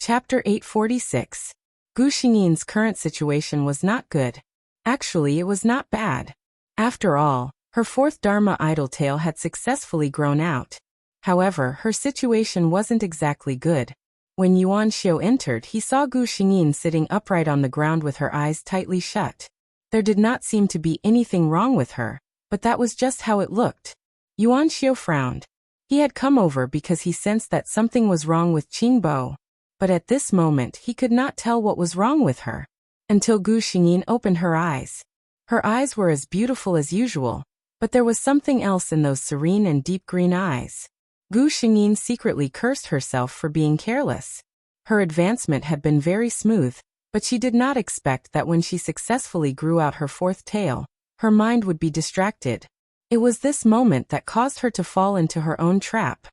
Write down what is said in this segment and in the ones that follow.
Chapter 846. Gu Xingyin's current situation was not good. Actually, it was not bad. After all, her fourth Dharma idol tail had successfully grown out. However, her situation wasn't exactly good. When Yuan Xiao entered, he saw Gu Xingyin sitting upright on the ground with her eyes tightly shut. There did not seem to be anything wrong with her, but that was just how it looked. Yuan Xiao frowned. He had come over because he sensed that something was wrong with Qingbo. But at this moment he could not tell what was wrong with her. Until Gu Xingyin opened her eyes. Her eyes were as beautiful as usual, but there was something else in those serene and deep green eyes. Gu Xingyin secretly cursed herself for being careless. Her advancement had been very smooth, but she did not expect that when she successfully grew out her fourth tail, her mind would be distracted. It was this moment that caused her to fall into her own trap.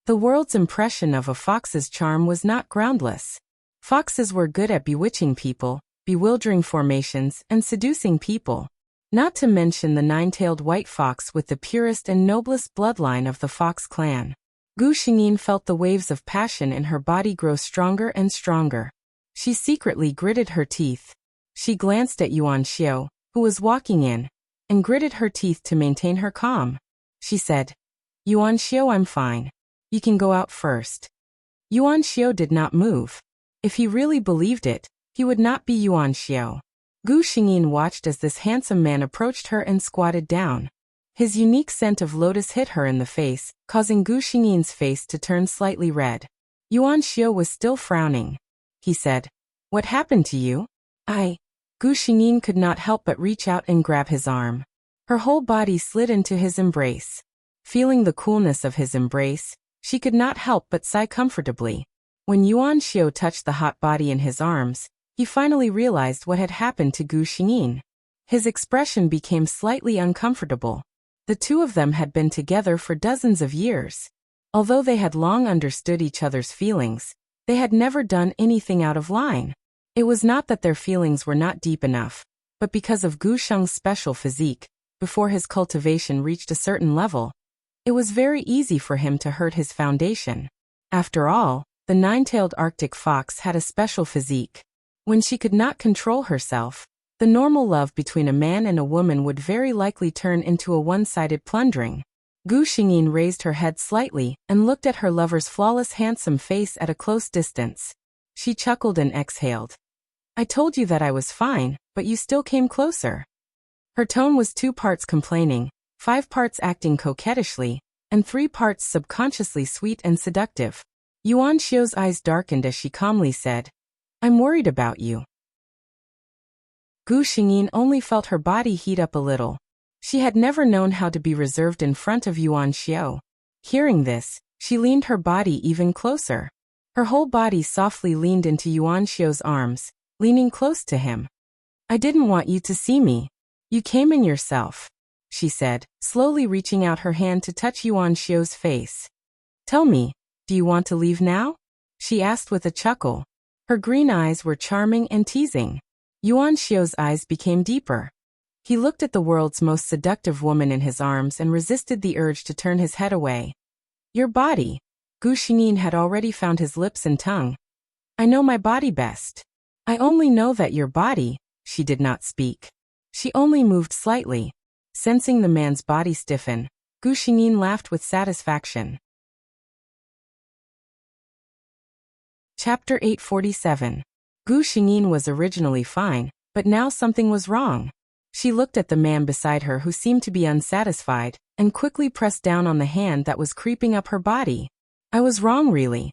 The world's impression of a fox's charm was not groundless. Foxes were good at bewitching people, bewildering formations, and seducing people. Not to mention the nine-tailed white fox with the purest and noblest bloodline of the fox clan. Gu Xingyin felt the waves of passion in her body grow stronger and stronger. She secretly gritted her teeth. She glanced at Yuan Xiao, who was walking in, and gritted her teeth to maintain her calm. She said, "Yuan Xiao, I'm fine. You can go out first." Yuan Xiao did not move. If he really believed it, he would not be Yuan Xiao. Gu Xingyin watched as this handsome man approached her and squatted down. His unique scent of lotus hit her in the face, causing Gu Xingyin's face to turn slightly red. Yuan Xiao was still frowning. He said, "What happened to you?" Gu Xingyin could not help but reach out and grab his arm. Her whole body slid into his embrace. Feeling the coolness of his embrace, she could not help but sigh comfortably. When Yuan Xiao touched the hot body in his arms, he finally realized what had happened to Gu Xingyin. His expression became slightly uncomfortable. The two of them had been together for dozens of years. Although they had long understood each other's feelings, they had never done anything out of line. It was not that their feelings were not deep enough, but because of Gu Sheng's special physique, before his cultivation reached a certain level, it was very easy for him to hurt his foundation. After all, the nine-tailed Arctic fox had a special physique. When she could not control herself, the normal love between a man and a woman would very likely turn into a one-sided plundering. Gu Xingyin raised her head slightly and looked at her lover's flawless handsome face at a close distance. She chuckled and exhaled. "I told you that I was fine, but you still came closer." Her tone was 2 parts complaining, 5 parts acting coquettishly, and 3 parts subconsciously sweet and seductive. Yuan Xiao's eyes darkened as she calmly said, "I'm worried about you." Gu Xingyin only felt her body heat up a little. She had never known how to be reserved in front of Yuan Xiao. Hearing this, she leaned her body even closer. Her whole body softly leaned into Yuan Xiao's arms, leaning close to him. "I didn't want you to see me. You came in yourself," she said, slowly reaching out her hand to touch Yuan Xiao's face. "Tell me, do you want to leave now?" she asked with a chuckle. Her green eyes were charming and teasing. Yuan Xiao's eyes became deeper. He looked at the world's most seductive woman in his arms and resisted the urge to turn his head away. "Your body." Gu Xingyin had already found his lips and tongue. "I know my body best." "I only know that your body," she did not speak. She only moved slightly. Sensing the man's body stiffen, Gu Xingyin laughed with satisfaction. Chapter 847. Gu Xingyin was originally fine, but now something was wrong. She looked at the man beside her who seemed to be unsatisfied, and quickly pressed down on the hand that was creeping up her body. "I was wrong, really."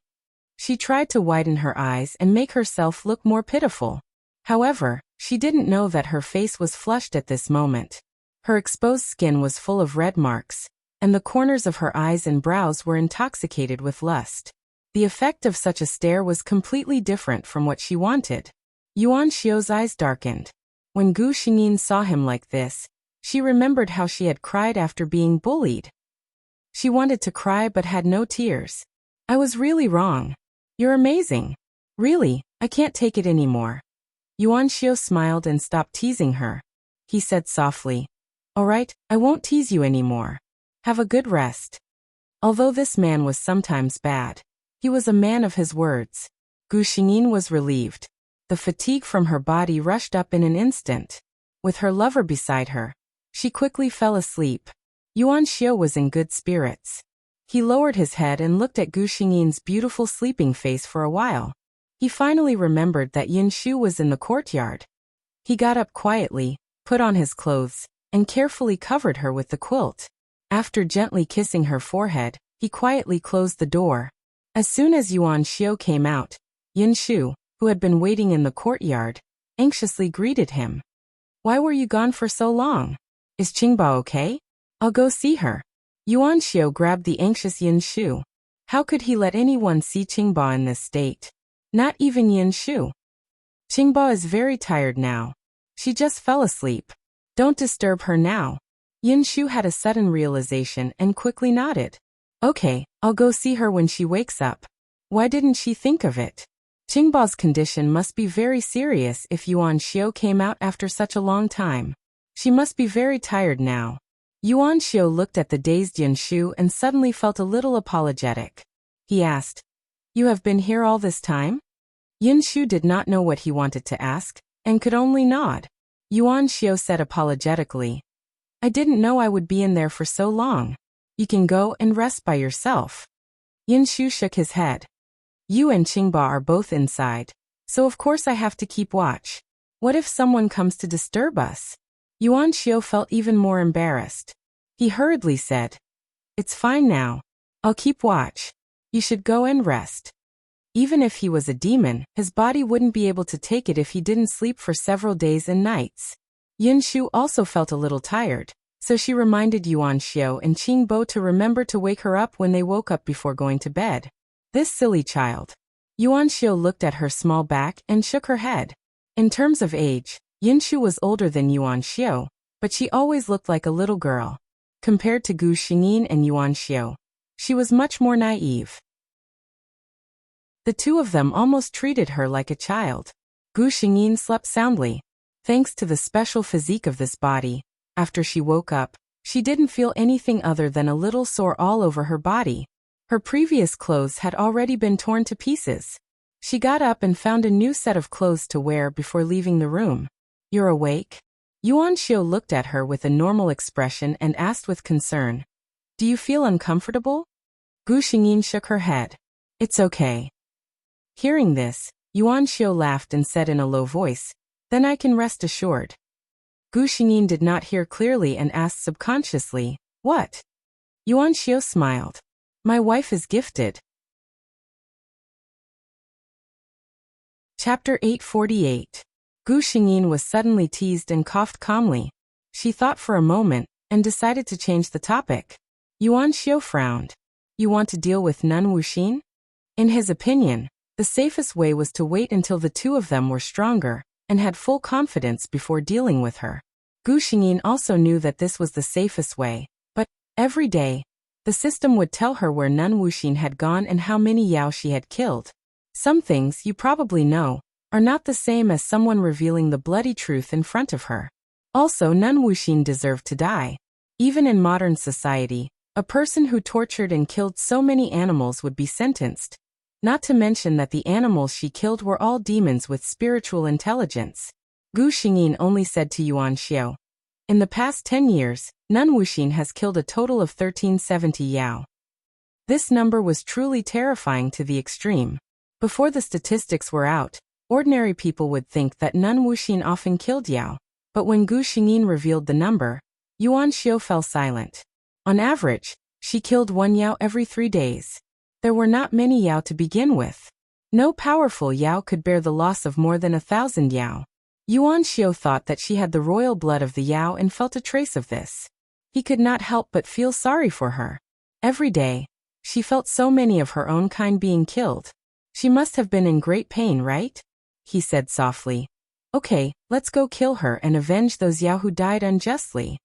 She tried to widen her eyes and make herself look more pitiful. However, she didn't know that her face was flushed at this moment. Her exposed skin was full of red marks, and the corners of her eyes and brows were intoxicated with lust. The effect of such a stare was completely different from what she wanted. Yuan Xiao's eyes darkened. When Gu Xingyin saw him like this, she remembered how she had cried after being bullied. She wanted to cry but had no tears. "I was really wrong. You're amazing. Really, I can't take it anymore." Yuan Xiao smiled and stopped teasing her. He said softly, "All right, I won't tease you anymore. Have a good rest." Although this man was sometimes bad, he was a man of his words. Gu Xingyin was relieved. The fatigue from her body rushed up in an instant. With her lover beside her, she quickly fell asleep. Yuan Xiao was in good spirits. He lowered his head and looked at Gu Xingyin's beautiful sleeping face for a while. He finally remembered that Yin Shu was in the courtyard. He got up quietly, put on his clothes, and carefully covered her with the quilt. After gently kissing her forehead, he quietly closed the door. As soon as Yuan Xiao came out, Yin Shu, who had been waiting in the courtyard, anxiously greeted him. "Why were you gone for so long? Is Qingba okay? I'll go see her." Yuan Xiao grabbed the anxious Yin Shu. How could he let anyone see Qingba in this state? Not even Yin Shu. "Qingba is very tired now. She just fell asleep. Don't disturb her now." Yin Shu had a sudden realization and quickly nodded. "Okay, I'll go see her when she wakes up." Why didn't she think of it? Qingba's condition must be very serious if Yuan Xiao came out after such a long time. She must be very tired now. Yuan Xiao looked at the dazed Yin Shu and suddenly felt a little apologetic. He asked, "You have been here all this time?" Yin Shu did not know what he wanted to ask, and could only nod. Yuan Xiao said apologetically, "I didn't know I would be in there for so long. You can go and rest by yourself." Yin Shu shook his head. "You and Qingba are both inside, so of course I have to keep watch. What if someone comes to disturb us?" Yuan Xiao felt even more embarrassed. He hurriedly said, "It's fine now. I'll keep watch. You should go and rest." Even if he was a demon, his body wouldn't be able to take it if he didn't sleep for several days and nights. Yin Shu also felt a little tired, so she reminded Yuan Xiao and Qingbo to remember to wake her up when they woke up before going to bed. This silly child. Yuan Xiao looked at her small back and shook her head. In terms of age, Yin Shu was older than Yuan Xiao, but she always looked like a little girl. Compared to Gu Xingyin and Yuan Xiao, she was much more naive. The two of them almost treated her like a child. Gu Xingyin slept soundly. Thanks to the special physique of this body, after she woke up, she didn't feel anything other than a little sore all over her body. Her previous clothes had already been torn to pieces. She got up and found a new set of clothes to wear before leaving the room. "You're awake?" Yuan Xiao looked at her with a normal expression and asked with concern, "Do you feel uncomfortable?" Gu Xingyin shook her head. "It's okay." Hearing this, Yuan Xiao laughed and said in a low voice, "Then I can rest assured." Gu Xingyin did not hear clearly and asked subconsciously, "What?" Yuan Xiao smiled. "My wife is gifted." Chapter 848. Gu Xingyin was suddenly teased and coughed calmly. She thought for a moment, and decided to change the topic. Yuan Xiao frowned. "You want to deal with Nun Wuxin?" In his opinion, the safest way was to wait until the two of them were stronger, and had full confidence before dealing with her. Gu Xingyin also knew that this was the safest way, but, every day, the system would tell her where Nun Wuxin had gone and how many Yao she had killed. Some things, you probably know, are not the same as someone revealing the bloody truth in front of her. Also, Nun Wuxin deserved to die. Even in modern society, a person who tortured and killed so many animals would be sentenced. Not to mention that the animals she killed were all demons with spiritual intelligence. Gu Xingyin only said to Yuan Xiao, "In the past 10 years, Nun Wuxin has killed a total of 1370 Yao." This number was truly terrifying to the extreme. Before the statistics were out, ordinary people would think that Nun Wuxin often killed Yao, but when Gu Xingyin revealed the number, Yuan Xiao fell silent. On average, she killed 1 Yao every 3 days. There were not many Yao to begin with. No powerful Yao could bear the loss of more than 1,000 Yao. Yuan Xiao thought that she had the royal blood of the Yao and felt a trace of this. He could not help but feel sorry for her. Every day, she felt so many of her own kind being killed. She must have been in great pain, right? He said softly. "Okay, let's go kill her and avenge those Yao who died unjustly."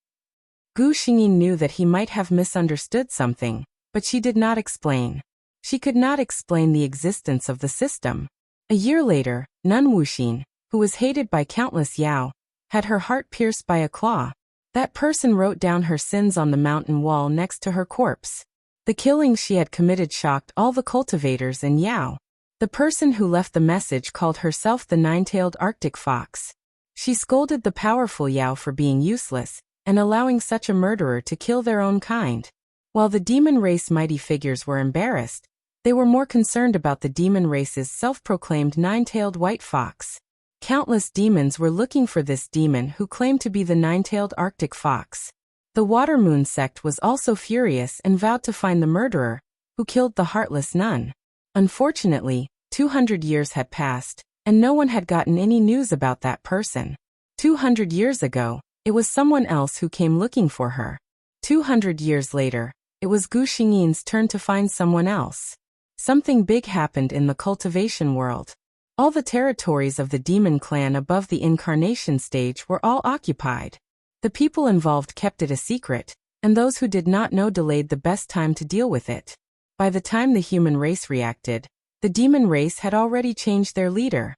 Gu Xingyin knew that he might have misunderstood something, but she did not explain. She could not explain the existence of the system. A year later, Nun Wuxin, who was hated by countless Yao, had her heart pierced by a claw. That person wrote down her sins on the mountain wall next to her corpse. The killings she had committed shocked all the cultivators and Yao. The person who left the message called herself the nine-tailed Arctic fox. She scolded the powerful Yao for being useless and allowing such a murderer to kill their own kind. While the demon race mighty figures were embarrassed, they were more concerned about the demon race's self-proclaimed nine-tailed white fox. Countless demons were looking for this demon who claimed to be the nine-tailed Arctic fox. The Water Moon sect was also furious and vowed to find the murderer, who killed the heartless nun. Unfortunately, 200 years had passed, and no one had gotten any news about that person. 200 years ago, it was someone else who came looking for her. 200 years later, it was Gu Xingyin's turn to find someone else. Something big happened in the cultivation world. All the territories of the demon clan above the incarnation stage were all occupied. The people involved kept it a secret, and those who did not know delayed the best time to deal with it. By the time the human race reacted, the demon race had already changed their leader.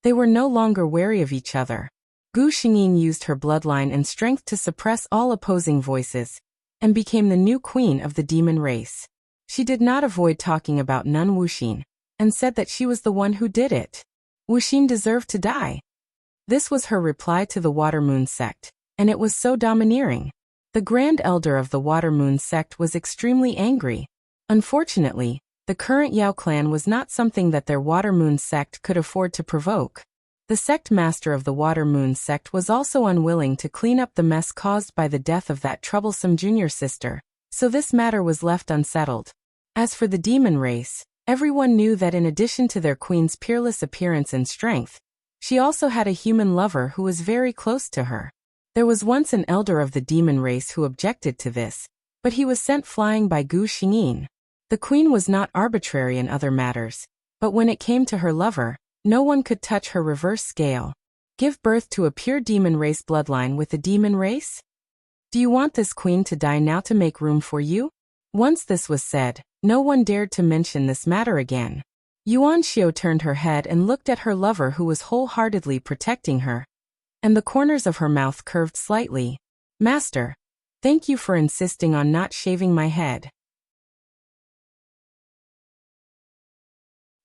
They were no longer wary of each other. Gu Xingyin used her bloodline and strength to suppress all opposing voices, and became the new queen of the demon race. She did not avoid talking about Nun Wuxin, and said that she was the one who did it. Wuxin deserved to die. This was her reply to the Water Moon sect, and it was so domineering. The Grand Elder of the Water Moon sect was extremely angry. Unfortunately, the current Yao clan was not something that their Water Moon sect could afford to provoke. The sect master of the Water Moon sect was also unwilling to clean up the mess caused by the death of that troublesome junior sister, so this matter was left unsettled. As for the demon race, everyone knew that in addition to their queen's peerless appearance and strength, she also had a human lover who was very close to her. There was once an elder of the demon race who objected to this, but he was sent flying by Gu Xingyin. The queen was not arbitrary in other matters, but when it came to her lover, no one could touch her reverse scale. Give birth to a pure demon race bloodline with the demon race? Do you want this queen to die now to make room for you? Once this was said, no one dared to mention this matter again. Yuan Xiao turned her head and looked at her lover who was wholeheartedly protecting her, and the corners of her mouth curved slightly. Master, thank you for insisting on not shaving my head.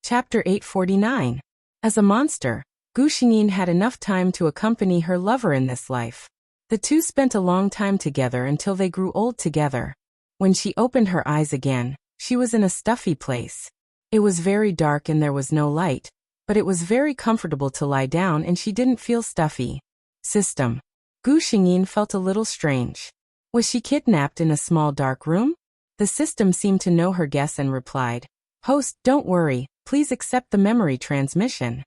Chapter 849. As a monster, Gu Xingyin had enough time to accompany her lover in this life. The two spent a long time together until they grew old together. When she opened her eyes again, she was in a stuffy place. It was very dark and there was no light, but it was very comfortable to lie down and she didn't feel stuffy. System. Gu Xingyin felt a little strange. Was she kidnapped in a small dark room? The system seemed to know her guess and replied, "Host, don't worry, please accept the memory transmission."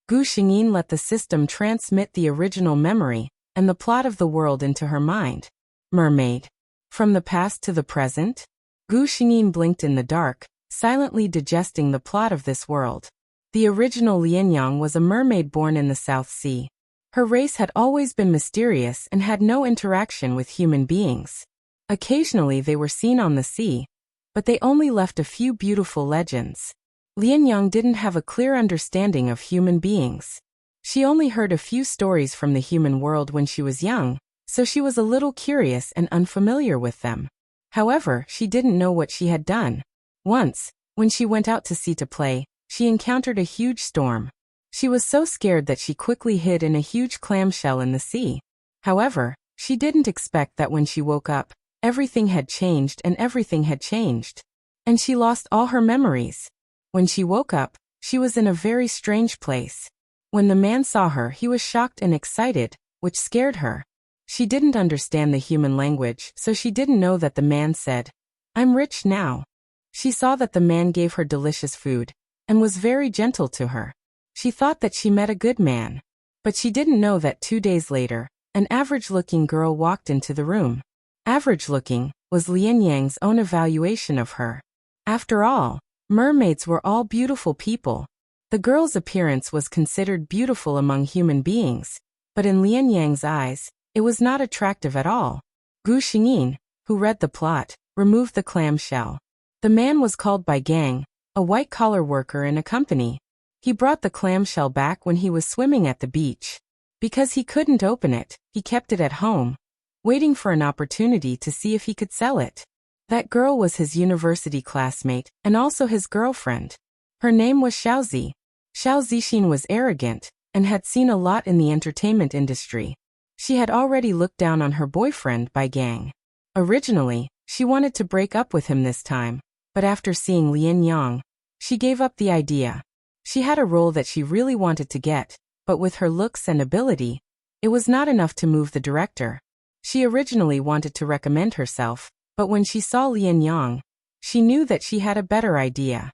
Gu Xingyin let the system transmit the original memory and the plot of the world into her mind. Mermaid. From the past to the present? Gu Xingyin blinked in the dark, silently digesting the plot of this world. The original Lianyang was a mermaid born in the South Sea. Her race had always been mysterious and had no interaction with human beings. Occasionally they were seen on the sea, but they only left a few beautiful legends. Lianyang didn't have a clear understanding of human beings. She only heard a few stories from the human world when she was young, so she was a little curious and unfamiliar with them. However, she didn't know what she had done. Once, when she went out to sea to play, she encountered a huge storm. She was so scared that she quickly hid in a huge clamshell in the sea. However, she didn't expect that when she woke up, everything had changed and everything had changed. And she lost all her memories. When she woke up, she was in a very strange place. When the man saw her, he was shocked and excited, which scared her. She didn't understand the human language, so she didn't know that the man said, "I'm rich now." She saw that the man gave her delicious food, and was very gentle to her. She thought that she met a good man. But she didn't know that 2 days later, an average-looking girl walked into the room. Average-looking was Lian Yang's own evaluation of her. After all, mermaids were all beautiful people. The girl's appearance was considered beautiful among human beings, but in Lian Yang's eyes, it was not attractive at all. Gu Xingyin, who read the plot, removed the clamshell. The man was called by Gang, a white-collar worker in a company. He brought the clamshell back when he was swimming at the beach. Because he couldn't open it, he kept it at home, waiting for an opportunity to see if he could sell it. That girl was his university classmate and also his girlfriend. Her name was Xiaozi. Xiao Zixin was arrogant and had seen a lot in the entertainment industry. She had already looked down on her boyfriend Bai Gang. Originally, she wanted to break up with him this time, but after seeing Lian Yang, she gave up the idea. She had a role that she really wanted to get, but with her looks and ability, it was not enough to move the director. She originally wanted to recommend herself, but when she saw Lian Yang, she knew that she had a better idea.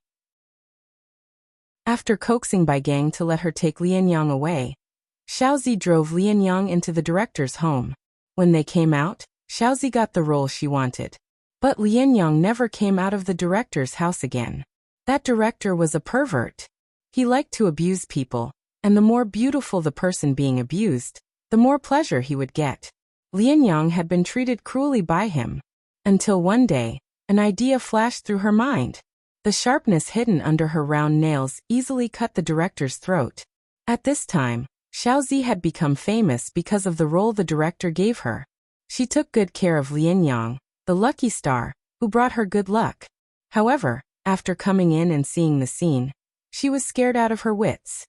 After coaxing Bai Gang to let her take Lian Yang away, Xiaozi drove Lian Yang into the director's home. When they came out, Xiaozi got the role she wanted. But Lian Yang never came out of the director's house again. That director was a pervert. He liked to abuse people, and the more beautiful the person being abused, the more pleasure he would get. Lian Yang had been treated cruelly by him. Until one day, an idea flashed through her mind. The sharpness hidden under her round nails easily cut the director's throat. At this time, Xiaozi had become famous because of the role the director gave her. She took good care of Lian Yang, the lucky star, who brought her good luck. However, after coming in and seeing the scene, she was scared out of her wits.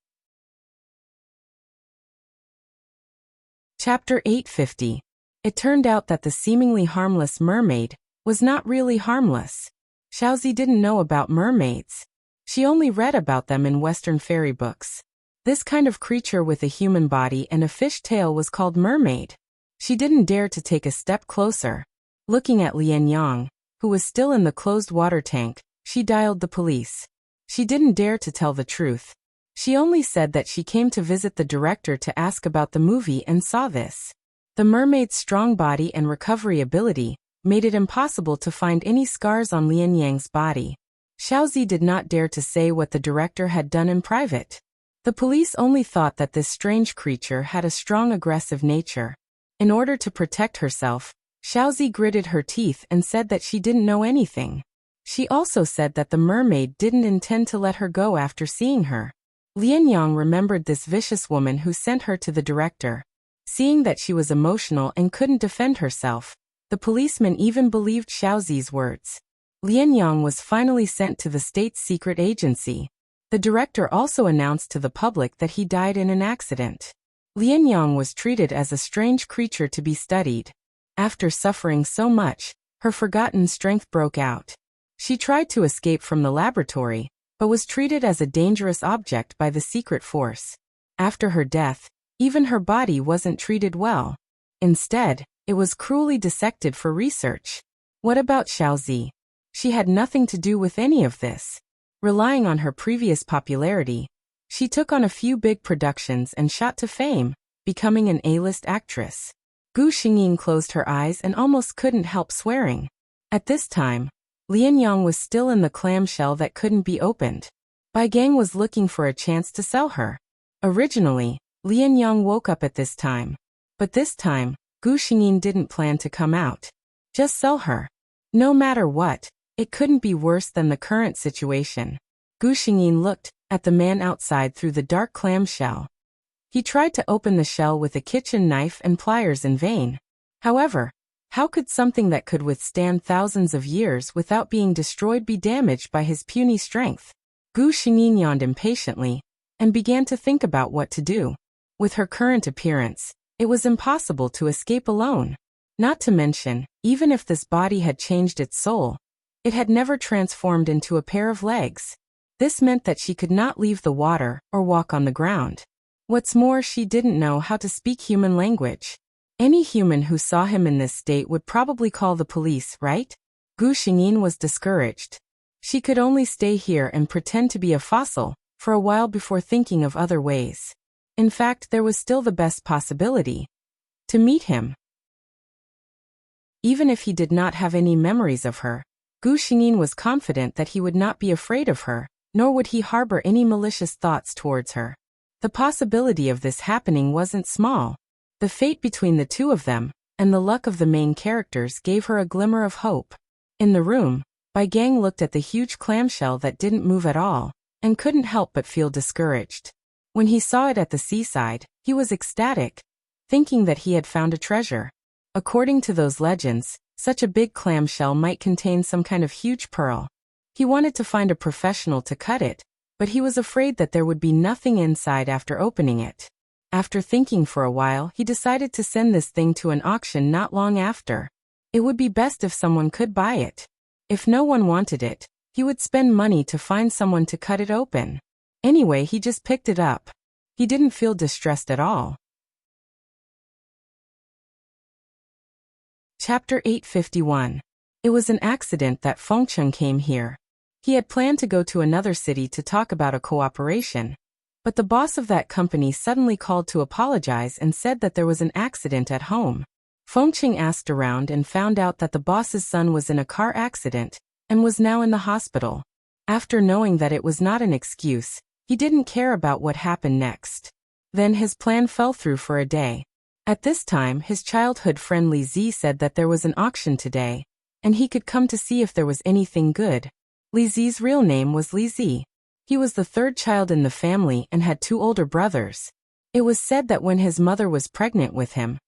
Chapter 850. It turned out that the seemingly harmless mermaid was not really harmless. Xiaozi didn't know about mermaids. She only read about them in Western fairy books. This kind of creature with a human body and a fish tail was called mermaid. She didn't dare to take a step closer. Looking at Lian Yang, who was still in the closed water tank, she dialed the police. She didn't dare to tell the truth. She only said that she came to visit the director to ask about the movie and saw this. The mermaid's strong body and recovery ability made it impossible to find any scars on Lian Yang's body. Xiaozi did not dare to say what the director had done in private. The police only thought that this strange creature had a strong aggressive nature. In order to protect herself, Xiaozi gritted her teeth and said that she didn't know anything. She also said that the mermaid didn't intend to let her go after seeing her. Lian Yang remembered this vicious woman who sent her to the director. Seeing that she was emotional and couldn't defend herself, the policeman even believed Xiaozi's words. Lian Yang was finally sent to the state's secret agency. The director also announced to the public that he died in an accident. Lian Yang was treated as a strange creature to be studied. After suffering so much, her forgotten strength broke out. She tried to escape from the laboratory, but was treated as a dangerous object by the secret force. After her death, even her body wasn't treated well. Instead, it was cruelly dissected for research. What about Xiaozi? She had nothing to do with any of this. Relying on her previous popularity, she took on a few big productions and shot to fame, becoming an A-list actress. Gu Xingyin closed her eyes and almost couldn't help swearing. At this time, Lian Yang was still in the clamshell that couldn't be opened. Bai Gang was looking for a chance to sell her. Originally, Lian Yang woke up at this time. But this time, Gu Xingyin didn't plan to come out. Just sell her. No matter what, it couldn't be worse than the current situation. Gu Xingyin looked at the man outside through the dark clamshell. He tried to open the shell with a kitchen knife and pliers in vain. However, how could something that could withstand thousands of years without being destroyed be damaged by his puny strength? Gu Xingyin yawned impatiently and began to think about what to do. With her current appearance, it was impossible to escape alone. Not to mention, even if this body had changed its soul, it had never transformed into a pair of legs. This meant that she could not leave the water or walk on the ground. What's more, she didn't know how to speak human language. Any human who saw him in this state would probably call the police, right? Gu Xingyin was discouraged. She could only stay here and pretend to be a fossil for a while before thinking of other ways. In fact, there was still the best possibility: to meet him. Even if he did not have any memories of her, Gu Xingyin was confident that he would not be afraid of her, nor would he harbor any malicious thoughts towards her. The possibility of this happening wasn't small. The fate between the two of them, and the luck of the main characters gave her a glimmer of hope. In the room, Bai Gang looked at the huge clamshell that didn't move at all, and couldn't help but feel discouraged. When he saw it at the seaside, he was ecstatic, thinking that he had found a treasure. According to those legends, Such a big clamshell might contain some kind of huge pearl. He wanted to find a professional to cut it, but he was afraid that there would be nothing inside after opening it. After thinking for a while, he decided to send this thing to an auction not long after. It would be best if someone could buy it. If no one wanted it, he would spend money to find someone to cut it open. Anyway, he just picked it up. He didn't feel distressed at all. Chapter 851. It was an accident that Fengcheng came here. He had planned to go to another city to talk about a cooperation, but the boss of that company suddenly called to apologize and said that there was an accident at home. Fengcheng asked around and found out that the boss's son was in a car accident and was now in the hospital. After knowing that it was not an excuse, he didn't care about what happened next. Then his plan fell through for a day. At this time, his childhood friend Li Zi said that there was an auction today, and he could come to see if there was anything good. Li Zi's real name was Li Zi. He was the third child in the family and had 2 older brothers. It was said that when his mother was pregnant with him,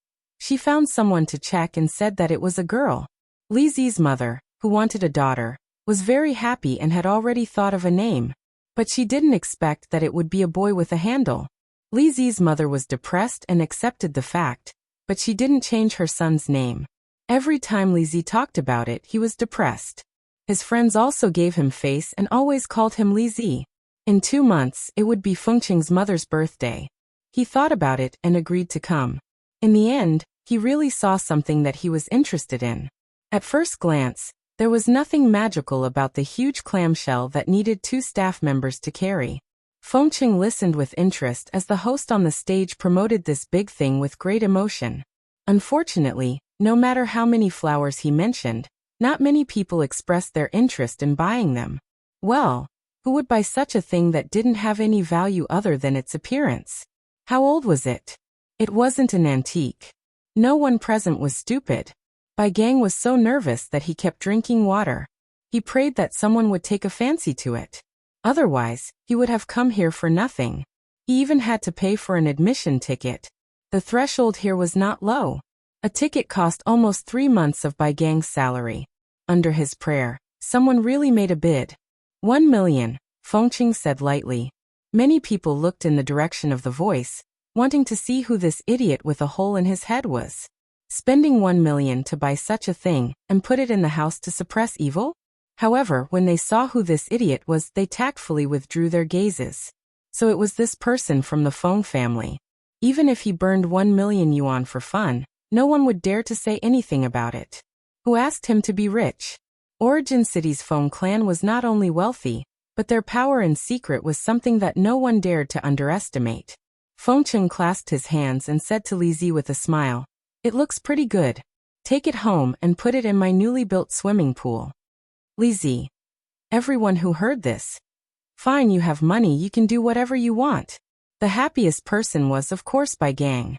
she found someone to check and said that it was a girl. Li Zi's mother, who wanted a daughter, was very happy and had already thought of a name, but she didn't expect that it would be a boy with a handle. Li Zi's mother was depressed and accepted the fact, but she didn't change her son's name. Every time Li Zi talked about it, he was depressed. His friends also gave him face and always called him Li Zi. In 2 months, it would be Fengcheng's mother's birthday. He thought about it and agreed to come. In the end, he really saw something that he was interested in. At first glance, there was nothing magical about the huge clamshell that needed 2 staff members to carry. Fengcheng listened with interest as the host on the stage promoted this big thing with great emotion. Unfortunately, no matter how many flowers he mentioned, not many people expressed their interest in buying them. Well, who would buy such a thing that didn't have any value other than its appearance? How old was it? It wasn't an antique. No one present was stupid. Bai Gang was so nervous that he kept drinking water. He prayed that someone would take a fancy to it. Otherwise, he would have come here for nothing. He even had to pay for an admission ticket. The threshold here was not low. A ticket cost almost 3 months of Bai Gang's salary. Under his prayer, someone really made a bid. 1 million, Fengcheng said lightly. Many people looked in the direction of the voice, wanting to see who this idiot with a hole in his head was. Spending 1 million to buy such a thing and put it in the house to suppress evil? However, when they saw who this idiot was, they tactfully withdrew their gazes. So it was this person from the Feng family. Even if he burned 1 million yuan for fun, no one would dare to say anything about it. Who asked him to be rich? Origin City's Feng clan was not only wealthy, but their power in secret was something that no one dared to underestimate. Fengcheng clasped his hands and said to Li Zi with a smile, "It looks pretty good. Take it home and put it in my newly built swimming pool." Li Zi. Everyone who heard this. Fine, you have money, you can do whatever you want. The happiest person was, of course, Bai Gang.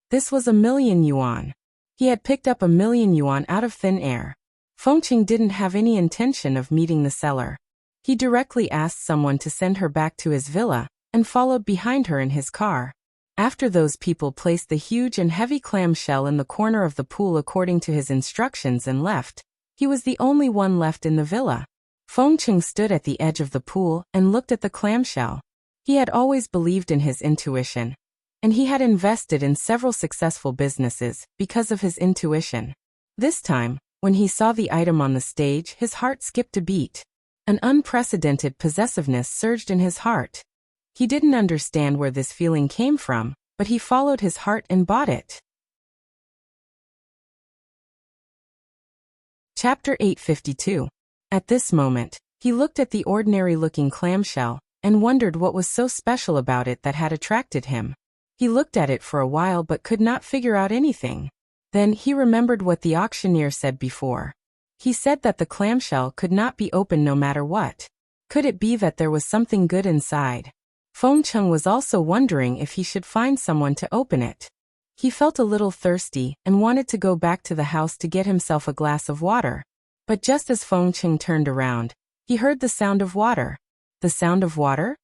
This was 1 million yuan. He had picked up 1 million yuan out of thin air. Fengcheng didn't have any intention of meeting the seller. He directly asked someone to send her back to his villa, and followed behind her in his car. After those people placed the huge and heavy clamshell in the corner of the pool according to his instructions and left, he was the only one left in the villa. Fengcheng stood at the edge of the pool and looked at the clamshell. He had always believed in his intuition, and he had invested in several successful businesses because of his intuition. This time, when he saw the item on the stage, his heart skipped a beat. An unprecedented possessiveness surged in his heart. He didn't understand where this feeling came from, but he followed his heart and bought it. Chapter 852. At this moment, he looked at the ordinary-looking clamshell and wondered what was so special about it that had attracted him. He looked at it for a while but could not figure out anything. Then he remembered what the auctioneer said before. He said that the clamshell could not be opened no matter what. Could it be that there was something good inside? Fengcheng was also wondering if he should find someone to open it. He felt a little thirsty and wanted to go back to the house to get himself a glass of water. But just as Fengcheng turned around, he heard the sound of water. The sound of water?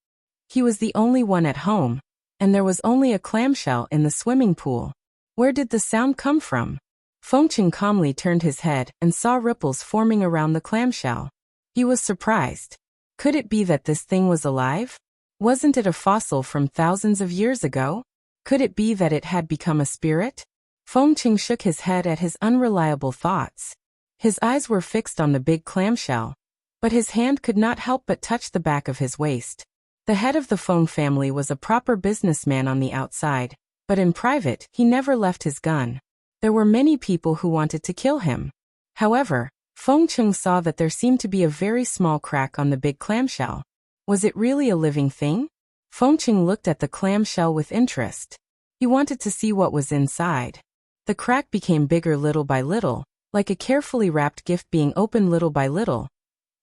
He was the only one at home, and there was only a clamshell in the swimming pool. Where did the sound come from? Fengcheng calmly turned his head and saw ripples forming around the clamshell. He was surprised. Could it be that this thing was alive? Wasn't it a fossil from thousands of years ago? Could it be that it had become a spirit? Fengcheng shook his head at his unreliable thoughts. His eyes were fixed on the big clamshell, but his hand could not help but touch the back of his waist. The head of the Feng family was a proper businessman on the outside, but in private, he never left his gun. There were many people who wanted to kill him. However, Fengcheng saw that there seemed to be a very small crack on the big clamshell. Was it really a living thing? Fengcheng looked at the clamshell with interest. He wanted to see what was inside. The crack became bigger little by little, like a carefully wrapped gift being opened little by little.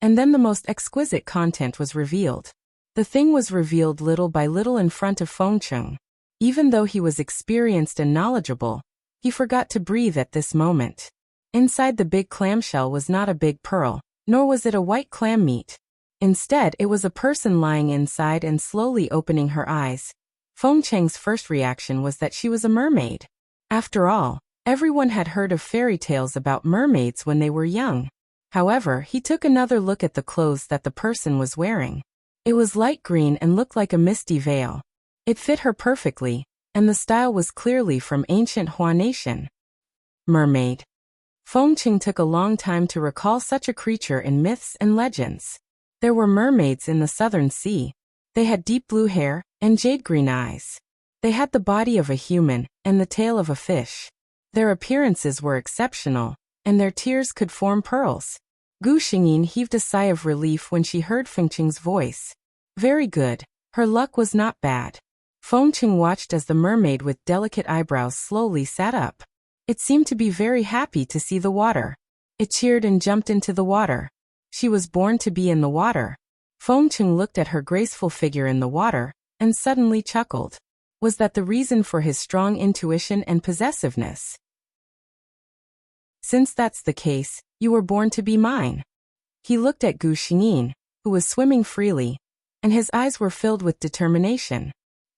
And then the most exquisite content was revealed. The thing was revealed little by little in front of Fengcheng. Even though he was experienced and knowledgeable, he forgot to breathe at this moment. Inside the big clamshell was not a big pearl, nor was it a white clam meat. Instead, it was a person lying inside and slowly opening her eyes. Fengcheng's first reaction was that she was a mermaid. After all, everyone had heard of fairy tales about mermaids when they were young. However, he took another look at the clothes that the person was wearing. It was light green and looked like a misty veil. It fit her perfectly, and the style was clearly from ancient Hua nation. Mermaid. Fengcheng took a long time to recall such a creature in myths and legends. There were mermaids in the southern sea. They had deep blue hair and jade-green eyes. They had the body of a human and the tail of a fish. Their appearances were exceptional, and their tears could form pearls. Gu Xingyin heaved a sigh of relief when she heard Fengcheng's voice. Very good. Her luck was not bad. Fengcheng watched as the mermaid with delicate eyebrows slowly sat up. It seemed to be very happy to see the water. It cheered and jumped into the water. She was born to be in the water. Fengcheng looked at her graceful figure in the water, and suddenly chuckled. Was that the reason for his strong intuition and possessiveness? Since that's the case, you were born to be mine. He looked at Gu Xingyin, who was swimming freely, and his eyes were filled with determination.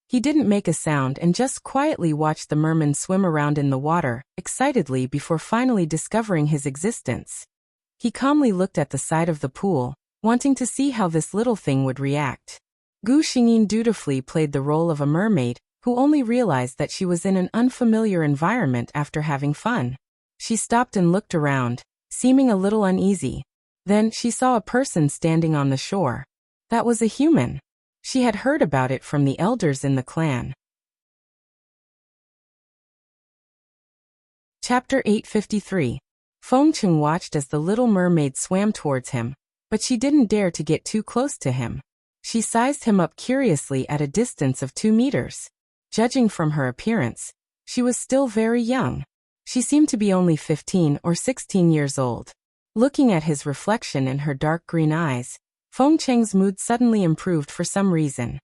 He didn't make a sound and just quietly watched the merman swim around in the water, excitedly before finally discovering his existence. He calmly looked at the side of the pool, wanting to see how this little thing would react. Gu Xingyin dutifully played the role of a mermaid, who only realized that she was in an unfamiliar environment after having fun. She stopped and looked around, seeming a little uneasy. Then she saw a person standing on the shore. That was a human. She had heard about it from the elders in the clan. Chapter 853. Fengcheng watched as the little mermaid swam towards him, but she didn't dare to get too close to him. She sized him up curiously at a distance of 2 meters. Judging from her appearance, she was still very young. She seemed to be only 15 or 16 years old. Looking at his reflection in her dark green eyes, Fengcheng's mood suddenly improved for some reason.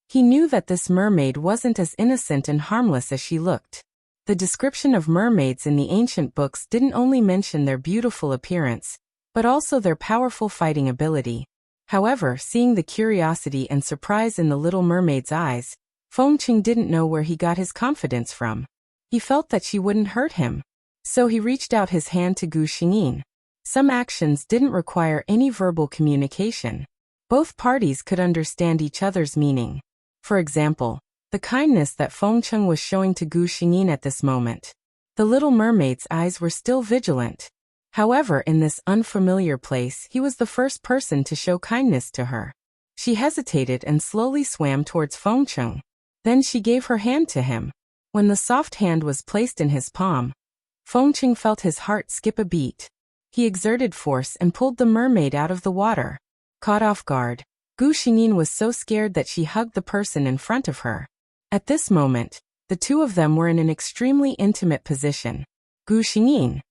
He knew that this mermaid wasn't as innocent and harmless as she looked. The description of mermaids in the ancient books didn't only mention their beautiful appearance, but also their powerful fighting ability. However, seeing the curiosity and surprise in the little mermaid's eyes, Fengcheng didn't know where he got his confidence from. He felt that she wouldn't hurt him. So he reached out his hand to Gu Xingyin. Some actions didn't require any verbal communication. Both parties could understand each other's meaning. For example, the kindness that Fengcheng was showing to Gu Xingyin at this moment. The little mermaid's eyes were still vigilant. However, in this unfamiliar place, he was the first person to show kindness to her. She hesitated and slowly swam towards Fengcheng. Then she gave her hand to him. When the soft hand was placed in his palm, Fengcheng felt his heart skip a beat. He exerted force and pulled the mermaid out of the water. Caught off guard, Gu Xingyin was so scared that she hugged the person in front of her. At this moment, the two of them were in an extremely intimate position. Gu Xingyin.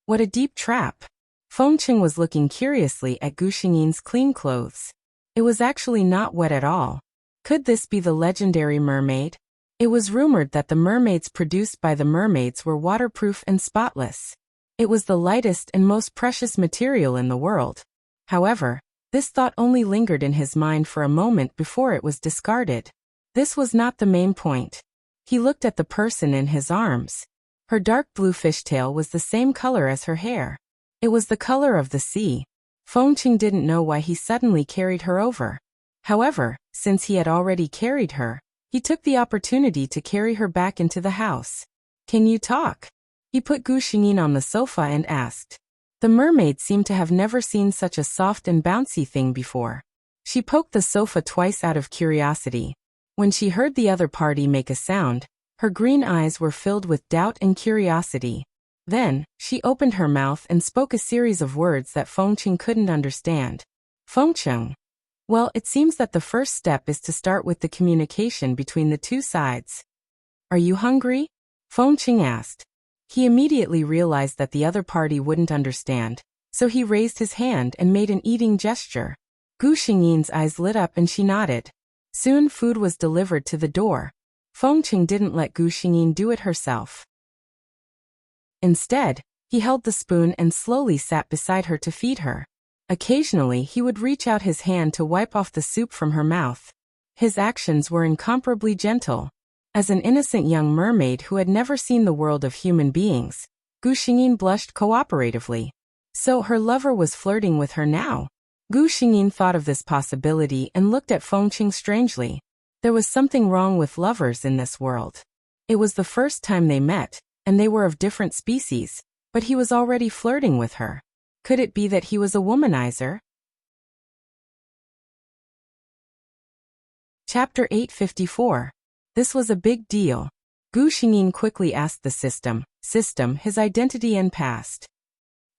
What a deep trap. Fengcheng was looking curiously at Gu Xingyin's clean clothes. It was actually not wet at all. Could this be the legendary mermaid? It was rumored that the mermaids produced by the mermaids were waterproof and spotless. It was the lightest and most precious material in the world. However, this thought only lingered in his mind for a moment before it was discarded. This was not the main point. He looked at the person in his arms. Her dark blue fishtail was the same color as her hair. It was the color of the sea. Fengqing didn't know why he suddenly carried her over. However, since he had already carried her, he took the opportunity to carry her back into the house. Can you talk? He put Gu Xingyin on the sofa and asked. The mermaid seemed to have never seen such a soft and bouncy thing before. She poked the sofa twice out of curiosity. When she heard the other party make a sound, her green eyes were filled with doubt and curiosity. Then, she opened her mouth and spoke a series of words that Fengqing couldn't understand. Fengqing. Well, it seems that the first step is to start with the communication between the two sides. Are you hungry? Fengqing asked. He immediately realized that the other party wouldn't understand, so he raised his hand and made an eating gesture. Gu Xingyin's eyes lit up and she nodded. Soon food was delivered to the door. Fengqing didn't let Gu Xingyin do it herself. Instead, he held the spoon and slowly sat beside her to feed her. Occasionally he would reach out his hand to wipe off the soup from her mouth. His actions were incomparably gentle. As an innocent young mermaid who had never seen the world of human beings, Gu Xingyin blushed cooperatively. So her lover was flirting with her now? Gu Xingyin thought of this possibility and looked at Fengqing strangely. There was something wrong with lovers in this world. It was the first time they met, and they were of different species, but he was already flirting with her. Could it be that he was a womanizer? Chapter 854. This was a big deal. Gu Xingyin quickly asked the system his identity and past.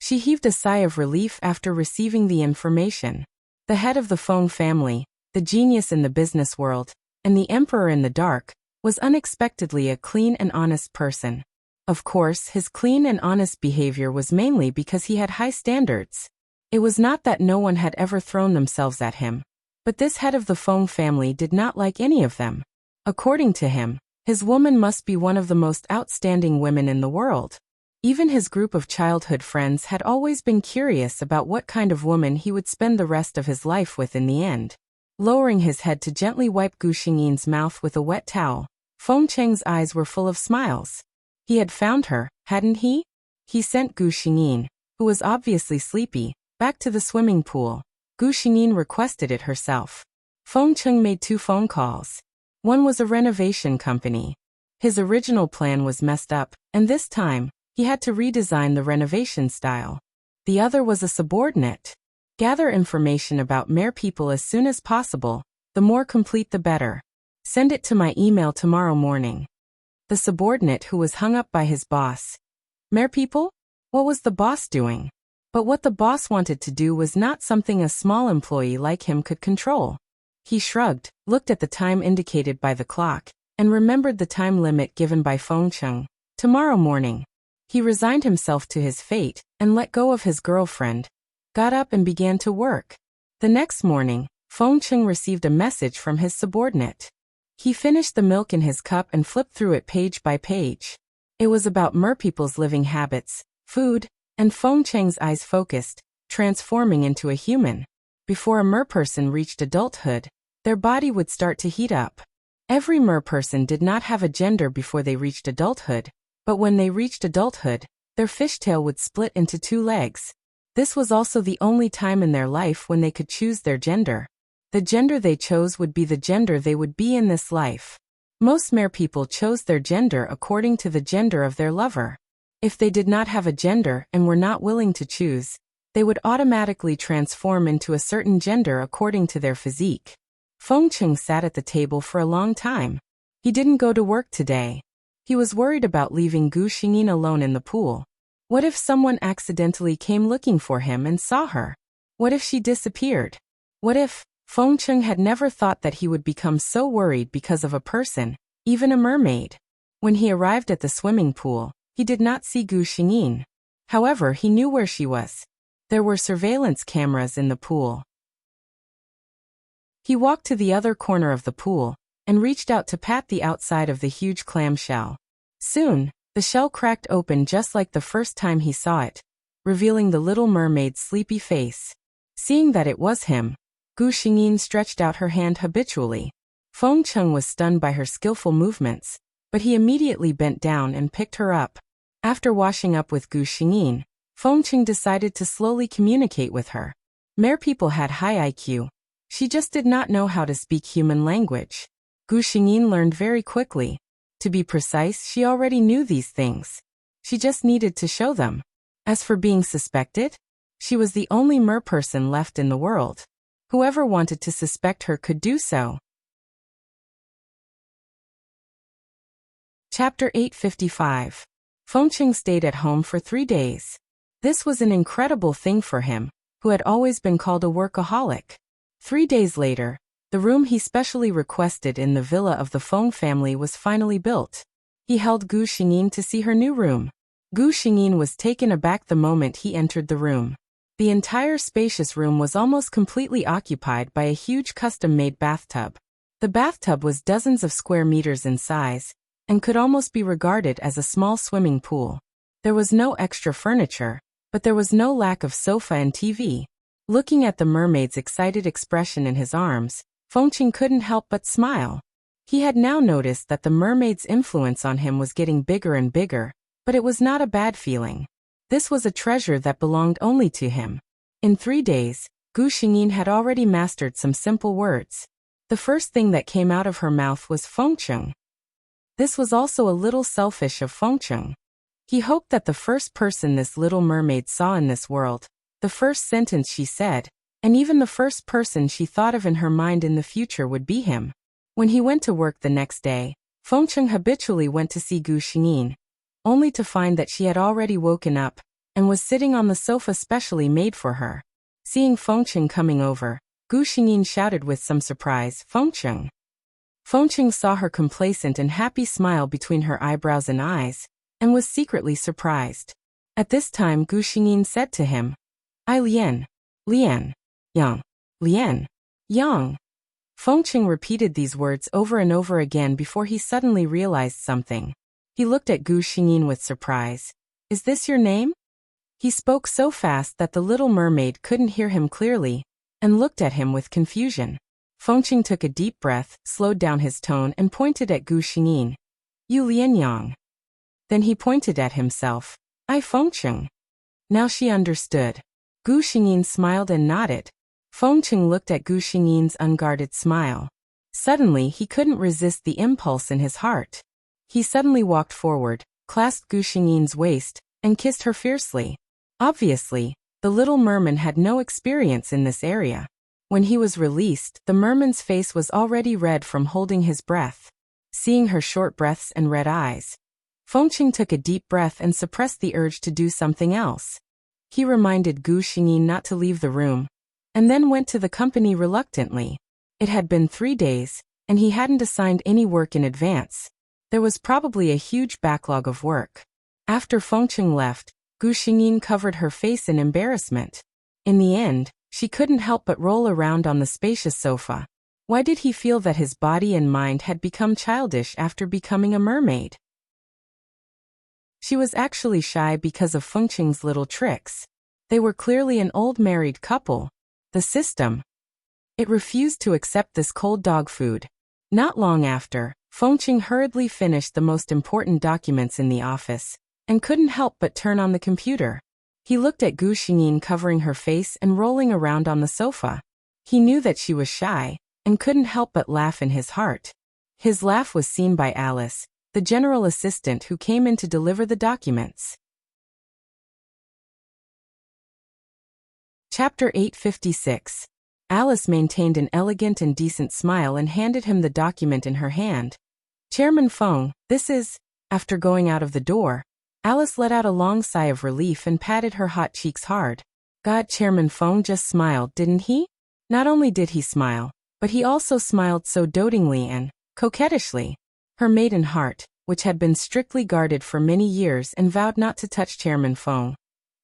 She heaved a sigh of relief after receiving the information. The head of the Feng family, the genius in the business world, and the emperor in the dark, was unexpectedly a clean and honest person. Of course, his clean and honest behavior was mainly because he had high standards. It was not that no one had ever thrown themselves at him, but this head of the Feng family did not like any of them. According to him, his woman must be one of the most outstanding women in the world. Even his group of childhood friends had always been curious about what kind of woman he would spend the rest of his life with in the end. Lowering his head to gently wipe Gu Xingyin's mouth with a wet towel, Fengqing's eyes were full of smiles. He had found her, hadn't he? He sent Gu Xingyin, who was obviously sleepy, back to the swimming pool. Gu Xingyin requested it herself. Fengqing made 2 phone calls. One was a renovation company. His original plan was messed up, and this time, he had to redesign the renovation style. The other was a subordinate. Gather information about mere people as soon as possible, the more complete the better. Send it to my email tomorrow morning. The subordinate who was hung up by his boss. Mere people? What was the boss doing? But what the boss wanted to do was not something a small employee like him could control. He shrugged, looked at the time indicated by the clock, and remembered the time limit given by Fengqing. Tomorrow morning. He resigned himself to his fate and let go of his girlfriend, got up and began to work. The next morning, Fengqing received a message from his subordinate. He finished the milk in his cup and flipped through it page by page. It was about merpeople's living habits, food, and Fengqing's eyes focused, transforming into a human. Before a merperson reached adulthood, their body would start to heat up. Every merperson did not have a gender before they reached adulthood, but when they reached adulthood, their fishtail would split into 2 legs. This was also the only time in their life when they could choose their gender. The gender they chose would be the gender they would be in this life. Most merpeople chose their gender according to the gender of their lover. If they did not have a gender and were not willing to choose, they would automatically transform into a certain gender according to their physique. Fengqing sat at the table for a long time. He didn't go to work today. He was worried about leaving Gu Xingyin alone in the pool. What if someone accidentally came looking for him and saw her? What if she disappeared? What if Fengqing had never thought that he would become so worried because of a person, even a mermaid? When he arrived at the swimming pool, he did not see Gu Xingyin. However, he knew where she was. There were surveillance cameras in the pool. He walked to the other corner of the pool and reached out to pat the outside of the huge clamshell. Soon, the shell cracked open just like the first time he saw it, revealing the little mermaid's sleepy face. Seeing that it was him, Gu Xingyin stretched out her hand habitually. Fengqing was stunned by her skillful movements, but he immediately bent down and picked her up. After washing up with Gu Xingyin, Fengqing decided to slowly communicate with her. Mer people had high IQ. She just did not know how to speak human language. Gu Xingyin learned very quickly. To be precise, she already knew these things. She just needed to show them. As for being suspected, she was the only mer person left in the world. Whoever wanted to suspect her could do so. Chapter 855. Fengqing stayed at home for 3 days. This was an incredible thing for him, who had always been called a workaholic. 3 days later, the room he specially requested in the villa of the Feng family was finally built. He held Gu Xingyin to see her new room. Gu Xingyin was taken aback the moment he entered the room. The entire spacious room was almost completely occupied by a huge custom-made bathtub. The bathtub was dozens of square meters in size, and could almost be regarded as a small swimming pool. There was no extra furniture, but there was no lack of sofa and TV. Looking at the mermaid's excited expression in his arms, Fengqing couldn't help but smile. He had now noticed that the mermaid's influence on him was getting bigger and bigger, but it was not a bad feeling. This was a treasure that belonged only to him. In 3 days, Gu Xingyin had already mastered some simple words. The first thing that came out of her mouth was Fengqing. This was also a little selfish of Fengqing. He hoped that the first person this little mermaid saw in this world, the first sentence she said, and even the first person she thought of in her mind in the future would be him. When he went to work the next day, Fengqing habitually went to see Gu Xingyin, only to find that she had already woken up and was sitting on the sofa specially made for her. Seeing Fengqing coming over, Gu Xingyin shouted with some surprise, "Fengqing." Fengqing saw her complacent and happy smile between her eyebrows and eyes, and was secretly surprised. At this time Gu Xingyin said to him, "I Lian, Lian, Yang, Lian, Yang." Fengqing repeated these words over and over again before he suddenly realized something. He looked at Gu Xingyin with surprise. "Is this your name?" He spoke so fast that the little mermaid couldn't hear him clearly, and looked at him with confusion. Fengqing took a deep breath, slowed down his tone and pointed at Gu Xingyin. "You Lian Yang." Then he pointed at himself. "I Fengqing." Now she understood. Gu Xingyin smiled and nodded. Fengqing looked at Gu Xingyin's unguarded smile. Suddenly he couldn't resist the impulse in his heart. He suddenly walked forward, clasped Gu Xingyin's waist, and kissed her fiercely. Obviously, the little merman had no experience in this area. When he was released, the merman's face was already red from holding his breath. Seeing her short breaths and red eyes, Fengqing took a deep breath and suppressed the urge to do something else. He reminded Gu Xingyin not to leave the room, and then went to the company reluctantly. It had been 3 days, and he hadn't assigned any work in advance. There was probably a huge backlog of work. After Fengqing left, Gu Xingyin covered her face in embarrassment. In the end, she couldn't help but roll around on the spacious sofa. Why did he feel that his body and mind had become childish after becoming a mermaid? She was actually shy because of Fengqing's little tricks. They were clearly an old married couple. The system. It refused to accept this cold dog food. Not long after, Fengqing hurriedly finished the most important documents in the office, and couldn't help but turn on the computer. He looked at Gu Xingyin covering her face and rolling around on the sofa. He knew that she was shy, and couldn't help but laugh in his heart. His laugh was seen by Alice, the general assistant who came in to deliver the documents. Chapter 856. Alice maintained an elegant and decent smile and handed him the document in her hand. "Chairman Feng, this is..." After going out of the door, Alice let out a long sigh of relief and patted her hot cheeks hard. God, Chairman Feng just smiled, didn't he? Not only did he smile, but he also smiled so dotingly and coquettishly. Her maiden heart, which had been strictly guarded for many years and vowed not to touch Chairman Feng,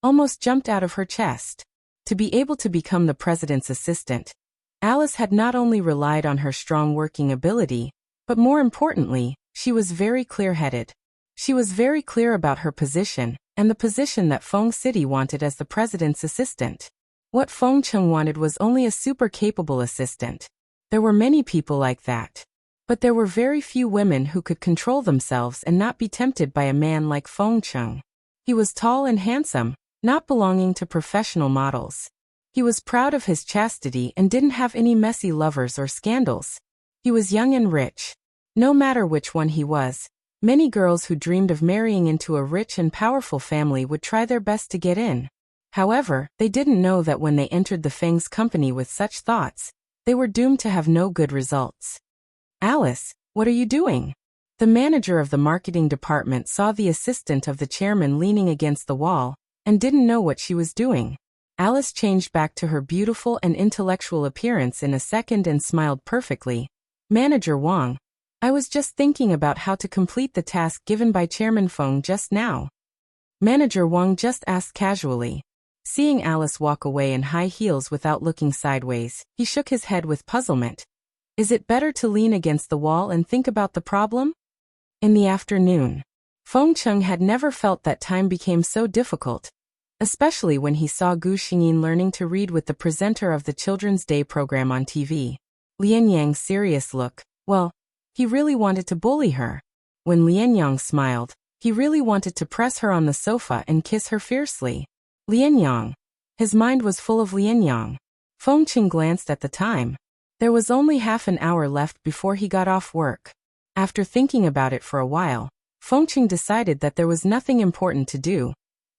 almost jumped out of her chest. To be able to become the president's assistant, Alice had not only relied on her strong working ability, but more importantly, she was very clear-headed. She was very clear about her position, and the position that Feng City wanted as the president's assistant. What Fengqing wanted was only a super-capable assistant. There were many people like that. But there were very few women who could control themselves and not be tempted by a man like Fengqing. He was tall and handsome, not belonging to professional models. He was proud of his chastity and didn't have any messy lovers or scandals. He was young and rich. No matter which one he was, many girls who dreamed of marrying into a rich and powerful family would try their best to get in. However, they didn't know that when they entered the Feng's company with such thoughts, they were doomed to have no good results. "Alice, what are you doing?" The manager of the marketing department saw the assistant of the chairman leaning against the wall and didn't know what she was doing. Alice changed back to her beautiful and intellectual appearance in a second and smiled perfectly. "Manager Wang, I was just thinking about how to complete the task given by Chairman Feng just now." Manager Wang just asked casually. Seeing Alice walk away in high heels without looking sideways, he shook his head with puzzlement. "Is it better to lean against the wall and think about the problem?" In the afternoon, Feng Cheng had never felt that time became so difficult, especially when he saw Gu Xingyin learning to read with the presenter of the Children's Day program on TV. Lian Yang's serious look, well, he really wanted to bully her. When Lian Yang smiled, he really wanted to press her on the sofa and kiss her fiercely. Lian Yang. His mind was full of Lian Yang. Feng Cheng glanced at the time. There was only half an hour left before he got off work. After thinking about it for a while, Feng Cheng decided that there was nothing important to do.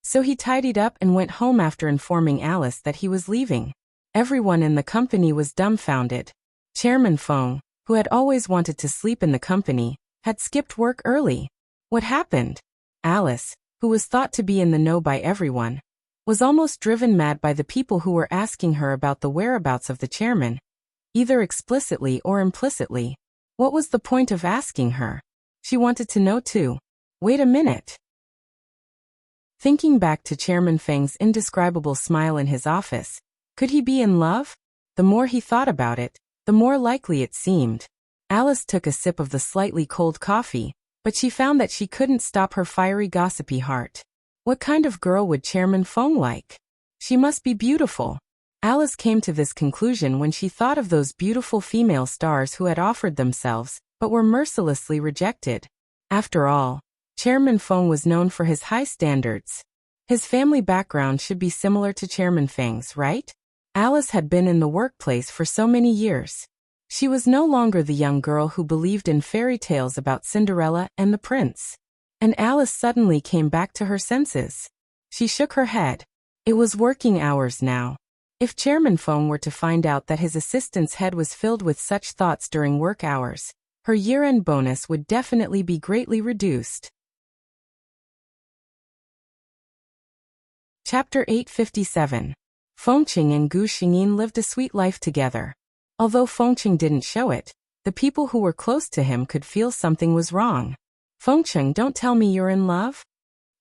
So he tidied up and went home after informing Alice that he was leaving. Everyone in the company was dumbfounded. Chairman Feng, who had always wanted to sleep in the company, had skipped work early. What happened? Alice, who was thought to be in the know by everyone, was almost driven mad by the people who were asking her about the whereabouts of the chairman, either explicitly or implicitly. What was the point of asking her? She wanted to know too. Wait a minute. Thinking back to Chairman Feng's indescribable smile in his office, could he be in love? The more he thought about it, the more likely it seemed. Alice took a sip of the slightly cold coffee, but she found that she couldn't stop her fiery gossipy heart. What kind of girl would Chairman Feng like? She must be beautiful. Alice came to this conclusion when she thought of those beautiful female stars who had offered themselves, but were mercilessly rejected. After all, Chairman Feng was known for his high standards. His family background should be similar to Chairman Feng's, right? Alice had been in the workplace for so many years. She was no longer the young girl who believed in fairy tales about Cinderella and the prince. And Alice suddenly came back to her senses. She shook her head. It was working hours now. If Chairman Feng were to find out that his assistant's head was filled with such thoughts during work hours, her year-end bonus would definitely be greatly reduced. Chapter 857. Feng Cheng and Gu Xingyin lived a sweet life together. Although Feng Cheng didn't show it, the people who were close to him could feel something was wrong. "Feng Cheng, don't tell me you're in love?"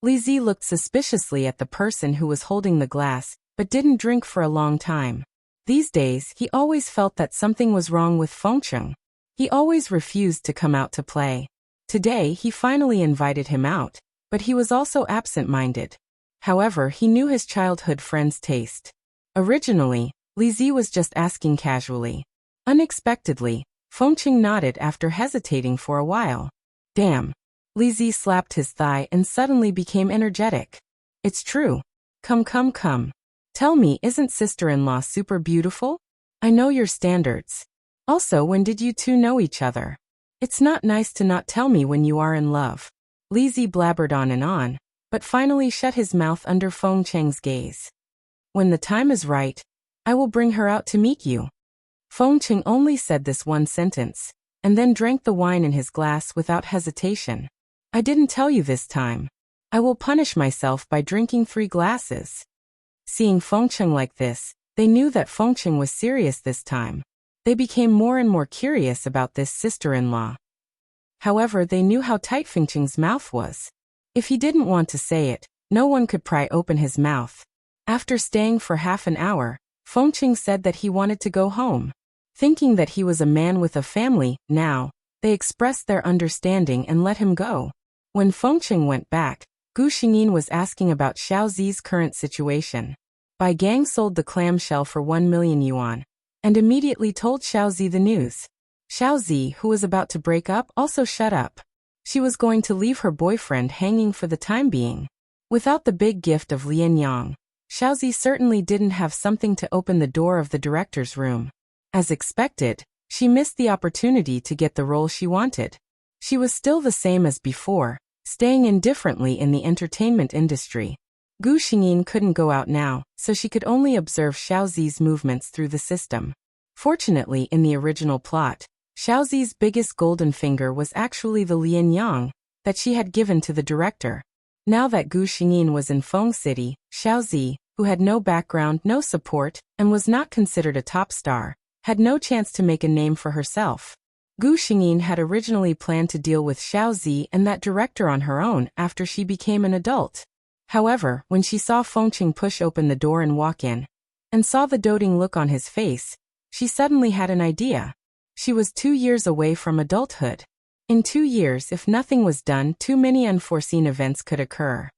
Li Zi looked suspiciously at the person who was holding the glass, but didn't drink for a long time. These days, he always felt that something was wrong with Feng Cheng. He always refused to come out to play. Today, he finally invited him out, but he was also absent-minded. However, he knew his childhood friend's taste. Originally, Li Zi was just asking casually. Unexpectedly, Feng Cheng nodded after hesitating for a while. "Damn." Li Zi slapped his thigh and suddenly became energetic. "It's true. Come, come, come. Tell me, isn't sister-in-law super beautiful? I know your standards. Also, when did you two know each other? It's not nice to not tell me when you are in love." Li Zi blabbered on and on, but finally shut his mouth under Feng Cheng's gaze. "When the time is right, I will bring her out to meet you." Feng Cheng only said this one sentence, and then drank the wine in his glass without hesitation. "I didn't tell you this time. I will punish myself by drinking 3 glasses." Seeing Feng Cheng like this, they knew that Feng Cheng was serious this time. They became more and more curious about this sister-in-law. However, they knew how tight Feng Cheng's mouth was. If he didn't want to say it, no one could pry open his mouth. After staying for half an hour, Feng Cheng said that he wanted to go home. Thinking that he was a man with a family, now, they expressed their understanding and let him go. When Feng Cheng went back, Gu Xingyin was asking about Xiao Zi's current situation. Bai Gang sold the clamshell for 1 million yuan, and immediately told Xiao Zi the news. Xiao Zi, who was about to break up, also shut up. She was going to leave her boyfriend hanging for the time being. Without the big gift of Lian Yang, Xiaozi certainly didn't have something to open the door of the director's room. As expected, she missed the opportunity to get the role she wanted. She was still the same as before, staying indifferently in the entertainment industry. Gu Xingyin couldn't go out now, so she could only observe Xiaozi's movements through the system. Fortunately, in the original plot, Xiaozi's biggest golden finger was actually the Lian Yang that she had given to the director. Now that Gu Xingyin was in Feng City, Xiaozi, who had no background, no support, and was not considered a top star, had no chance to make a name for herself. Gu Xingyin had originally planned to deal with Xiaozi and that director on her own after she became an adult. However, when she saw Fengqing push open the door and walk in, and saw the doting look on his face, she suddenly had an idea. She was 2 years away from adulthood. In 2 years, if nothing was done, too many unforeseen events could occur.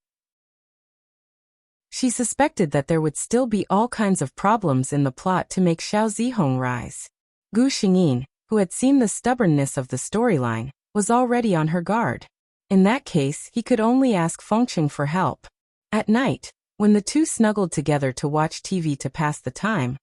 She suspected that there would still be all kinds of problems in the plot to make Xiao Zihong rise. Gu Xingyin, who had seen the stubbornness of the storyline, was already on her guard. In that case, he could only ask Fengqing for help. At night, when the two snuggled together to watch TV to pass the time,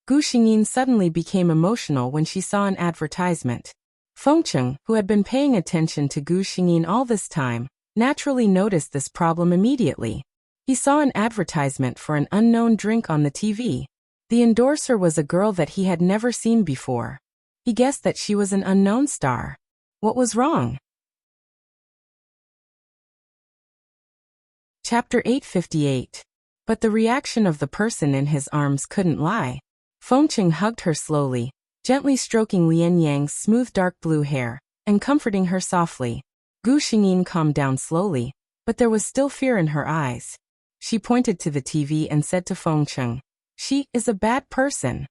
Gu Xingyin suddenly became emotional when she saw an advertisement. Fengqing, who had been paying attention to Gu Xingyin all this time, naturally noticed this problem immediately. He saw an advertisement for an unknown drink on the TV. The endorser was a girl that he had never seen before. He guessed that she was an unknown star. What was wrong? Chapter 858. But the reaction of the person in his arms couldn't lie. Fengqing hugged her slowly, gently stroking Lian Yang's smooth dark blue hair, and comforting her softly. Gu Xingyin calmed down slowly, but there was still fear in her eyes. She pointed to the TV and said to Fengqing, "She is a bad person."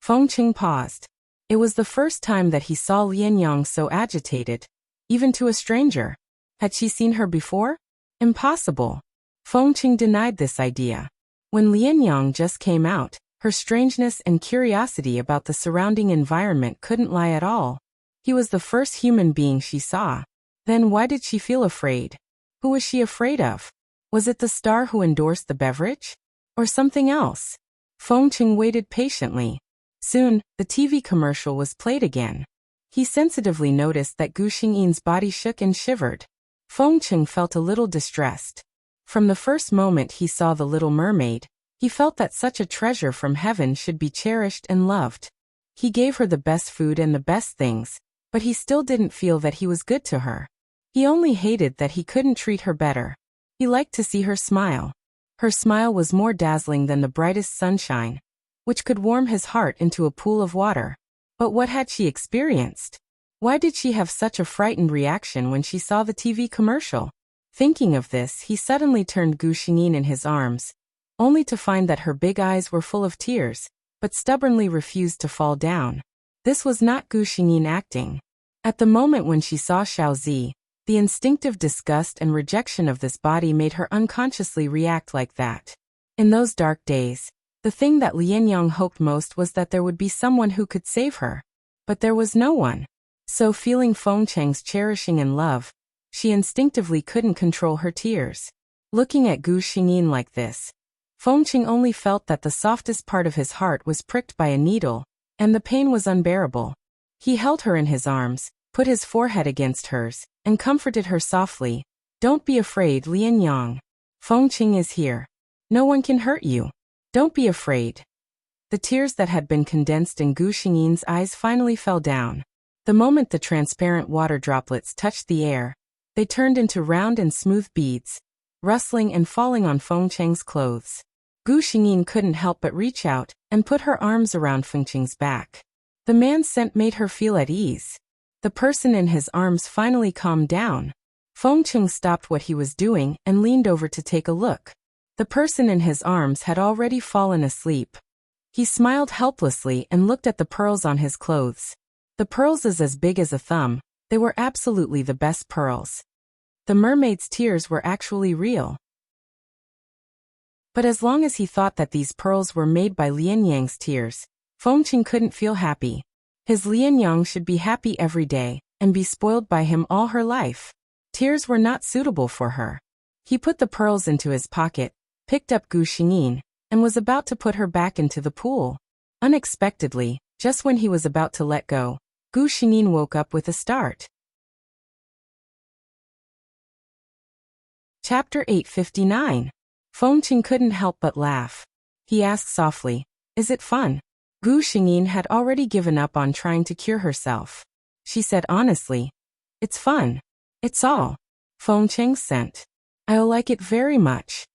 Fengqing paused. It was the first time that he saw Lian Yang so agitated, even to a stranger. Had she seen her before? Impossible. Fengqing denied this idea. When Lian Yang just came out, her strangeness and curiosity about the surrounding environment couldn't lie at all. He was the first human being she saw. Then why did she feel afraid? Who was she afraid of? Was it the star who endorsed the beverage? Or something else? Fengqing waited patiently. Soon, the TV commercial was played again. He sensitively noticed that Gu Xingyin's body shook and shivered. Fengqing felt a little distressed. From the first moment he saw the Little Mermaid, he felt that such a treasure from heaven should be cherished and loved. He gave her the best food and the best things, but he still didn't feel that he was good to her. He only hated that he couldn't treat her better. He liked to see her smile. Her smile was more dazzling than the brightest sunshine, which could warm his heart into a pool of water. But what had she experienced? Why did she have such a frightened reaction when she saw the TV commercial? Thinking of this, he suddenly turned Gu Xingyin in his arms, only to find that her big eyes were full of tears, but stubbornly refused to fall down. This was not Gu Xingyin acting. At the moment when she saw Xiaozi, the instinctive disgust and rejection of this body made her unconsciously react like that. In those dark days, the thing that Lian Yang hoped most was that there would be someone who could save her. But there was no one. So feeling Fengqing's cherishing and love, she instinctively couldn't control her tears. Looking at Gu Xingyin like this, Fengqing only felt that the softest part of his heart was pricked by a needle, and the pain was unbearable. He held her in his arms, put his forehead against hers, and comforted her softly. "Don't be afraid, Lian Yang. Fengqing is here. No one can hurt you. Don't be afraid." The tears that had been condensed in Gu Xingyin's eyes finally fell down. The moment the transparent water droplets touched the air, they turned into round and smooth beads, rustling and falling on Fengqing's clothes. Gu Xingyin couldn't help but reach out and put her arms around Fengqing's back. The man's scent made her feel at ease. The person in his arms finally calmed down. Fengqing stopped what he was doing and leaned over to take a look. The person in his arms had already fallen asleep. He smiled helplessly and looked at the pearls on his clothes. The pearls is as big as a thumb. They were absolutely the best pearls. The mermaid's tears were actually real. But as long as he thought that these pearls were made by Lian Yang's tears, Fengqing couldn't feel happy. His Lian Yang should be happy every day, and be spoiled by him all her life. Tears were not suitable for her. He put the pearls into his pocket, picked up Gu Xingyin, and was about to put her back into the pool. Unexpectedly, just when he was about to let go, Gu Xingyin woke up with a start. Chapter 859. Fengqing couldn't help but laugh. He asked softly, "Is it fun?" Gu Xingyin had already given up on trying to cure herself. She said honestly, "It's fun. It's all." Fengqing sent. "I'll like it very much."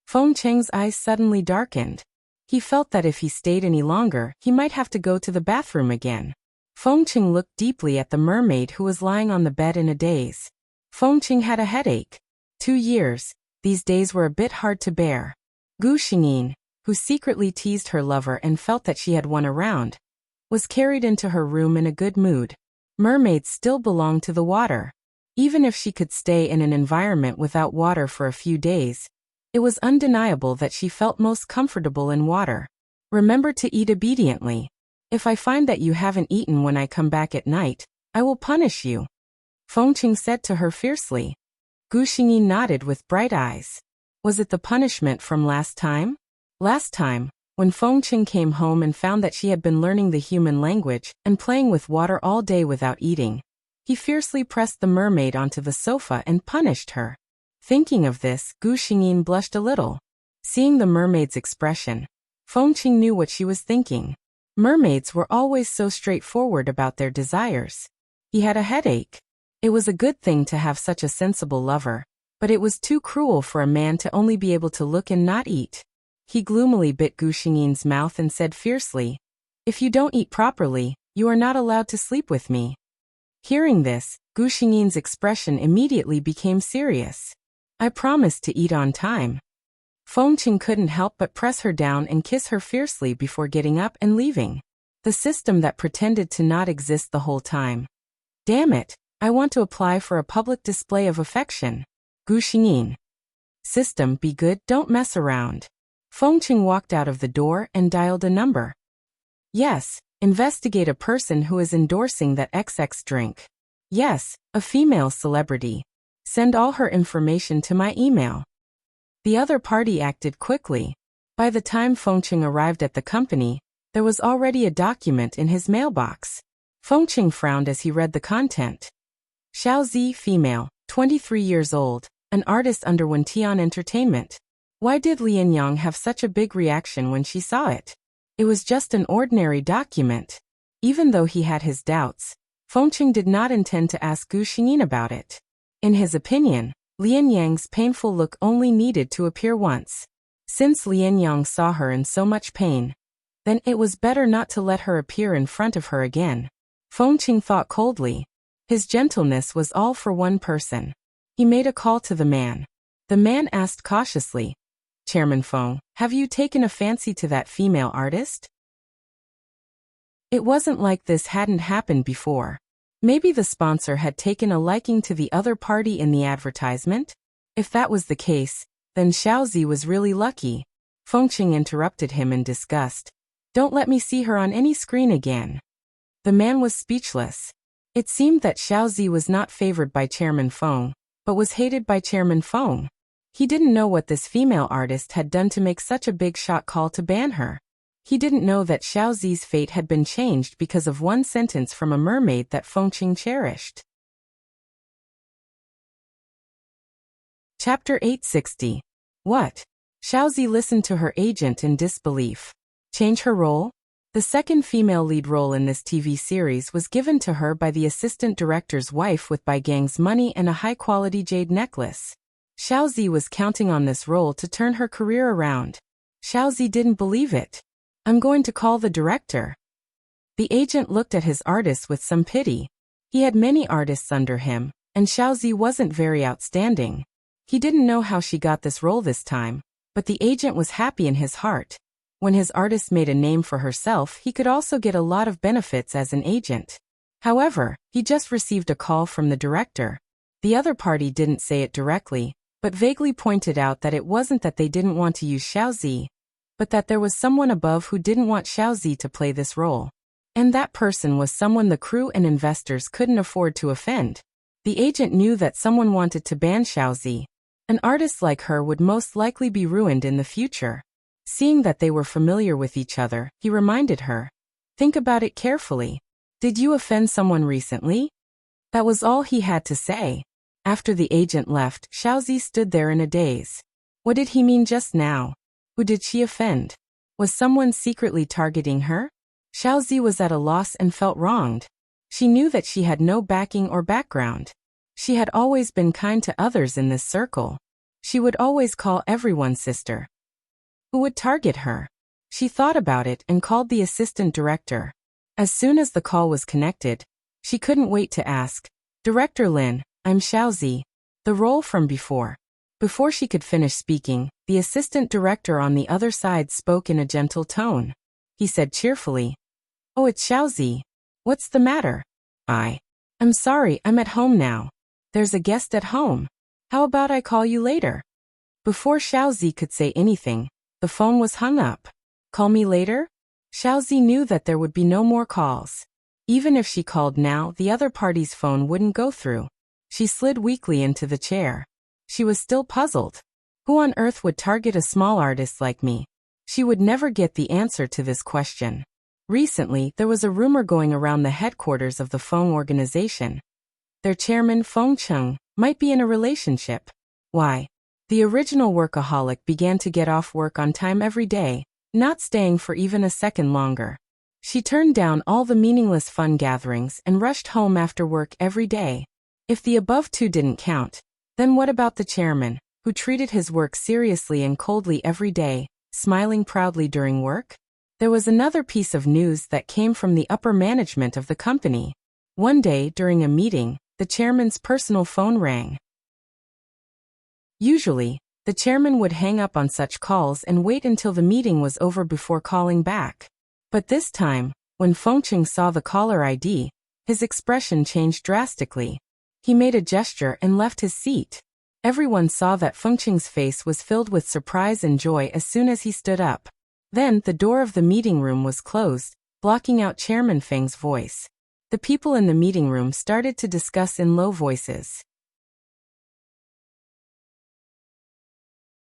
Fengqing's eyes suddenly darkened. He felt that if he stayed any longer, he might have to go to the bathroom again. Fengqing looked deeply at the mermaid who was lying on the bed in a daze. Fengqing had a headache. 2 years, these days were a bit hard to bear. Gu Xingyin, who secretly teased her lover and felt that she had won a round, was carried into her room in a good mood. Mermaids still belong to the water. Even if she could stay in an environment without water for a few days, it was undeniable that she felt most comfortable in water. "Remember to eat obediently. If I find that you haven't eaten when I come back at night, I will punish you," Fengqing said to her fiercely. Gu Xingyin nodded with bright eyes. Was it the punishment from last time? Last time, when Fengqing came home and found that she had been learning the human language and playing with water all day without eating, he fiercely pressed the mermaid onto the sofa and punished her. Thinking of this, Gu Xingyin blushed a little. Seeing the mermaid's expression, Fengqing knew what she was thinking. Mermaids were always so straightforward about their desires. He had a headache. It was a good thing to have such a sensible lover, but it was too cruel for a man to only be able to look and not eat. He gloomily bit Gu Xingyin's mouth and said fiercely, "If you don't eat properly, you are not allowed to sleep with me." Hearing this, Gu Xingyin's expression immediately became serious. "I promised to eat on time." Fengqing couldn't help but press her down and kiss her fiercely before getting up and leaving. The system that pretended to not exist the whole time. "Damn it, I want to apply for a public display of affection." Gu Xingyin. System, be good, don't mess around. Fengqing walked out of the door and dialed a number. Yes, investigate a person who is endorsing that XX drink. Yes, a female celebrity. Send all her information to my email. The other party acted quickly. By the time Fengqing arrived at the company, there was already a document in his mailbox. Fengqing frowned as he read the content. Xiaozi, female, 23 years old, an artist under Wentian Entertainment. Why did Lian Yang have such a big reaction when she saw it? It was just an ordinary document. Even though he had his doubts, Fengqing did not intend to ask Gu Xingyin about it. In his opinion, Lian Yang's painful look only needed to appear once. Since Lian Yang saw her in so much pain, then it was better not to let her appear in front of her again. Fengqing thought coldly. His gentleness was all for one person. He made a call to the man. The man asked cautiously, "Chairman Feng, have you taken a fancy to that female artist?" It wasn't like this hadn't happened before. Maybe the sponsor had taken a liking to the other party in the advertisement? If that was the case, then Xiaozi was really lucky. Fengqing interrupted him in disgust. "Don't let me see her on any screen again." The man was speechless. It seemed that Xiaozi was not favored by Chairman Feng, but was hated by Chairman Feng. He didn't know what this female artist had done to make such a big shot call to ban her. He didn't know that Xiaozi's fate had been changed because of one sentence from a mermaid that Fengqing cherished. Chapter 860. What? Xiaozi listened to her agent in disbelief. Change her role? The second female lead role in this TV series was given to her by the assistant director's wife with Bai Gang's money and a high-quality jade necklace. Xiaozi was counting on this role to turn her career around. Xiaozi didn't believe it. "I'm going to call the director." The agent looked at his artist with some pity. He had many artists under him, and Xiaozi wasn't very outstanding. He didn't know how she got this role this time, but the agent was happy in his heart. When his artist made a name for herself, he could also get a lot of benefits as an agent. However, he just received a call from the director. The other party didn't say it directly, but vaguely pointed out that it wasn't that they didn't want to use Xiaozi, but that there was someone above who didn't want Xiaozi to play this role. And that person was someone the crew and investors couldn't afford to offend. The agent knew that someone wanted to ban Xiaozi. An artist like her would most likely be ruined in the future. Seeing that they were familiar with each other, he reminded her. Think about it carefully. Did you offend someone recently? That was all he had to say. After the agent left, Xiaozi stood there in a daze. What did he mean just now? Who did she offend? Was someone secretly targeting her? Xiaozi was at a loss and felt wronged. She knew that she had no backing or background. She had always been kind to others in this circle. She would always call everyone sister. Who would target her? She thought about it and called the assistant director. As soon as the call was connected, she couldn't wait to ask, Director Lin, I'm Xiaozi. The role from before. Before she could finish speaking, the assistant director on the other side spoke in a gentle tone. He said cheerfully, Oh, it's Xiaozi. What's the matter? I'm sorry, I'm at home now. There's a guest at home. How about I call you later? Before Xiaozi could say anything, the phone was hung up. Call me later? Xiaozi knew that there would be no more calls. Even if she called now, the other party's phone wouldn't go through. She slid weakly into the chair. She was still puzzled. Who on earth would target a small artist like me? She would never get the answer to this question. Recently, there was a rumor going around the headquarters of the Feng organization. Their chairman, Feng Cheng, might be in a relationship. Why? The original workaholic began to get off work on time every day, not staying for even a second longer. She turned down all the meaningless fun gatherings and rushed home after work every day. If the above two didn't count, then what about the chairman, who treated his work seriously and coldly every day, smiling proudly during work? There was another piece of news that came from the upper management of the company. One day, during a meeting, the chairman's personal phone rang. Usually, the chairman would hang up on such calls and wait until the meeting was over before calling back. But this time, when Fengcheng saw the caller ID, his expression changed drastically. He made a gesture and left his seat. Everyone saw that Fengcheng's face was filled with surprise and joy as soon as he stood up. Then the door of the meeting room was closed, blocking out Chairman Feng's voice. The people in the meeting room started to discuss in low voices.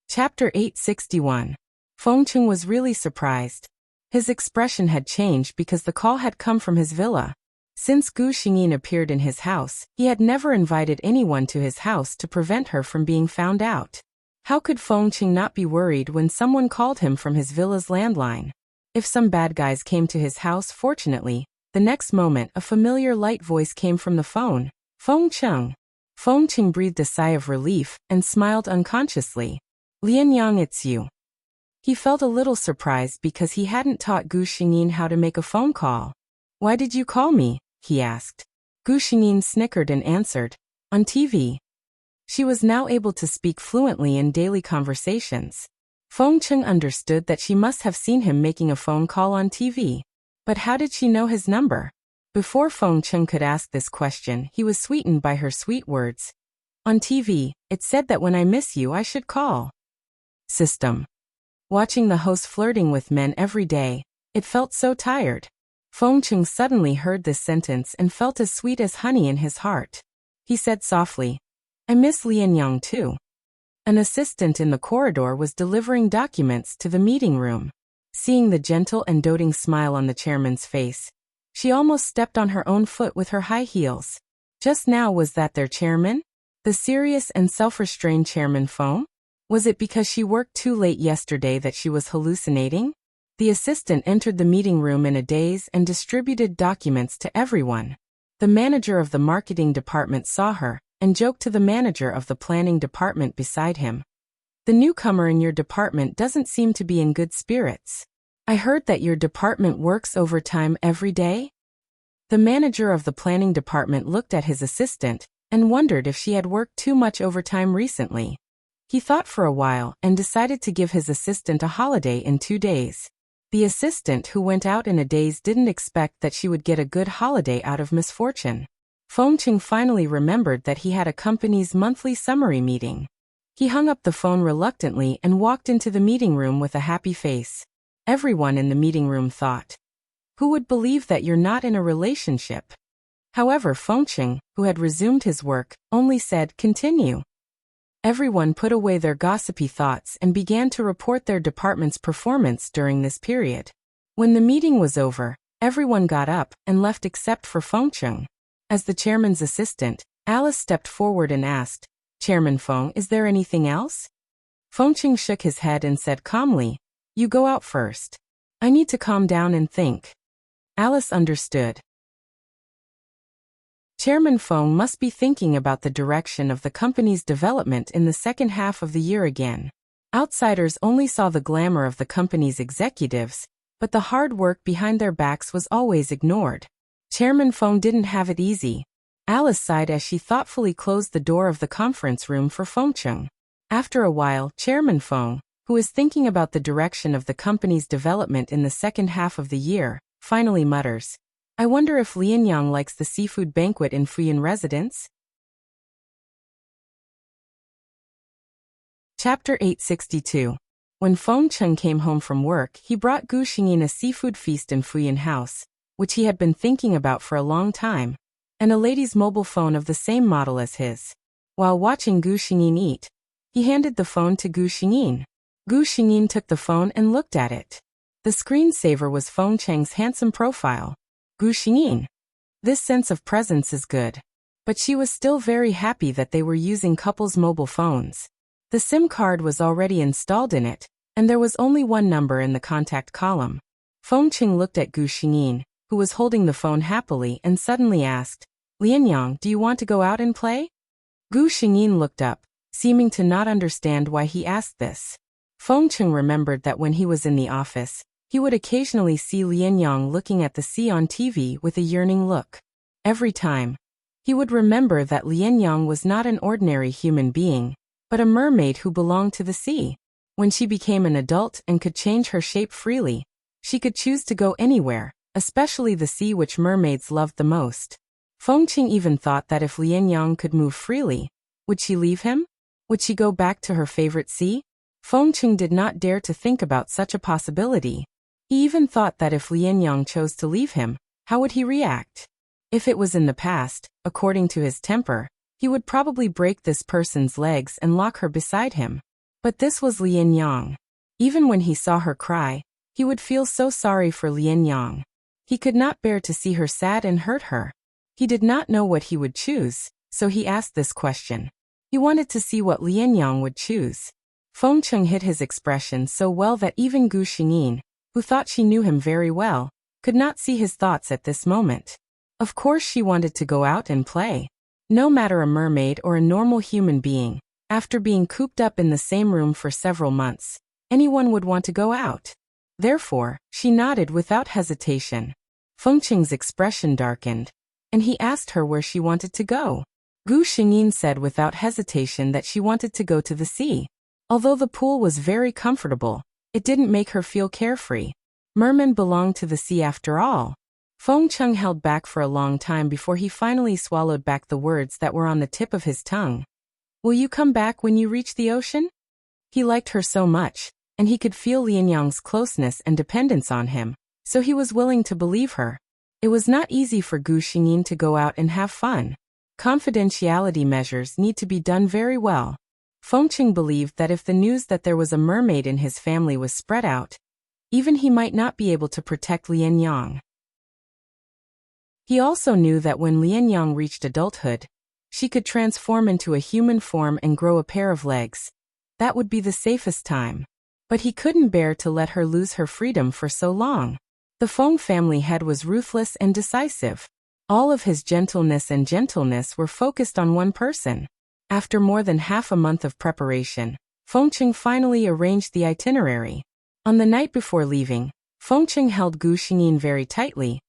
Chapter 861. Fengcheng was really surprised. His expression had changed because the call had come from his villa. Since Gu Xingyin appeared in his house, he had never invited anyone to his house to prevent her from being found out. How could Fengcheng not be worried when someone called him from his villa's landline? If some bad guys came to his house, fortunately, the next moment a familiar light voice came from the phone. Fengcheng. Fengcheng breathed a sigh of relief and smiled unconsciously. Lianyang, it's you. He felt a little surprised because he hadn't taught Gu Xingyin how to make a phone call. Why did you call me? He asked. Gu Xingyin snickered and answered, On TV. She was now able to speak fluently in daily conversations. Fengcheng understood that she must have seen him making a phone call on TV. But how did she know his number? Before Fengcheng could ask this question, he was sweetened by her sweet words. On TV, it said that when I miss you, I should call. System. Watching the host flirting with men every day, it felt so tired. Fengcheng suddenly heard this sentence and felt as sweet as honey in his heart. He said softly, I miss Lianyang too. An assistant in the corridor was delivering documents to the meeting room. Seeing the gentle and doting smile on the chairman's face, she almost stepped on her own foot with her high heels. Just now, was that their chairman? The serious and self-restrained Chairman Feng? Was it because she worked too late yesterday that she was hallucinating? The assistant entered the meeting room in a daze and distributed documents to everyone. The manager of the marketing department saw her and joked to the manager of the planning department beside him. The newcomer in your department doesn't seem to be in good spirits. I heard that your department works overtime every day? The manager of the planning department looked at his assistant and wondered if she had worked too much overtime recently. He thought for a while and decided to give his assistant a holiday in 2 days. The assistant who went out in a daze didn't expect that she would get a good holiday out of misfortune. Fengcheng finally remembered that he had a company's monthly summary meeting. He hung up the phone reluctantly and walked into the meeting room with a happy face. Everyone in the meeting room thought, who would believe that you're not in a relationship? However, Fengcheng, who had resumed his work, only said, continue. Everyone put away their gossipy thoughts and began to report their department's performance during this period. When the meeting was over, everyone got up and left except for Fengcheng. As the chairman's assistant, Alice stepped forward and asked, "Chairman Feng, is there anything else?" Fengcheng shook his head and said calmly, "You go out first. I need to calm down and think." Alice understood. Chairman Feng must be thinking about the direction of the company's development in the second half of the year again. Outsiders only saw the glamour of the company's executives, but the hard work behind their backs was always ignored. Chairman Feng didn't have it easy. Alice sighed as she thoughtfully closed the door of the conference room for Fengcheng. After a while, Chairman Feng, who is thinking about the direction of the company's development in the second half of the year, finally mutters, "I wonder if Lianyang likes the seafood banquet in Fuyan residence?" Chapter 862. When Fengcheng came home from work, he brought Gu Xingyin a seafood feast in Fuyan house, which he had been thinking about for a long time, and a lady's mobile phone of the same model as his. While watching Gu Xingyin eat, he handed the phone to Gu Xingyin. Gu Xingyin took the phone and looked at it. The screensaver was Fengcheng's handsome profile. Gu Xingyin. This sense of presence is good. But she was still very happy that they were using couples' mobile phones. The SIM card was already installed in it, and there was only one number in the contact column. Fengcheng looked at Gu Xingyin, who was holding the phone happily, and suddenly asked, "Lianyang, do you want to go out and play?" Gu Xingyin looked up, seeming to not understand why he asked this. Fengcheng remembered that when he was in the office, he would occasionally see Lianyang looking at the sea on TV with a yearning look. Every time, he would remember that Lianyang was not an ordinary human being, but a mermaid who belonged to the sea. When she became an adult and could change her shape freely, she could choose to go anywhere, especially the sea which mermaids loved the most. Fengcheng even thought that if Lianyang could move freely, would she leave him? Would she go back to her favorite sea? Fengcheng did not dare to think about such a possibility. He even thought that if Lianyang chose to leave him, how would he react? If it was in the past, according to his temper, he would probably break this person's legs and lock her beside him. But this was Lianyang. Even when he saw her cry, he would feel so sorry for Lianyang. He could not bear to see her sad and hurt her. He did not know what he would choose, so he asked this question. He wanted to see what Lianyang would choose. Fengcheng hid his expression so well that even Gu Xingyin, who thought she knew him very well, could not see his thoughts at this moment. Of course she wanted to go out and play. No matter a mermaid or a normal human being, after being cooped up in the same room for several months, anyone would want to go out. Therefore, she nodded without hesitation. Fengcheng's expression darkened, and he asked her where she wanted to go. Gu Xingyin said without hesitation that she wanted to go to the sea. Although the pool was very comfortable, it didn't make her feel carefree. Mermen belonged to the sea after all. Fengcheng held back for a long time before he finally swallowed back the words that were on the tip of his tongue. "Will you come back when you reach the ocean?" He liked her so much, and he could feel Lianyang's closeness and dependence on him, so he was willing to believe her. It was not easy for Gu Xingyin to go out and have fun. Confidentiality measures need to be done very well. Fengcheng believed that if the news that there was a mermaid in his family was spread out, even he might not be able to protect Lianyang. He also knew that when Lianyang reached adulthood, she could transform into a human form and grow a pair of legs. That would be the safest time. But he couldn't bear to let her lose her freedom for so long. The Feng family head was ruthless and decisive. All of his gentleness were focused on one person. After more than half a month of preparation, Fengcheng finally arranged the itinerary. On the night before leaving, Fengcheng held Gu Xingyin very tightly,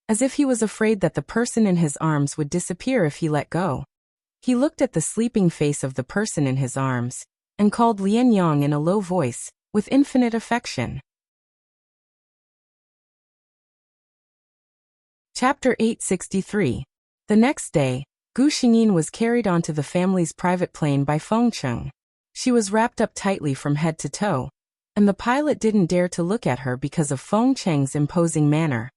as if he was afraid that the person in his arms would disappear if he let go. He looked at the sleeping face of the person in his arms, and called Lianyang in a low voice, with infinite affection. Chapter 863. The next day, Gu Xingyin was carried onto the family's private plane by Fengcheng. She was wrapped up tightly from head to toe, and the pilot didn't dare to look at her because of Fengcheng's imposing manner.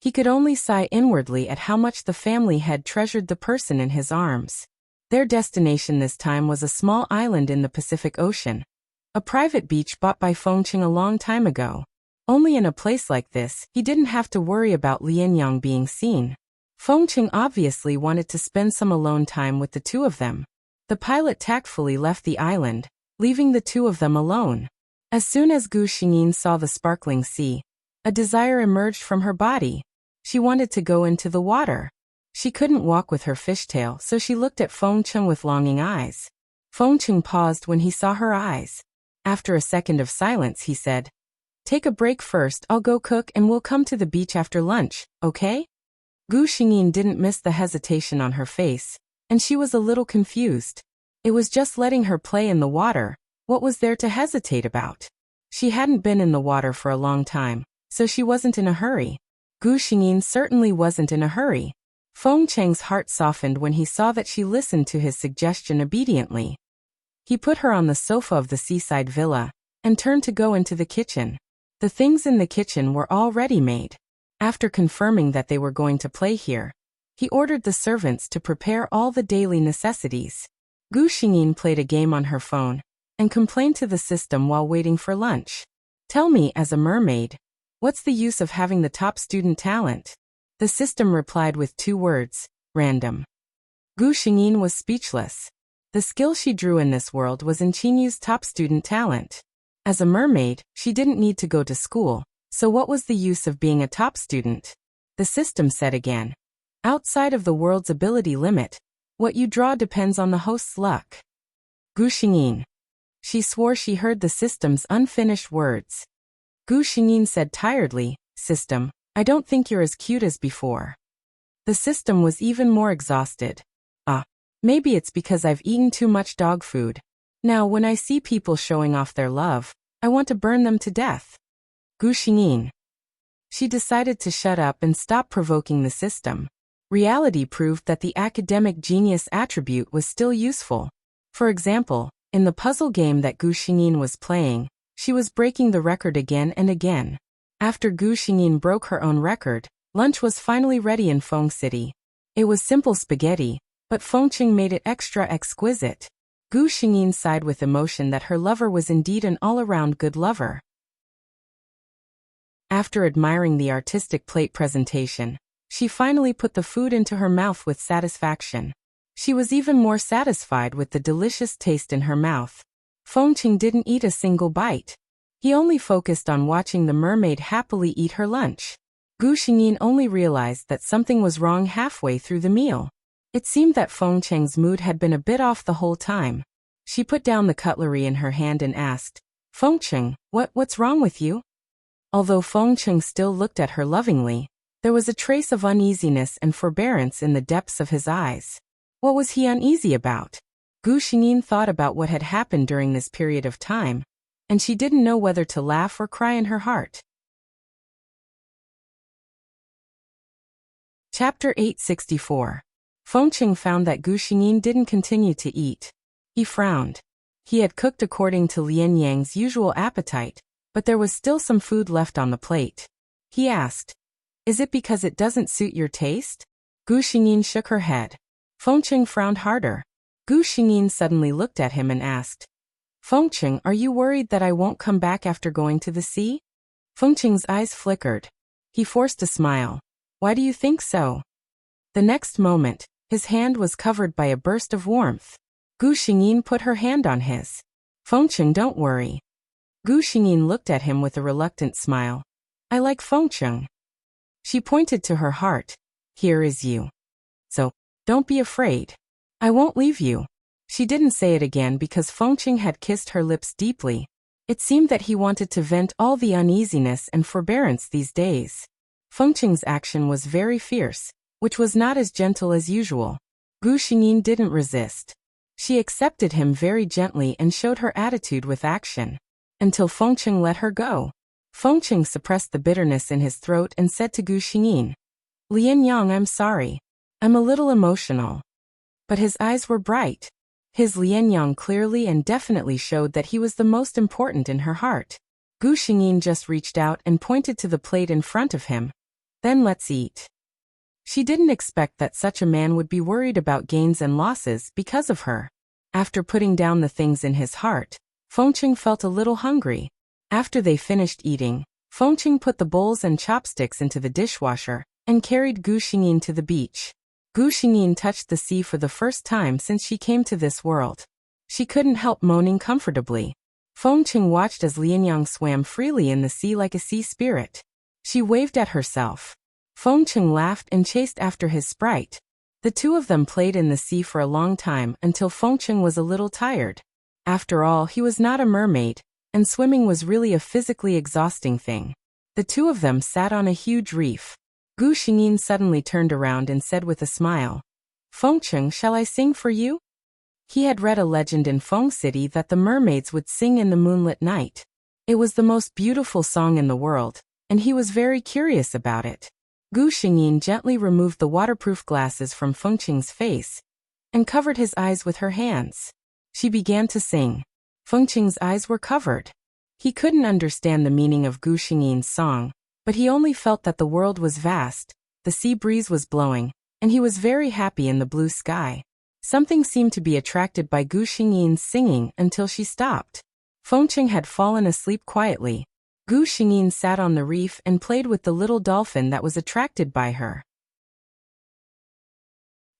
He could only sigh inwardly at how much the family had treasured the person in his arms. Their destination this time was a small island in the Pacific Ocean. A private beach bought by Fengqing a long time ago. Only in a place like this, he didn't have to worry about Lianyang being seen. Fengqing obviously wanted to spend some alone time with the two of them. The pilot tactfully left the island, leaving the two of them alone. As soon as Gu Xingyin saw the sparkling sea, a desire emerged from her body. She wanted to go into the water. She couldn't walk with her fishtail, so she looked at Fengqing with longing eyes. Fengqing paused when he saw her eyes. After a second of silence, he said, "Take a break first, I'll go cook and we'll come to the beach after lunch, okay?" Gu Xingyin didn't miss the hesitation on her face, and she was a little confused. It was just letting her play in the water. What was there to hesitate about? She hadn't been in the water for a long time, so she wasn't in a hurry. Gu Xingyin certainly wasn't in a hurry. Fengqing's heart softened when he saw that she listened to his suggestion obediently. He put her on the sofa of the seaside villa and turned to go into the kitchen. The things in the kitchen were all ready-made. After confirming that they were going to play here, he ordered the servants to prepare all the daily necessities. Gu Xingyin played a game on her phone and complained to the system while waiting for lunch. "Tell me, as a mermaid, what's the use of having the top student talent?" The system replied with 2 words, random. Gu Xingyin was speechless. The skill she drew in this world was Inchinyu's top student talent. As a mermaid, she didn't need to go to school, so what was the use of being a top student? The system said again. Outside of the world's ability limit, what you draw depends on the host's luck. Gu Xingyin. She swore she heard the system's unfinished words. Gu Xingyin said tiredly, "System, I don't think you're as cute as before." The system was even more exhausted. Maybe it's because I've eaten too much dog food. Now when I see people showing off their love, I want to burn them to death. Gu Xingyin. She decided to shut up and stop provoking the system. Reality proved that the academic genius attribute was still useful. For example, in the puzzle game that Gu Xingyin was playing, she was breaking the record again and again. After Gu Xingyin broke her own record, lunch was finally ready in Feng City. It was simple spaghetti, but Fengqing made it extra exquisite. Gu Xingyin sighed with emotion that her lover was indeed an all-around good lover. After admiring the artistic plate presentation, she finally put the food into her mouth with satisfaction. She was even more satisfied with the delicious taste in her mouth. Fengqing didn't eat a single bite. He only focused on watching the mermaid happily eat her lunch. Gu Xingyin only realized that something was wrong halfway through the meal. It seemed that Fengqing's mood had been a bit off the whole time. She put down the cutlery in her hand and asked, "Fengqing, what's wrong with you?" Although Fengqing still looked at her lovingly, there was a trace of uneasiness and forbearance in the depths of his eyes. What was he uneasy about? Gu Xingyin thought about what had happened during this period of time, and she didn't know whether to laugh or cry in her heart. Chapter 864. Fengqing found that Gu Xingyin didn't continue to eat. He frowned. He had cooked according to Lian Yang's usual appetite, but there was still some food left on the plate. He asked, "Is it because it doesn't suit your taste?" Gu Xingyin shook her head. Fengqing frowned harder. Gu Xingyin suddenly looked at him and asked, "Fengqing, are you worried that I won't come back after going to the sea?" Fengqing's eyes flickered. He forced a smile. "Why do you think so?" The next moment, his hand was covered by a burst of warmth. Gu Xingyin put her hand on his. "Fengqing, don't worry." Gu Xingyin looked at him with a reluctant smile. "I like Fengqing." She pointed to her heart. "Here is you. So, don't be afraid. I won't leave you." She didn't say it again because Fengqing had kissed her lips deeply. It seemed that he wanted to vent all the uneasiness and forbearance these days. Fengqing's action was very fierce, which was not as gentle as usual. Gu Xingyin didn't resist. She accepted him very gently and showed her attitude with action, until Fengqing let her go. Fengqing suppressed the bitterness in his throat and said to Gu Xingyin, "Lian Yang, I'm sorry. I'm a little emotional." But his eyes were bright. His Lian Yang clearly and definitely showed that he was the most important in her heart. Gu Xingyin just reached out and pointed to the plate in front of him. "Then let's eat." She didn't expect that such a man would be worried about gains and losses because of her. After putting down the things in his heart, Fengqing felt a little hungry. After they finished eating, Fengqing put the bowls and chopsticks into the dishwasher and carried Gu Xingyin to the beach. Gu Xingyin touched the sea for the first time since she came to this world. She couldn't help moaning comfortably. Fengqing watched as Lianyang swam freely in the sea like a sea spirit. She waved at herself. Fengqing laughed and chased after his sprite. The two of them played in the sea for a long time until Fengqing was a little tired. After all, he was not a mermaid, and swimming was really a physically exhausting thing. The two of them sat on a huge reef. Gu Xingyin suddenly turned around and said with a smile, "Fengqing, shall I sing for you?" He had read a legend in Feng City that the mermaids would sing in the moonlit night. It was the most beautiful song in the world, and he was very curious about it. Gu Xingyin gently removed the waterproof glasses from Fengqing's face and covered his eyes with her hands. She began to sing. Fengqing's eyes were covered. He couldn't understand the meaning of Gu Xingyin's song, but he only felt that the world was vast, the sea breeze was blowing, and he was very happy in the blue sky. Something seemed to be attracted by Gu Xingyin's singing until she stopped. Fengqing had fallen asleep quietly. Gu Xingyin sat on the reef and played with the little dolphin that was attracted by her.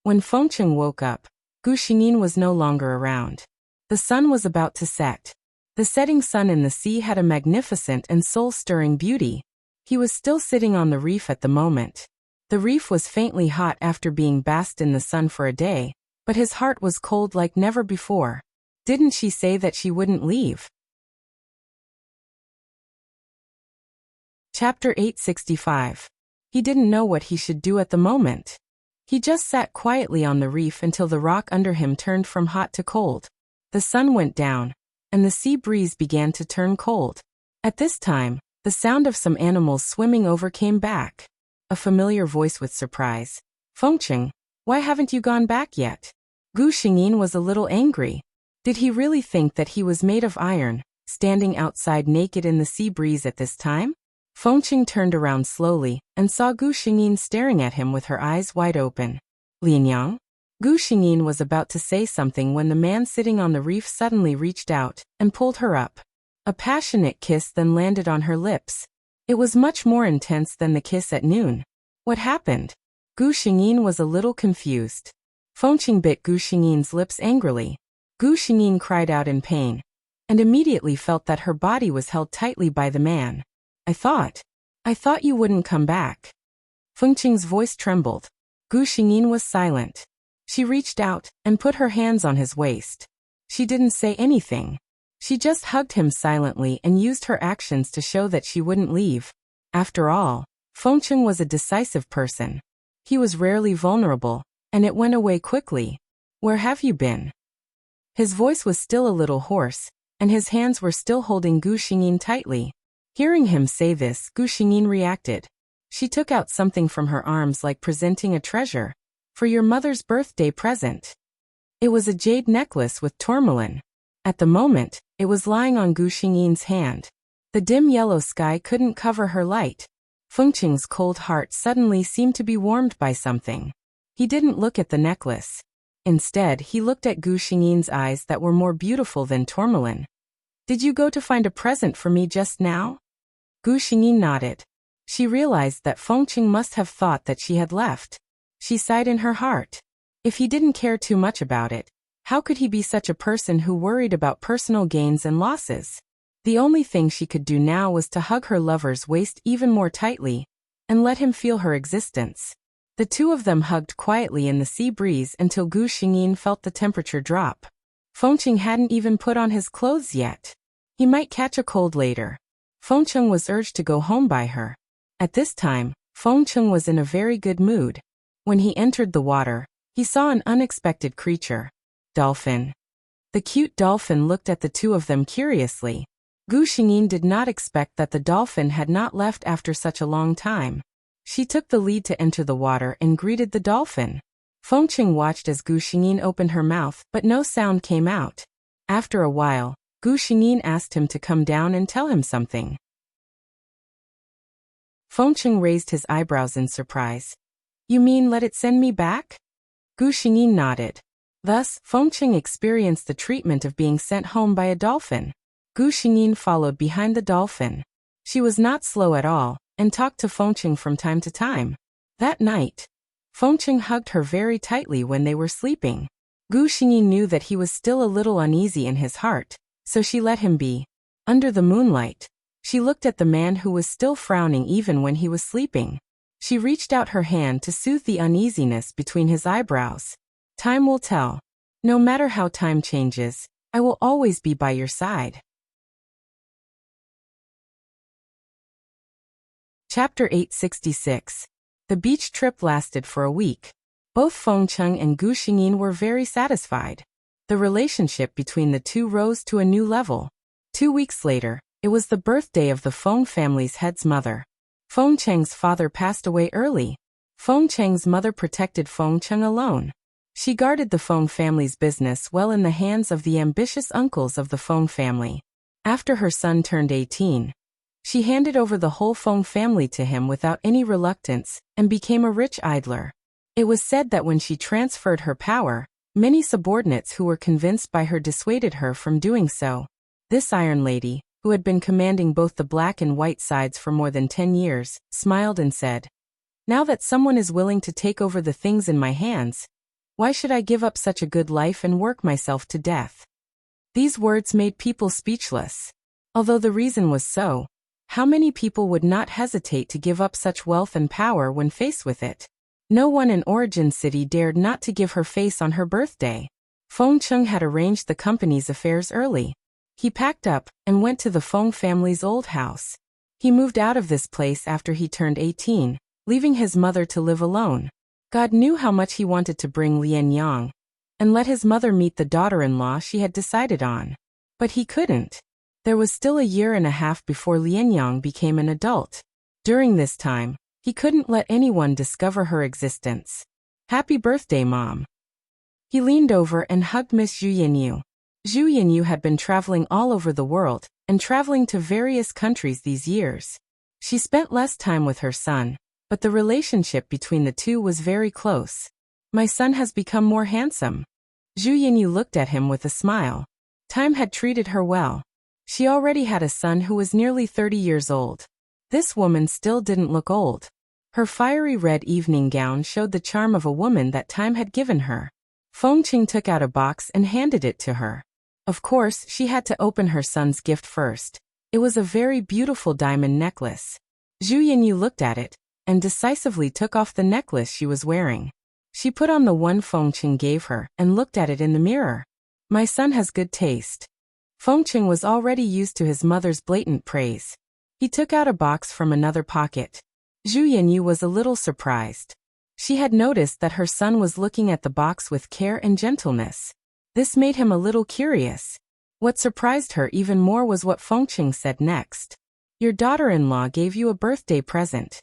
When Fengqing woke up, Gu Xingyin was no longer around. The sun was about to set. The setting sun in the sea had a magnificent and soul-stirring beauty. He was still sitting on the reef at the moment. The reef was faintly hot after being basked in the sun for a day, but his heart was cold like never before. Didn't she say that she wouldn't leave? Chapter 865. He didn't know what he should do at the moment. He just sat quietly on the reef until the rock under him turned from hot to cold. The sun went down, and the sea breeze began to turn cold. At this time, the sound of some animals swimming over came back. A familiar voice with surprise. "Fengqing, why haven't you gone back yet?" Gu Xingyin was a little angry. Did he really think that he was made of iron, standing outside naked in the sea breeze at this time? Fengqing turned around slowly and saw Gu Xingyin staring at him with her eyes wide open. "Lianyang?" Gu Xingyin was about to say something when the man sitting on the reef suddenly reached out and pulled her up. A passionate kiss then landed on her lips. It was much more intense than the kiss at noon. What happened? Gu Xingyin was a little confused. Fengqing bit Gu Xingyin's lips angrily. Gu Xingyin cried out in pain, and immediately felt that her body was held tightly by the man. I thought you wouldn't come back." Fengqing's voice trembled. Gu Xingyin was silent. She reached out and put her hands on his waist. She didn't say anything. She just hugged him silently and used her actions to show that she wouldn't leave. After all, Fengqing was a decisive person. He was rarely vulnerable, and it went away quickly. "Where have you been?" His voice was still a little hoarse, and his hands were still holding Gu Xingyin tightly. Hearing him say this, Gu Xingyin reacted. She took out something from her arms like presenting a treasure. "For your mother's birthday present." It was a jade necklace with tourmaline. At the moment, it was lying on Gu Xingyin's hand. The dim yellow sky couldn't cover her light. Fengqing's cold heart suddenly seemed to be warmed by something. He didn't look at the necklace. Instead, he looked at Gu Xingyin's eyes that were more beautiful than tourmaline. "Did you go to find a present for me just now?" Gu Xingyin nodded. She realized that Fengqing must have thought that she had left. She sighed in her heart. If he didn't care too much about it, how could he be such a person who worried about personal gains and losses? The only thing she could do now was to hug her lover's waist even more tightly and let him feel her existence. The two of them hugged quietly in the sea breeze until Gu Xingyin felt the temperature drop. Fengqing hadn't even put on his clothes yet. He might catch a cold later. Fengqing was urged to go home by her. At this time, Fengqing was in a very good mood. When he entered the water, he saw an unexpected creature. Dolphin. The cute dolphin looked at the two of them curiously. Gu Xingyin did not expect that the dolphin had not left after such a long time. She took the lead to enter the water and greeted the dolphin. Fengqing watched as Gu Xingyin opened her mouth, but no sound came out. After a while, Gu Xingyin asked him to come down and tell him something. Fengqing raised his eyebrows in surprise. You mean let it send me back? Gu Xingyin nodded. Thus, Fengqing experienced the treatment of being sent home by a dolphin. Gu Xingyin followed behind the dolphin. She was not slow at all, and talked to Fengqing from time to time. That night, Fengqing hugged her very tightly when they were sleeping. Gu Xingyin knew that he was still a little uneasy in his heart, so she let him be. Under the moonlight, she looked at the man who was still frowning even when he was sleeping. She reached out her hand to soothe the uneasiness between his eyebrows. Time will tell. No matter how time changes, I will always be by your side. Chapter 866. The beach trip lasted for a week. Both Fengqing and Gu Xingyin were very satisfied. The relationship between the two rose to a new level. 2 weeks later, it was the birthday of the Feng family's head's mother. Fengqing's father passed away early. Fengqing's mother protected Fengqing alone. She guarded the Feng family's business well in the hands of the ambitious uncles of the Feng family. After her son turned 18, she handed over the whole Feng family to him without any reluctance and became a rich idler. It was said that when she transferred her power, many subordinates who were convinced by her dissuaded her from doing so. This Iron Lady, who had been commanding both the black and white sides for more than 10 years, smiled and said, "Now that someone is willing to take over the things in my hands, why should I give up such a good life and work myself to death?" These words made people speechless. Although the reason was so, how many people would not hesitate to give up such wealth and power when faced with it? No one in Origin City dared not to give her face on her birthday. Fengqing had arranged the company's affairs early. He packed up and went to the Feng family's old house. He moved out of this place after he turned 18, leaving his mother to live alone. God knew how much he wanted to bring Lian Yang and let his mother meet the daughter-in-law she had decided on. But he couldn't. There was still a year and a half before Lian Yang became an adult. During this time, he couldn't let anyone discover her existence. "Happy birthday, Mom." He leaned over and hugged Miss Zhu Yanyu. Zhu Yanyu had been traveling all over the world and traveling to various countries these years. She spent less time with her son, but the relationship between the two was very close. "My son has become more handsome." Zhu Yanyu looked at him with a smile. Time had treated her well. She already had a son who was nearly 30 years old. This woman still didn't look old. Her fiery red evening gown showed the charm of a woman that time had given her. Fengqing took out a box and handed it to her. Of course, she had to open her son's gift first. It was a very beautiful diamond necklace. Zhu Yanyu looked at it and decisively took off the necklace she was wearing. She put on the one Fengqing gave her and looked at it in the mirror. "My son has good taste." Fengqing was already used to his mother's blatant praise. He took out a box from another pocket. Zhu Yanyu was a little surprised. She had noticed that her son was looking at the box with care and gentleness. This made him a little curious. What surprised her even more was what Fengqing said next. "Your daughter-in-law gave you a birthday present."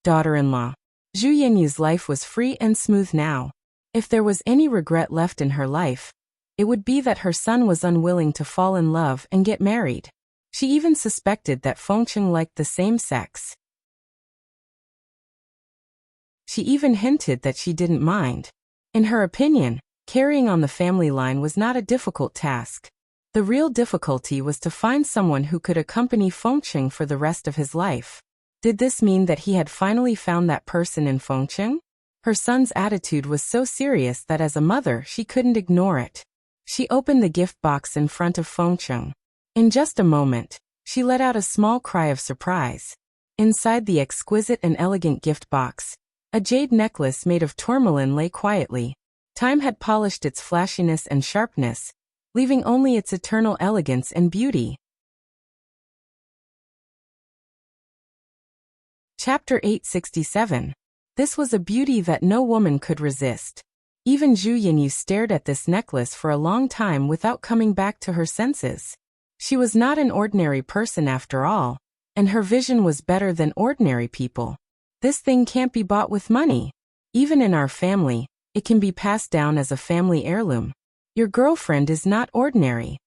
Daughter-in-law. Zhu Yanyu's life was free and smooth now. If there was any regret left in her life, it would be that her son was unwilling to fall in love and get married. She even suspected that Fengqing liked the same sex. She even hinted that she didn't mind. In her opinion, carrying on the family line was not a difficult task. The real difficulty was to find someone who could accompany Fengqing for the rest of his life. Did this mean that he had finally found that person in Fengqing? Her son's attitude was so serious that as a mother she couldn't ignore it. She opened the gift box in front of Fengqing. In just a moment, she let out a small cry of surprise. Inside the exquisite and elegant gift box, a jade necklace made of tourmaline lay quietly. Time had polished its flashiness and sharpness, leaving only its eternal elegance and beauty. Chapter 867. This was a beauty that no woman could resist. Even Zhu Yanyu stared at this necklace for a long time without coming back to her senses. She was not an ordinary person after all, and her vision was better than ordinary people. This thing can't be bought with money. Even in our family, it can be passed down as a family heirloom. Your girlfriend is not ordinary.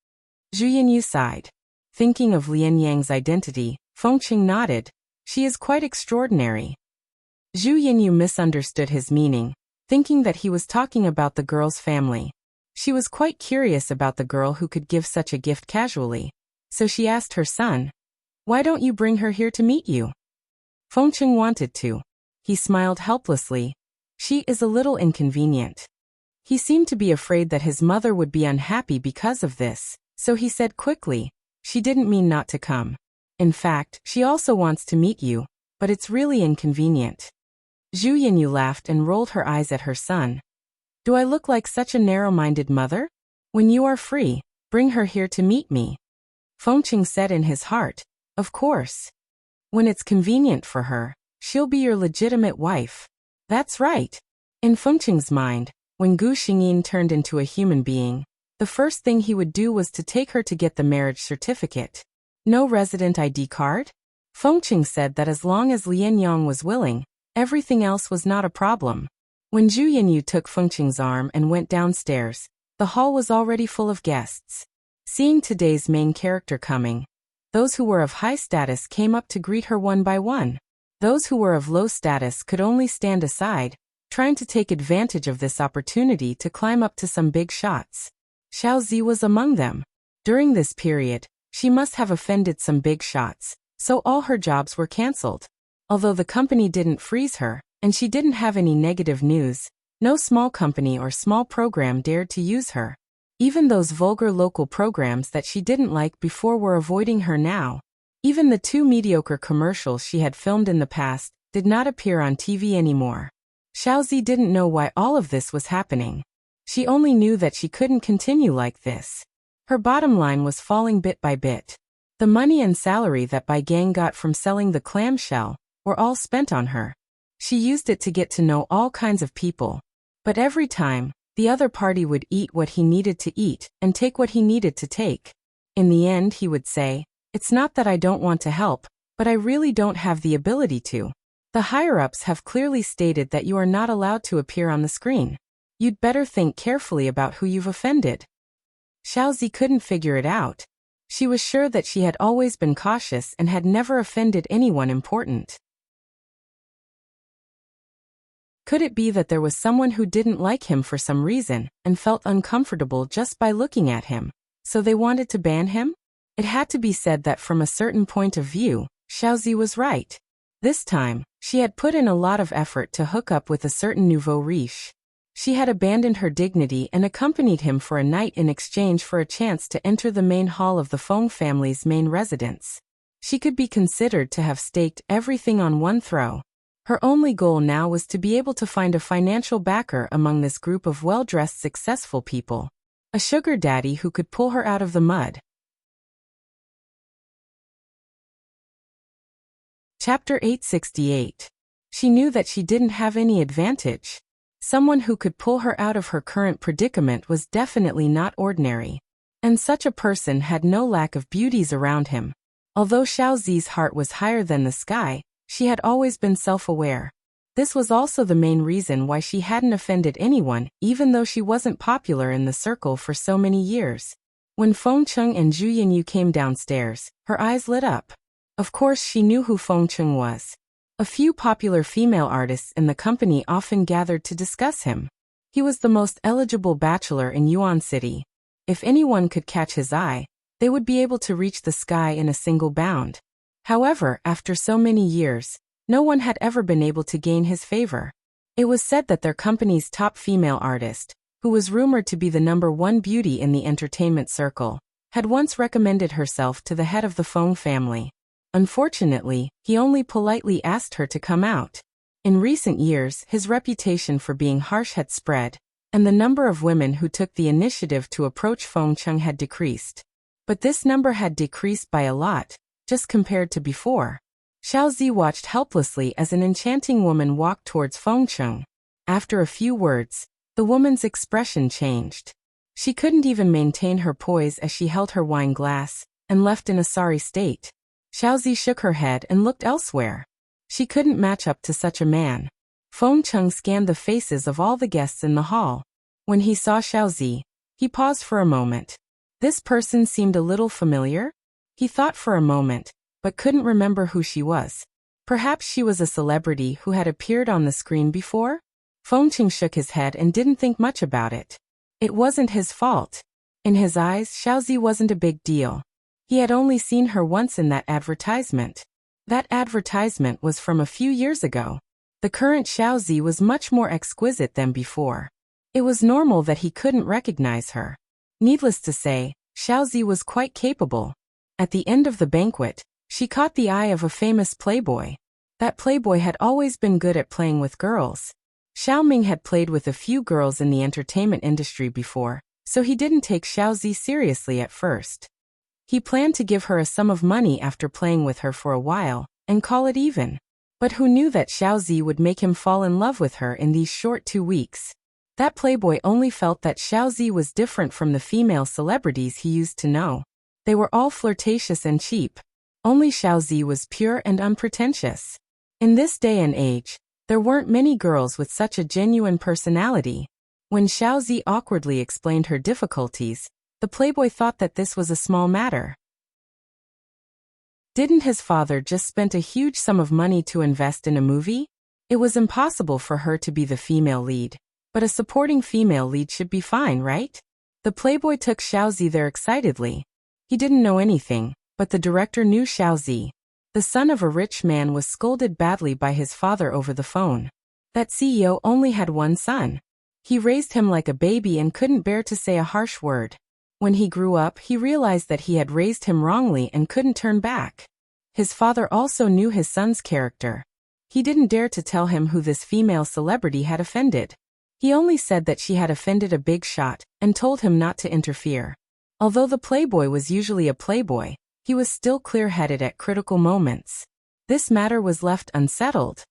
Zhu Yanyu sighed. Thinking of Lian Yang's identity, Fengqing nodded. She is quite extraordinary. Zhu Yinyu misunderstood his meaning, thinking that he was talking about the girl's family. She was quite curious about the girl who could give such a gift casually, so she asked her son, "Why don't you bring her here to meet you?" Fengcheng wanted to. He smiled helplessly. She is a little inconvenient. He seemed to be afraid that his mother would be unhappy because of this, so he said quickly, "She didn't mean not to come. In fact, she also wants to meet you, but it's really inconvenient." Zhu Yinyu laughed and rolled her eyes at her son. "Do I look like such a narrow-minded mother? When you are free, bring her here to meet me." Fengcheng said in his heart, "Of course. When it's convenient for her, she'll be your legitimate wife." That's right. In Fengcheng's mind, when Gu Xingyin turned into a human being, the first thing he would do was to take her to get the marriage certificate. No resident ID card? Fengcheng said that as long as Lian Yang was willing, everything else was not a problem. When Zhu Yinyu took Fengcheng's arm and went downstairs, the hall was already full of guests. Seeing today's main character coming, those who were of high status came up to greet her one by one. Those who were of low status could only stand aside, trying to take advantage of this opportunity to climb up to some big shots. Xiaozi was among them. During this period, she must have offended some big shots, so all her jobs were cancelled. Although the company didn't freeze her, and she didn't have any negative news, no small company or small program dared to use her. Even those vulgar local programs that she didn't like before were avoiding her now. Even the 2 mediocre commercials she had filmed in the past did not appear on TV anymore. Xiaozi didn't know why all of this was happening. She only knew that she couldn't continue like this. Her bottom line was falling bit by bit. The money and salary that Bai Gang got from selling the clamshell were all spent on her. She used it to get to know all kinds of people. But every time, the other party would eat what he needed to eat and take what he needed to take. In the end, he would say, "It's not that I don't want to help, but I really don't have the ability to. The higher-ups have clearly stated that you are not allowed to appear on the screen. You'd better think carefully about who you've offended." Xiaozi couldn't figure it out. She was sure that she had always been cautious and had never offended anyone important. Could it be that there was someone who didn't like him for some reason and felt uncomfortable just by looking at him, so they wanted to ban him? It had to be said that from a certain point of view, Xiaozi was right. This time, she had put in a lot of effort to hook up with a certain nouveau riche. She had abandoned her dignity and accompanied him for a night in exchange for a chance to enter the main hall of the Feng family's main residence. She could be considered to have staked everything on one throw. Her only goal now was to be able to find a financial backer among this group of well-dressed successful people. A sugar daddy who could pull her out of the mud. Chapter 868. She knew that she didn't have any advantage. Someone who could pull her out of her current predicament was definitely not ordinary. And such a person had no lack of beauties around him. Although Xiaozi's heart was higher than the sky, she had always been self-aware. This was also the main reason why she hadn't offended anyone, even though she wasn't popular in the circle for so many years. When Fengcheng and Zhu Yinyu came downstairs, her eyes lit up. Of course she knew who Fengcheng was. A few popular female artists in the company often gathered to discuss him. He was the most eligible bachelor in Yuan City. If anyone could catch his eye, they would be able to reach the sky in a single bound. However, after so many years, no one had ever been able to gain his favor. It was said that their company's top female artist, who was rumored to be the #1 beauty in the entertainment circle, had once recommended herself to the head of the Feng family. Unfortunately, he only politely asked her to come out. In recent years, his reputation for being harsh had spread, and the number of women who took the initiative to approach Fengcheng had decreased. But this number had decreased by a lot, just compared to before. Xiaozi watched helplessly as an enchanting woman walked towards Fengcheng. After a few words, the woman's expression changed. She couldn't even maintain her poise as she held her wine glass, and left in a sorry state. Xiaozi shook her head and looked elsewhere. She couldn't match up to such a man. Fengcheng scanned the faces of all the guests in the hall. When he saw Xiaozi, he paused for a moment. This person seemed a little familiar. He thought for a moment, but couldn't remember who she was. Perhaps she was a celebrity who had appeared on the screen before? Fengqing shook his head and didn't think much about it. It wasn't his fault. In his eyes, Xiaozi wasn't a big deal. He had only seen her once in that advertisement. That advertisement was from a few years ago. The current Xiaozi was much more exquisite than before. It was normal that he couldn't recognize her. Needless to say, Xiaozi was quite capable. At the end of the banquet, she caught the eye of a famous playboy. That playboy had always been good at playing with girls. Xiaoming had played with a few girls in the entertainment industry before, so he didn't take Xiaozi seriously at first. He planned to give her a sum of money after playing with her for a while, and call it even. But who knew that Xiaozi would make him fall in love with her in these short 2 weeks? That playboy only felt that Xiaozi was different from the female celebrities he used to know. They were all flirtatious and cheap. Only Xiaozi was pure and unpretentious. In this day and age, there weren't many girls with such a genuine personality. When Xiaozi awkwardly explained her difficulties, the playboy thought that this was a small matter. Didn't his father just spend a huge sum of money to invest in a movie? It was impossible for her to be the female lead, but a supporting female lead should be fine, right? The playboy took Xiaozi there excitedly. He didn't know anything, but the director knew Xiaozi. The son of a rich man was scolded badly by his father over the phone. That CEO only had one son. He raised him like a baby and couldn't bear to say a harsh word. When he grew up, he realized that he had raised him wrongly and couldn't turn back. His father also knew his son's character. He didn't dare to tell him who this female celebrity had offended. He only said that she had offended a big shot, and told him not to interfere. Although the playboy was usually a playboy, he was still clear-headed at critical moments. This matter was left unsettled.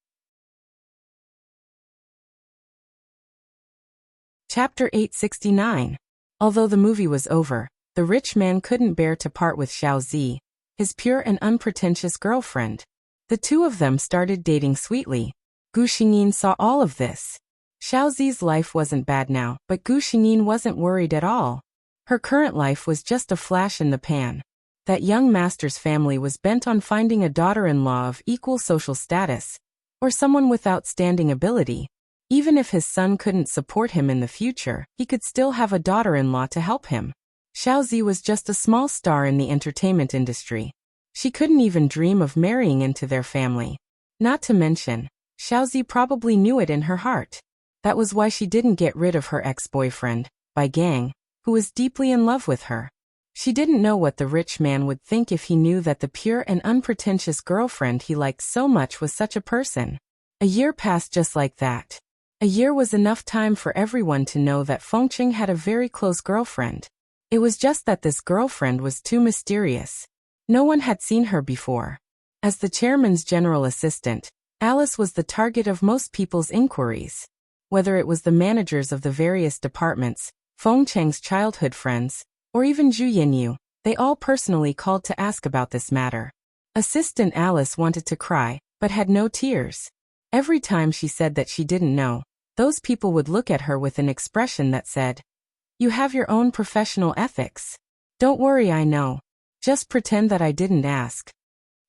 Chapter 869. Although the movie was over, the rich man couldn't bear to part with Xiaozi, his pure and unpretentious girlfriend. The two of them started dating sweetly. Gu Xingyin saw all of this. Xiaozi's life wasn't bad now, but Gu Xingyin wasn't worried at all. Her current life was just a flash in the pan. That young master's family was bent on finding a daughter-in-law of equal social status, or someone with outstanding ability. Even if his son couldn't support him in the future, he could still have a daughter-in-law to help him. Xiaozi was just a small star in the entertainment industry. She couldn't even dream of marrying into their family. Not to mention, Xiaozi probably knew it in her heart. That was why she didn't get rid of her ex-boyfriend, Bai Gang, who was deeply in love with her. She didn't know what the rich man would think if he knew that the pure and unpretentious girlfriend he liked so much was such a person. A year passed just like that. A year was enough time for everyone to know that Fengqing had a very close girlfriend. It was just that this girlfriend was too mysterious. No one had seen her before. As the chairman's general assistant, Alice was the target of most people's inquiries. Whether it was the managers of the various departments, Fengqing's childhood friends, or even Zhu Yinyu, they all personally called to ask about this matter. Assistant Alice wanted to cry, but had no tears. Every time she said that she didn't know, those people would look at her with an expression that said, "You have your own professional ethics. Don't worry, I know. Just pretend that I didn't ask."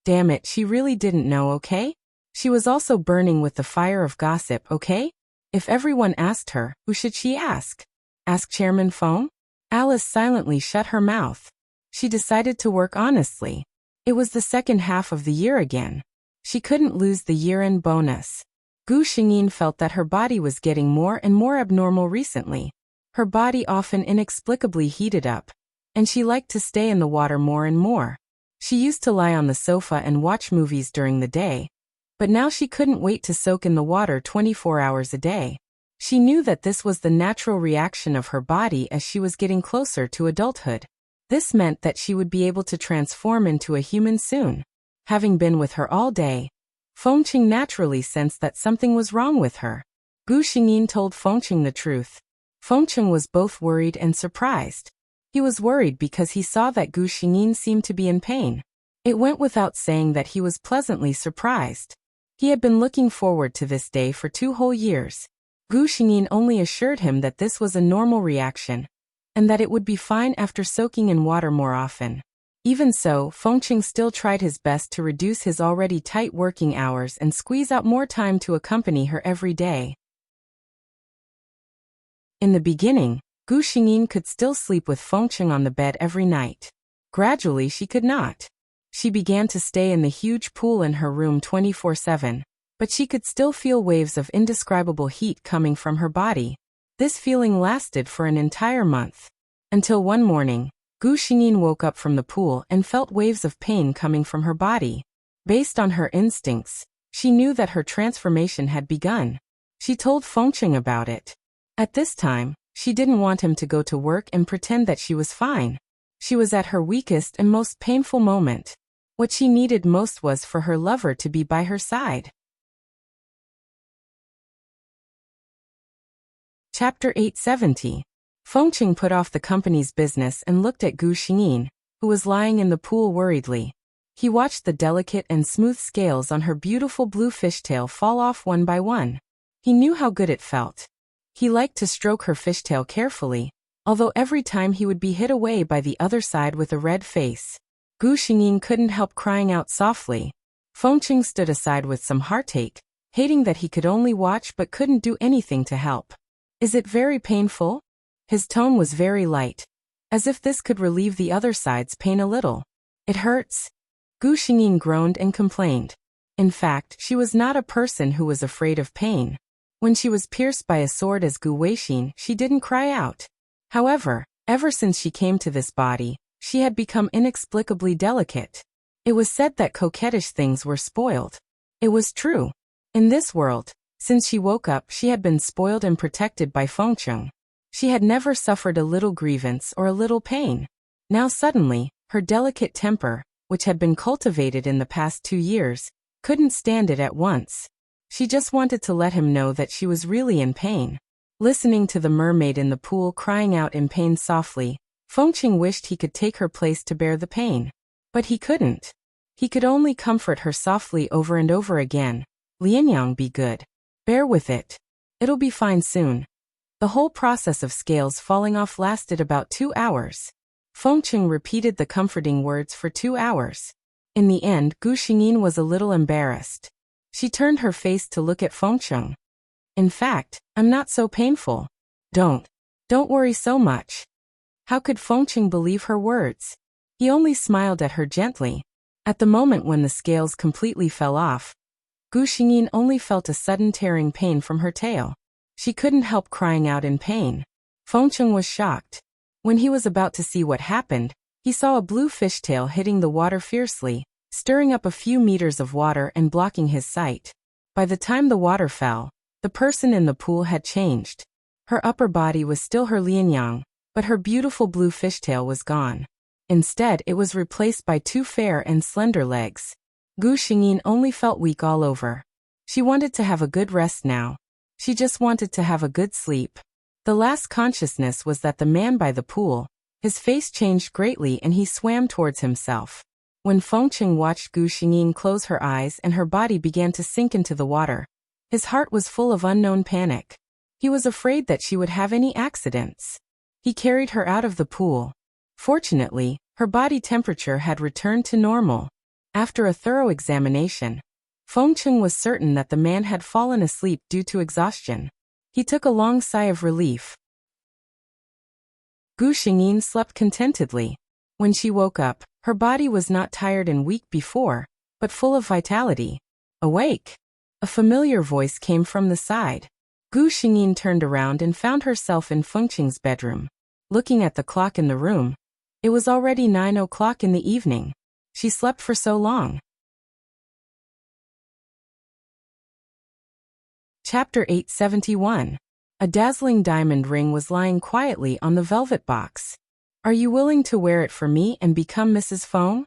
Damn it, she really didn't know, okay? She was also burning with the fire of gossip, okay? If everyone asked her, who should she ask? Ask Chairman Feng? Alice silently shut her mouth. She decided to work honestly. It was the second half of the year again. She couldn't lose the year-end bonus. Gu Xingyin felt that her body was getting more and more abnormal recently. Her body often inexplicably heated up, and she liked to stay in the water more and more. She used to lie on the sofa and watch movies during the day, but now she couldn't wait to soak in the water 24 hours a day. She knew that this was the natural reaction of her body as she was getting closer to adulthood. This meant that she would be able to transform into a human soon. Having been with her all day, Fengqing naturally sensed that something was wrong with her. Gu Xingyin told Fengqing the truth. Fengqing was both worried and surprised. He was worried because he saw that Gu Xingyin seemed to be in pain. It went without saying that he was pleasantly surprised. He had been looking forward to this day for 2 whole years. Gu Xingyin only assured him that this was a normal reaction, and that it would be fine after soaking in water more often. Even so, Fengqing still tried his best to reduce his already tight working hours and squeeze out more time to accompany her every day. In the beginning, Gu Xingyin could still sleep with Fengqing on the bed every night. Gradually she could not. She began to stay in the huge pool in her room 24/7, but she could still feel waves of indescribable heat coming from her body. This feeling lasted for an entire month. Until one morning, Gu Xingyin woke up from the pool and felt waves of pain coming from her body. Based on her instincts, she knew that her transformation had begun. She told Fengqing about it. At this time, she didn't want him to go to work and pretend that she was fine. She was at her weakest and most painful moment. What she needed most was for her lover to be by her side. Chapter 870. Fengqing put off the company's business and looked at Gu Xingyin, who was lying in the pool worriedly. He watched the delicate and smooth scales on her beautiful blue fishtail fall off one by one. He knew how good it felt. He liked to stroke her fishtail carefully, although every time he would be hit away by the other side with a red face. Gu Xingyin couldn't help crying out softly. Fengqing stood aside with some heartache, hating that he could only watch but couldn't do anything to help. Is it very painful? His tone was very light, as if this could relieve the other side's pain a little. It hurts. Gu Xingyin groaned and complained. In fact, she was not a person who was afraid of pain. When she was pierced by a sword as Gu Weixin, she didn't cry out. However, ever since she came to this body, she had become inexplicably delicate. It was said that coquettish things were spoiled. It was true. In this world, since she woke up, she had been spoiled and protected by Fengqing. She had never suffered a little grievance or a little pain. Now suddenly, her delicate temper, which had been cultivated in the past 2 years, couldn't stand it at once. She just wanted to let him know that she was really in pain. Listening to the mermaid in the pool crying out in pain softly, Fengqing wished he could take her place to bear the pain. But he couldn't. He could only comfort her softly over and over again. Lianyang, be good. Bear with it. It'll be fine soon. The whole process of scales falling off lasted about 2 hours. Fengqing repeated the comforting words for 2 hours. In the end, Gu Xingyin was a little embarrassed. She turned her face to look at Fengqing. In fact, I'm not so painful. Don't worry so much. How could Fengqing believe her words? He only smiled at her gently. At the moment when the scales completely fell off, Gu Xingyin only felt a sudden tearing pain from her tail. She couldn't help crying out in pain. Fengqing was shocked. When he was about to see what happened, he saw a blue fishtail hitting the water fiercely, stirring up a few meters of water and blocking his sight. By the time the water fell, the person in the pool had changed. Her upper body was still her lianyang, but her beautiful blue fishtail was gone. Instead, it was replaced by 2 fair and slender legs. Gu Xingyin only felt weak all over. She wanted to have a good rest now. She just wanted to have a good sleep. The last consciousness was that the man by the pool, his face changed greatly and he swam towards himself. When Fengqing watched Gu Xingyin close her eyes and her body began to sink into the water, his heart was full of unknown panic. He was afraid that she would have any accidents. He carried her out of the pool. Fortunately, her body temperature had returned to normal. After a thorough examination, Fengqing was certain that the man had fallen asleep due to exhaustion. He took a long sigh of relief. Gu Xingyin slept contentedly. When she woke up, her body was not tired and weak before, but full of vitality. Awake! A familiar voice came from the side. Gu Xingyin turned around and found herself in Fengqing's bedroom. Looking at the clock in the room, it was already 9 o'clock in the evening. She slept for so long. Chapter 871. A dazzling diamond ring was lying quietly on the velvet box. Are you willing to wear it for me and become Mrs. Feng?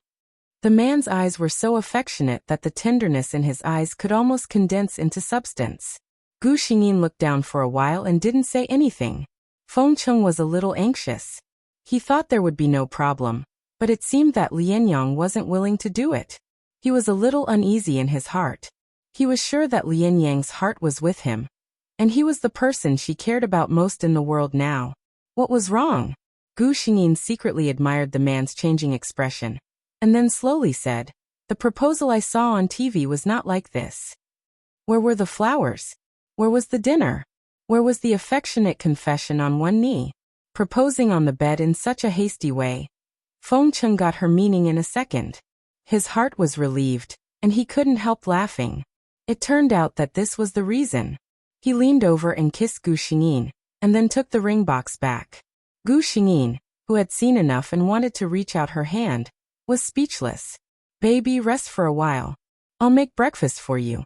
The man's eyes were so affectionate that the tenderness in his eyes could almost condense into substance. Gu Xingyin looked down for a while and didn't say anything. Fengqing was a little anxious. He thought there would be no problem, but it seemed that Lianyang wasn't willing to do it. He was a little uneasy in his heart. He was sure that Lianyang's heart was with him, and he was the person she cared about most in the world now. What was wrong? Gu Xingyin secretly admired the man's changing expression. and then slowly said, "The proposal I saw on TV was not like this. Where were the flowers? Where was the dinner? Where was the affectionate confession on one knee? Proposing on the bed in such a hasty way?" Feng Cheng got her meaning in a second. His heart was relieved, and he couldn't help laughing. It turned out that this was the reason. He leaned over and kissed Gu Xingyin, and then took the ring box back. Gu Xingyin, who had seen enough and wanted to reach out her hand, was speechless. "Baby, rest for a while. I'll make breakfast for you."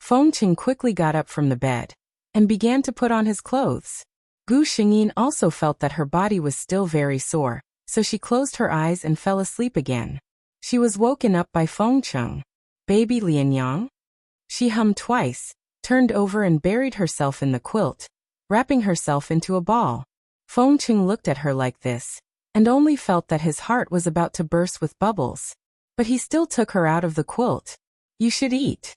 Feng Cheng quickly got up from the bed and began to put on his clothes. Gu Xingyin also felt that her body was still very sore, so she closed her eyes and fell asleep again. She was woken up by Feng Cheng. "Baby Lianyang?" She hummed twice, turned over and buried herself in the quilt, wrapping herself into a ball. Feng Cheng looked at her like this, and only felt that his heart was about to burst with bubbles. But he still took her out of the quilt. "You should eat."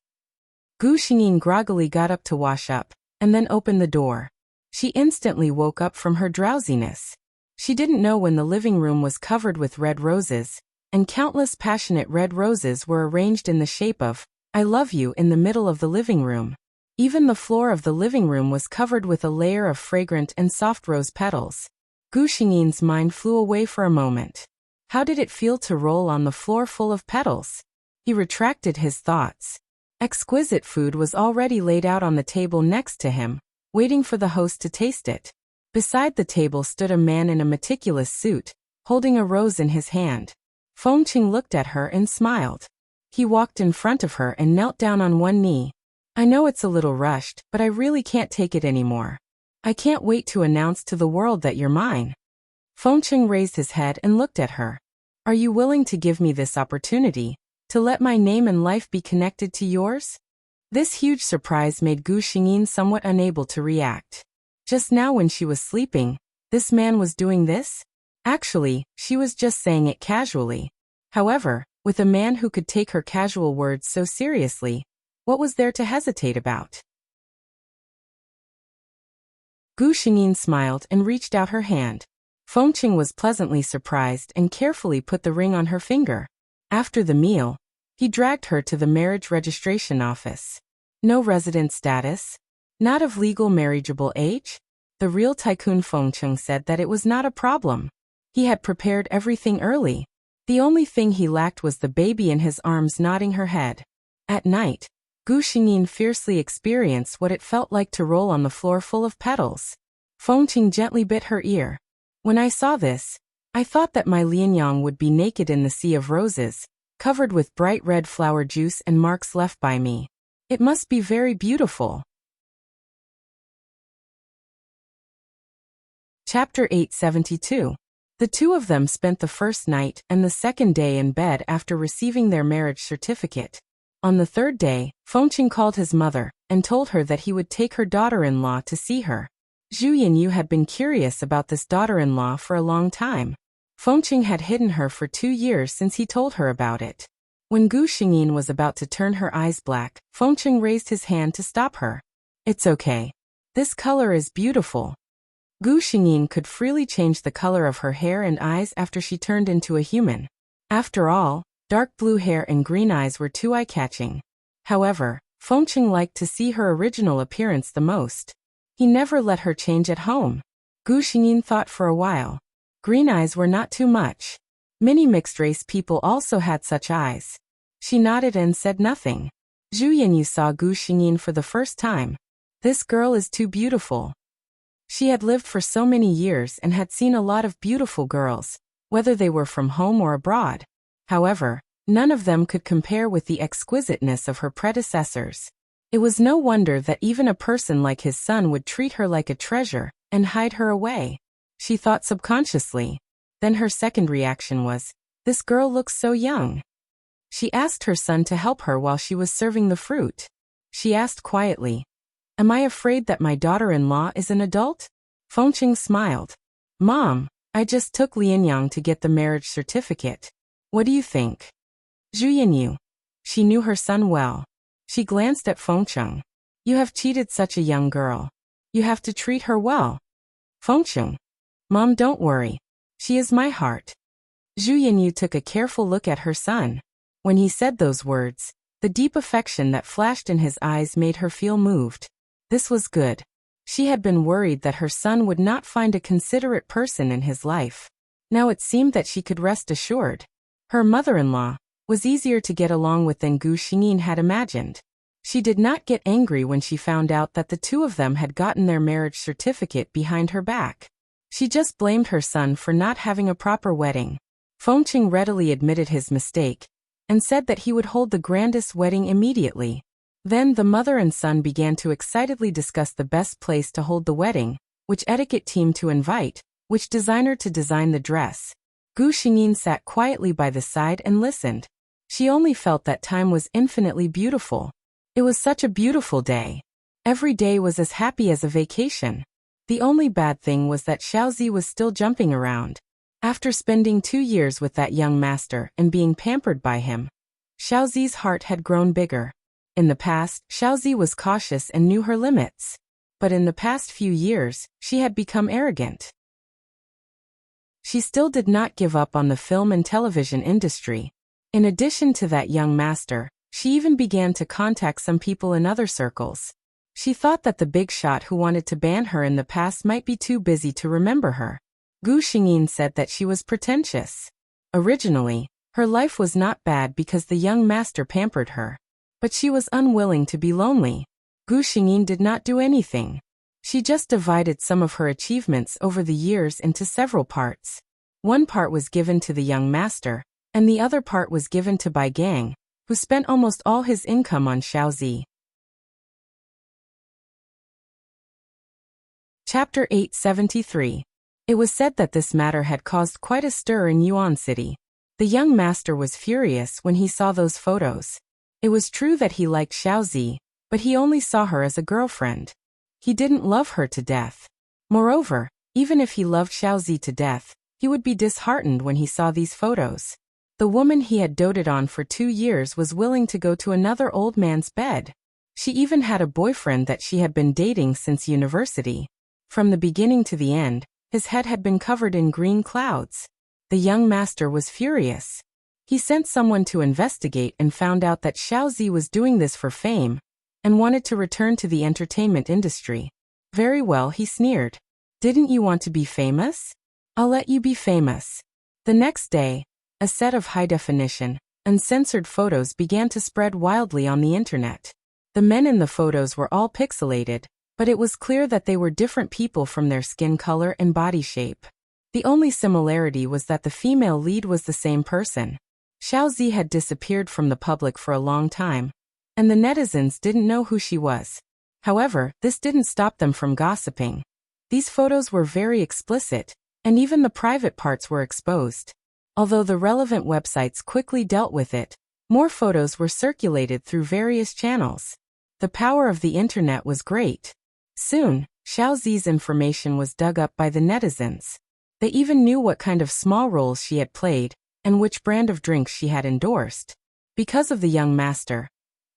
Gu Xingyin groggily got up to wash up, and then opened the door. She instantly woke up from her drowsiness. She didn't know when the living room was covered with red roses, and countless passionate red roses were arranged in the shape of "I love you" in the middle of the living room. Even the floor of the living room was covered with a layer of fragrant and soft rose petals. Gu Xingyin's mind flew away for a moment. How did it feel to roll on the floor full of petals? He retracted his thoughts. Exquisite food was already laid out on the table next to him, waiting for the host to taste it. Beside the table stood a man in a meticulous suit, holding a rose in his hand. Feng Cheng looked at her and smiled. He walked in front of her and knelt down on one knee. "I know it's a little rushed, but I really can't take it anymore. I can't wait to announce to the world that you're mine." Feng Cheng raised his head and looked at her. "Are you willing to give me this opportunity, to let my name and life be connected to yours?" This huge surprise made Gu Xingyin somewhat unable to react. Just now when she was sleeping, this man was doing this? Actually, she was just saying it casually. However, with a man who could take her casual words so seriously, what was there to hesitate about? Gu Xingyin smiled and reached out her hand. Feng Cheng was pleasantly surprised and carefully put the ring on her finger. After the meal, he dragged her to the marriage registration office. No resident status? Not of legal marriageable age? The real tycoon Feng Cheng said that it was not a problem. He had prepared everything early. The only thing he lacked was the baby in his arms nodding her head. At night, Gu Xingyin fiercely experienced what it felt like to roll on the floor full of petals. Feng Cheng gently bit her ear. "When I saw this, I thought that my Lianyang would be naked in the sea of roses, covered with bright red flower juice and marks left by me. It must be very beautiful." Chapter 872. The two of them spent the first night and the second day in bed after receiving their marriage certificate. On the third day, Feng Cheng called his mother and told her that he would take her daughter-in-law to see her. Zhu Yanyu had been curious about this daughter-in-law for a long time. Feng Cheng had hidden her for 2 years since he told her about it. When Gu Xingyin was about to turn her eyes black, Feng Cheng raised his hand to stop her. "It's okay. This color is beautiful." Gu Xingyin could freely change the color of her hair and eyes after she turned into a human. After all, dark blue hair and green eyes were too eye-catching. However, Feng Cheng liked to see her original appearance the most. He never let her change at home. Gu Xingyin thought for a while. Green eyes were not too much. Many mixed-race people also had such eyes. She nodded and said nothing. Zhu Yanyu saw Gu Xingyin for the first time. This girl is too beautiful. She had lived for so many years and had seen a lot of beautiful girls, whether they were from home or abroad. However, none of them could compare with the exquisiteness of her predecessors. It was no wonder that even a person like his son would treat her like a treasure and hide her away. She thought subconsciously. Then her second reaction was, "This girl looks so young." She asked her son to help her while she was serving the fruit. She asked quietly, "Am I afraid that my daughter-in-law is an adult?" Feng Cheng smiled. "Mom, I just took Lianyang to get the marriage certificate. What do you think?" Zhu Yanyu. She knew her son well. She glanced at Feng Cheng. "You have cheated such a young girl. You have to treat her well." Feng Cheng. "Mom, don't worry. She is my heart." Zhu Yanyu took a careful look at her son. When he said those words, the deep affection that flashed in his eyes made her feel moved. This was good. She had been worried that her son would not find a considerate person in his life. Now it seemed that she could rest assured. Her mother-in-law was easier to get along with than Gu Xingyin had imagined. She did not get angry when she found out that the two of them had gotten their marriage certificate behind her back. She just blamed her son for not having a proper wedding. Fengqing readily admitted his mistake and said that he would hold the grandest wedding immediately. Then the mother and son began to excitedly discuss the best place to hold the wedding, which etiquette team to invite, which designer to design the dress. Gu Xingyin sat quietly by the side and listened. She only felt that time was infinitely beautiful. It was such a beautiful day. Every day was as happy as a vacation. The only bad thing was that Xiaozi was still jumping around. After spending 2 years with that young master and being pampered by him, Xiaozi's heart had grown bigger. In the past, Xiaozi was cautious and knew her limits. But in the past few years, she had become arrogant. She still did not give up on the film and television industry. In addition to that young master, she even began to contact some people in other circles. She thought that the big shot who wanted to ban her in the past might be too busy to remember her. Gu Xingyin said that she was pretentious. Originally, her life was not bad because the young master pampered her. But she was unwilling to be lonely. Gu Xingyin did not do anything. She just divided some of her achievements over the years into several parts. One part was given to the young master, and the other part was given to Bai Gang, who spent almost all his income on Xiaozi. Chapter 873. It was said that this matter had caused quite a stir in Yuan City. The young master was furious when he saw those photos. It was true that he liked Xiaozi, but he only saw her as a girlfriend. He didn't love her to death. Moreover, even if he loved Xiaozi to death, he would be disheartened when he saw these photos. The woman he had doted on for 2 years was willing to go to another old man's bed. She even had a boyfriend that she had been dating since university. From the beginning to the end, his head had been covered in green clouds. The young master was furious. He sent someone to investigate and found out that Xiaozi was doing this for fame and wanted to return to the entertainment industry. Very well, he sneered. Didn't you want to be famous? I'll let you be famous. The next day, a set of high-definition, uncensored photos began to spread wildly on the internet. The men in the photos were all pixelated, but it was clear that they were different people from their skin color and body shape. The only similarity was that the female lead was the same person. Xiaozi had disappeared from the public for a long time, and the netizens didn't know who she was. However, this didn't stop them from gossiping. These photos were very explicit, and even the private parts were exposed. Although the relevant websites quickly dealt with it, more photos were circulated through various channels. The power of the internet was great. Soon, Xiaozi's information was dug up by the netizens. They even knew what kind of small roles she had played and which brand of drinks she had endorsed. Because of the young master,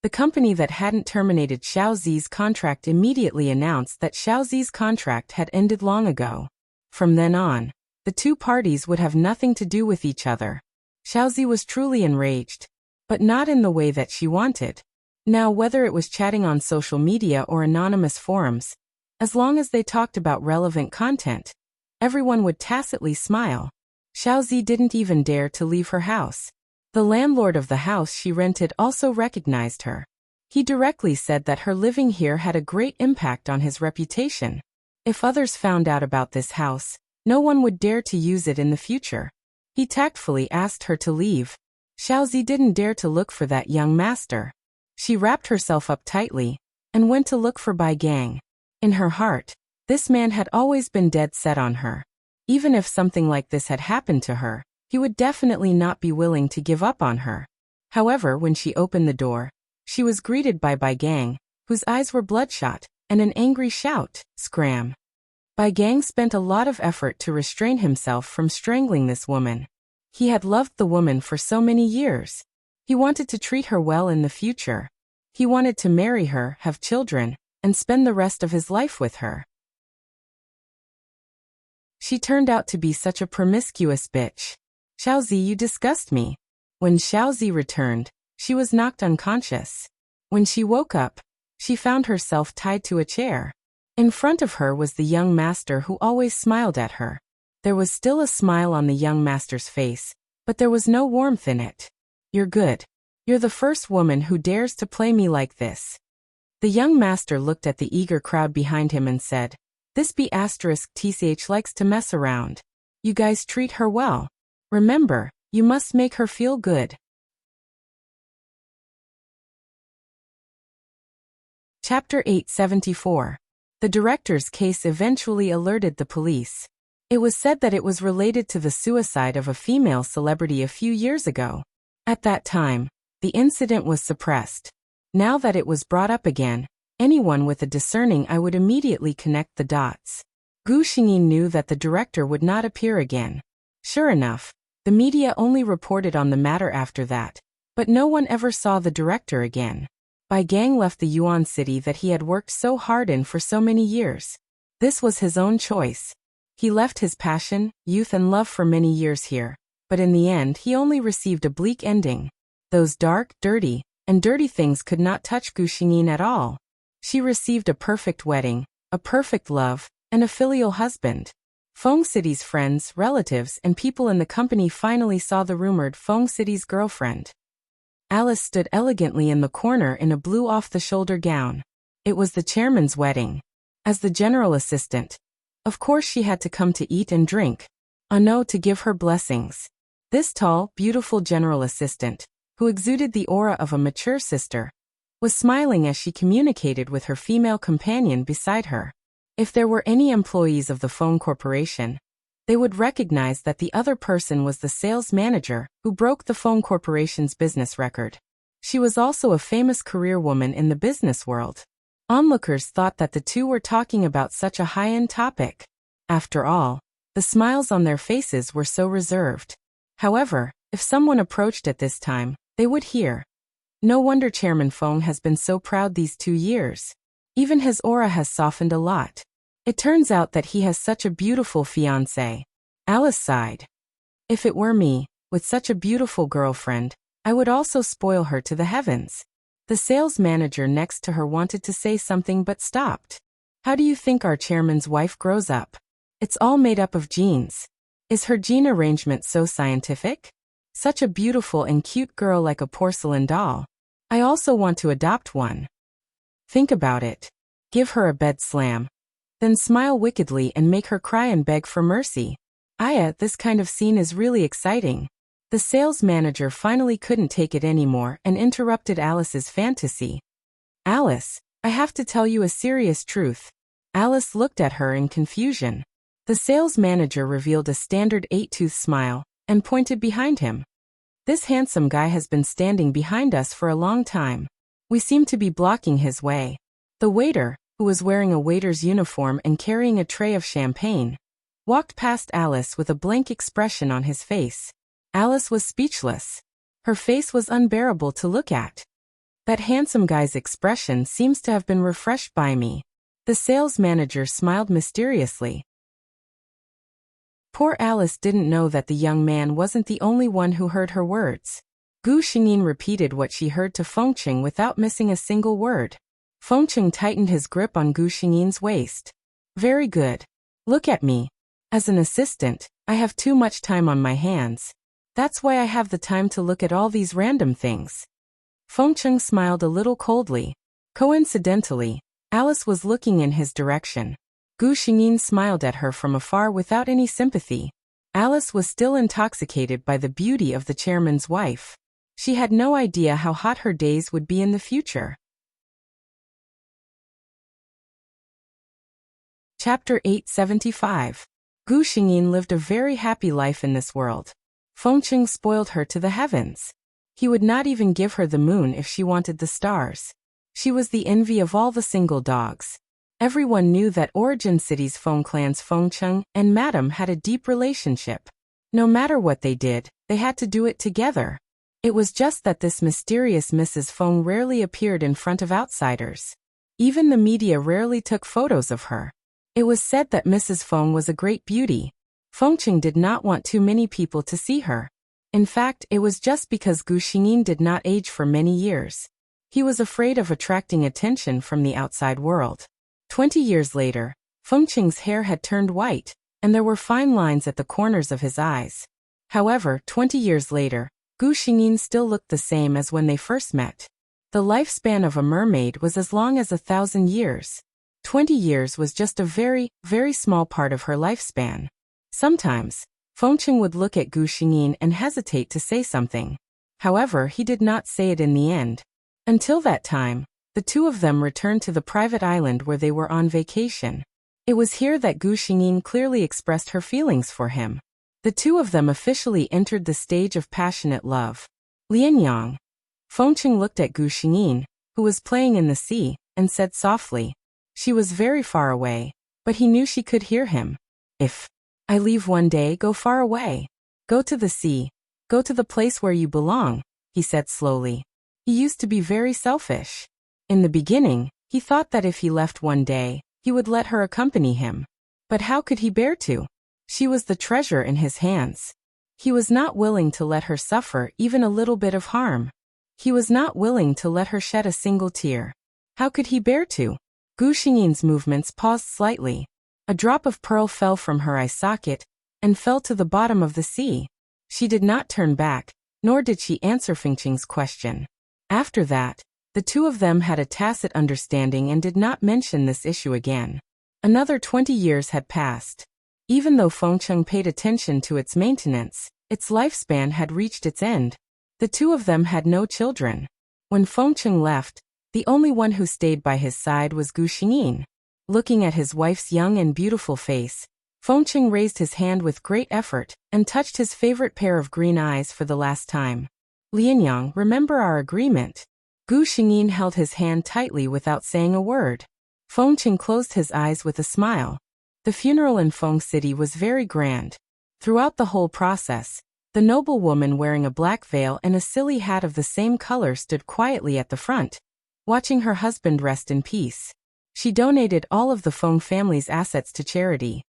the company that hadn't terminated Xiaozi's contract immediately announced that Xiaozi's contract had ended long ago. From then on, the two parties would have nothing to do with each other. Xiaozi was truly enraged, but not in the way that she wanted. Now, whether it was chatting on social media or anonymous forums, as long as they talked about relevant content, everyone would tacitly smile. Xiaozi didn't even dare to leave her house. The landlord of the house she rented also recognized her. He directly said that her living here had a great impact on his reputation. If others found out about this house, no one would dare to use it in the future. He tactfully asked her to leave. Xiaozi didn't dare to look for that young master. She wrapped herself up tightly and went to look for Bai Gang. In her heart, this man had always been dead set on her. Even if something like this had happened to her, he would definitely not be willing to give up on her. However, when she opened the door, she was greeted by Bai Gang, whose eyes were bloodshot, and an angry shout, "Scram!" Bai Gang spent a lot of effort to restrain himself from strangling this woman. He had loved the woman for so many years. He wanted to treat her well in the future. He wanted to marry her, have children, and spend the rest of his life with her. She turned out to be such a promiscuous bitch. Xiaozi, you disgust me. When Xiaozi returned, she was knocked unconscious. When she woke up, she found herself tied to a chair. In front of her was the young master who always smiled at her. There was still a smile on the young master's face, but there was no warmth in it. You're good. You're the first woman who dares to play me like this. The young master looked at the eager crowd behind him and said, This B***TCH likes to mess around. You guys treat her well. Remember, you must make her feel good. Chapter 874. The director's case eventually alerted the police. It was said that it was related to the suicide of a female celebrity a few years ago. At that time, the incident was suppressed. Now that it was brought up again, anyone with a discerning eye would immediately connect the dots. Gu Xingyin knew that the director would not appear again. Sure enough, the media only reported on the matter after that, but no one ever saw the director again. Bai Gang left the Yuan city that he had worked so hard in for so many years. This was his own choice. He left his passion, youth and love for many years here, but in the end he only received a bleak ending. Those dark, dirty things could not touch Gu Xingyin at all. She received a perfect wedding, a perfect love, and a filial husband. Feng City's friends, relatives, and people in the company finally saw the rumored Feng City's girlfriend. Alice stood elegantly in the corner in a blue off-the-shoulder gown. It was the chairman's wedding. As the general assistant, of course she had to come to eat and drink. No, to give her blessings. This tall, beautiful general assistant, who exuded the aura of a mature sister, was smiling as she communicated with her female companion beside her. If there were any employees of the phone corporation, they would recognize that the other person was the sales manager who broke the phone corporation's business record. She was also a famous career woman in the business world. Onlookers thought that the two were talking about such a high-end topic. After all, the smiles on their faces were so reserved. However, if someone approached at this time, they would hear. No wonder Chairman Feng has been so proud these 2 years. Even his aura has softened a lot. It turns out that he has such a beautiful fiancée. Alice sighed. If it were me, with such a beautiful girlfriend, I would also spoil her to the heavens. The sales manager next to her wanted to say something but stopped. How do you think our chairman's wife grows up? It's all made up of genes. Is her gene arrangement so scientific? Such a beautiful and cute girl like a porcelain doll. I also want to adopt one. Think about it. Give her a bed slam. Then smile wickedly and make her cry and beg for mercy. This kind of scene is really exciting. The sales manager finally couldn't take it anymore and interrupted Alice's fantasy. Alice, I have to tell you a serious truth. Alice looked at her in confusion. The sales manager revealed a standard 8-tooth smile and pointed behind him. This handsome guy has been standing behind us for a long time. We seem to be blocking his way. The waiter, who was wearing a waiter's uniform and carrying a tray of champagne, walked past Alice with a blank expression on his face. Alice was speechless. Her face was unbearable to look at. That handsome guy's expression seems to have been refreshed by me. The sales manager smiled mysteriously. Poor Alice didn't know that the young man wasn't the only one who heard her words. Gu Xingyin repeated what she heard to Fengcheng without missing a single word. Fengcheng tightened his grip on Gu Xingyin's waist. Very good. Look at me. As an assistant, I have too much time on my hands. That's why I have the time to look at all these random things. Fengcheng smiled a little coldly. Coincidentally, Alice was looking in his direction. Gu Xingyin smiled at her from afar without any sympathy. Alice was still intoxicated by the beauty of the chairman's wife. She had no idea how hot her days would be in the future. Chapter 875. Gu Xingyin lived a very happy life in this world. Fengcheng spoiled her to the heavens. He would not even give her the moon if she wanted the stars. She was the envy of all the single dogs. Everyone knew that Origin City's Feng clans Fengcheng and Madame had a deep relationship. No matter what they did, they had to do it together. It was just that this mysterious Mrs. Feng rarely appeared in front of outsiders. Even the media rarely took photos of her. It was said that Mrs. Feng was a great beauty. Fengqing did not want too many people to see her. In fact, it was just because Gu Xingyin did not age for many years. He was afraid of attracting attention from the outside world. 20 years later, Fengqing's hair had turned white, and there were fine lines at the corners of his eyes. However, 20 years later, Gu Xingyin still looked the same as when they first met. The lifespan of a mermaid was as long as 1,000 years. 20 years was just a very, very small part of her lifespan. Sometimes, Fengqing would look at Gu Xingyin and hesitate to say something. However, he did not say it in the end. Until that time, the two of them returned to the private island where they were on vacation. It was here that Gu Xingyin clearly expressed her feelings for him. The two of them officially entered the stage of passionate love. Lianyang. Fengqing looked at Gu Xingyin, who was playing in the sea, and said softly. She was very far away, but he knew she could hear him. If I leave one day, go far away. Go to the sea. Go to the place where you belong, he said slowly. He used to be very selfish. In the beginning, he thought that if he left one day, he would let her accompany him. But how could he bear to? She was the treasure in his hands. He was not willing to let her suffer even a little bit of harm. He was not willing to let her shed a single tear. How could he bear to? Gu Xingyin's movements paused slightly. A drop of pearl fell from her eye socket and fell to the bottom of the sea. She did not turn back, nor did she answer Fengqing's question. After that, the two of them had a tacit understanding and did not mention this issue again. Another 20 years had passed. Even though Fengqing paid attention to its maintenance, its lifespan had reached its end. The two of them had no children. When Fengqing left, the only one who stayed by his side was Gu Xingyin. Looking at his wife's young and beautiful face, Fengqing raised his hand with great effort and touched his favorite pair of green eyes for the last time. Lianyang, remember our agreement. Gu Xingyin held his hand tightly without saying a word. Fengqing closed his eyes with a smile. The funeral in Feng City was very grand. Throughout the whole process, the noble woman wearing a black veil and a silly hat of the same color stood quietly at the front, watching her husband rest in peace. She donated all of the Feng family's assets to charity.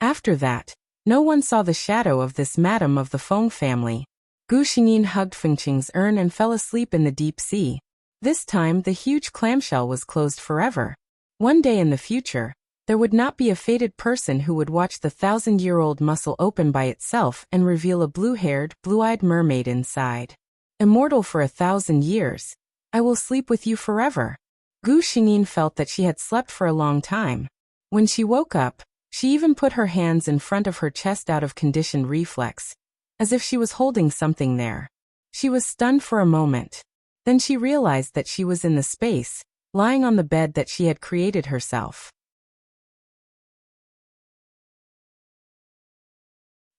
After that, no one saw the shadow of this madam of the Feng family. Gu Xingyin hugged Fengqing's urn and fell asleep in the deep sea. This time the huge clamshell was closed forever. One day in the future, there would not be a fated person who would watch the 1,000-year-old mussel open by itself and reveal a blue-haired, blue-eyed mermaid inside. Immortal for 1,000 years. I will sleep with you forever. Gu Xingyin felt that she had slept for a long time. When she woke up, she even put her hands in front of her chest out of conditioned reflex, as if she was holding something there. She was stunned for a moment. Then she realized that she was in the space, lying on the bed that she had created herself.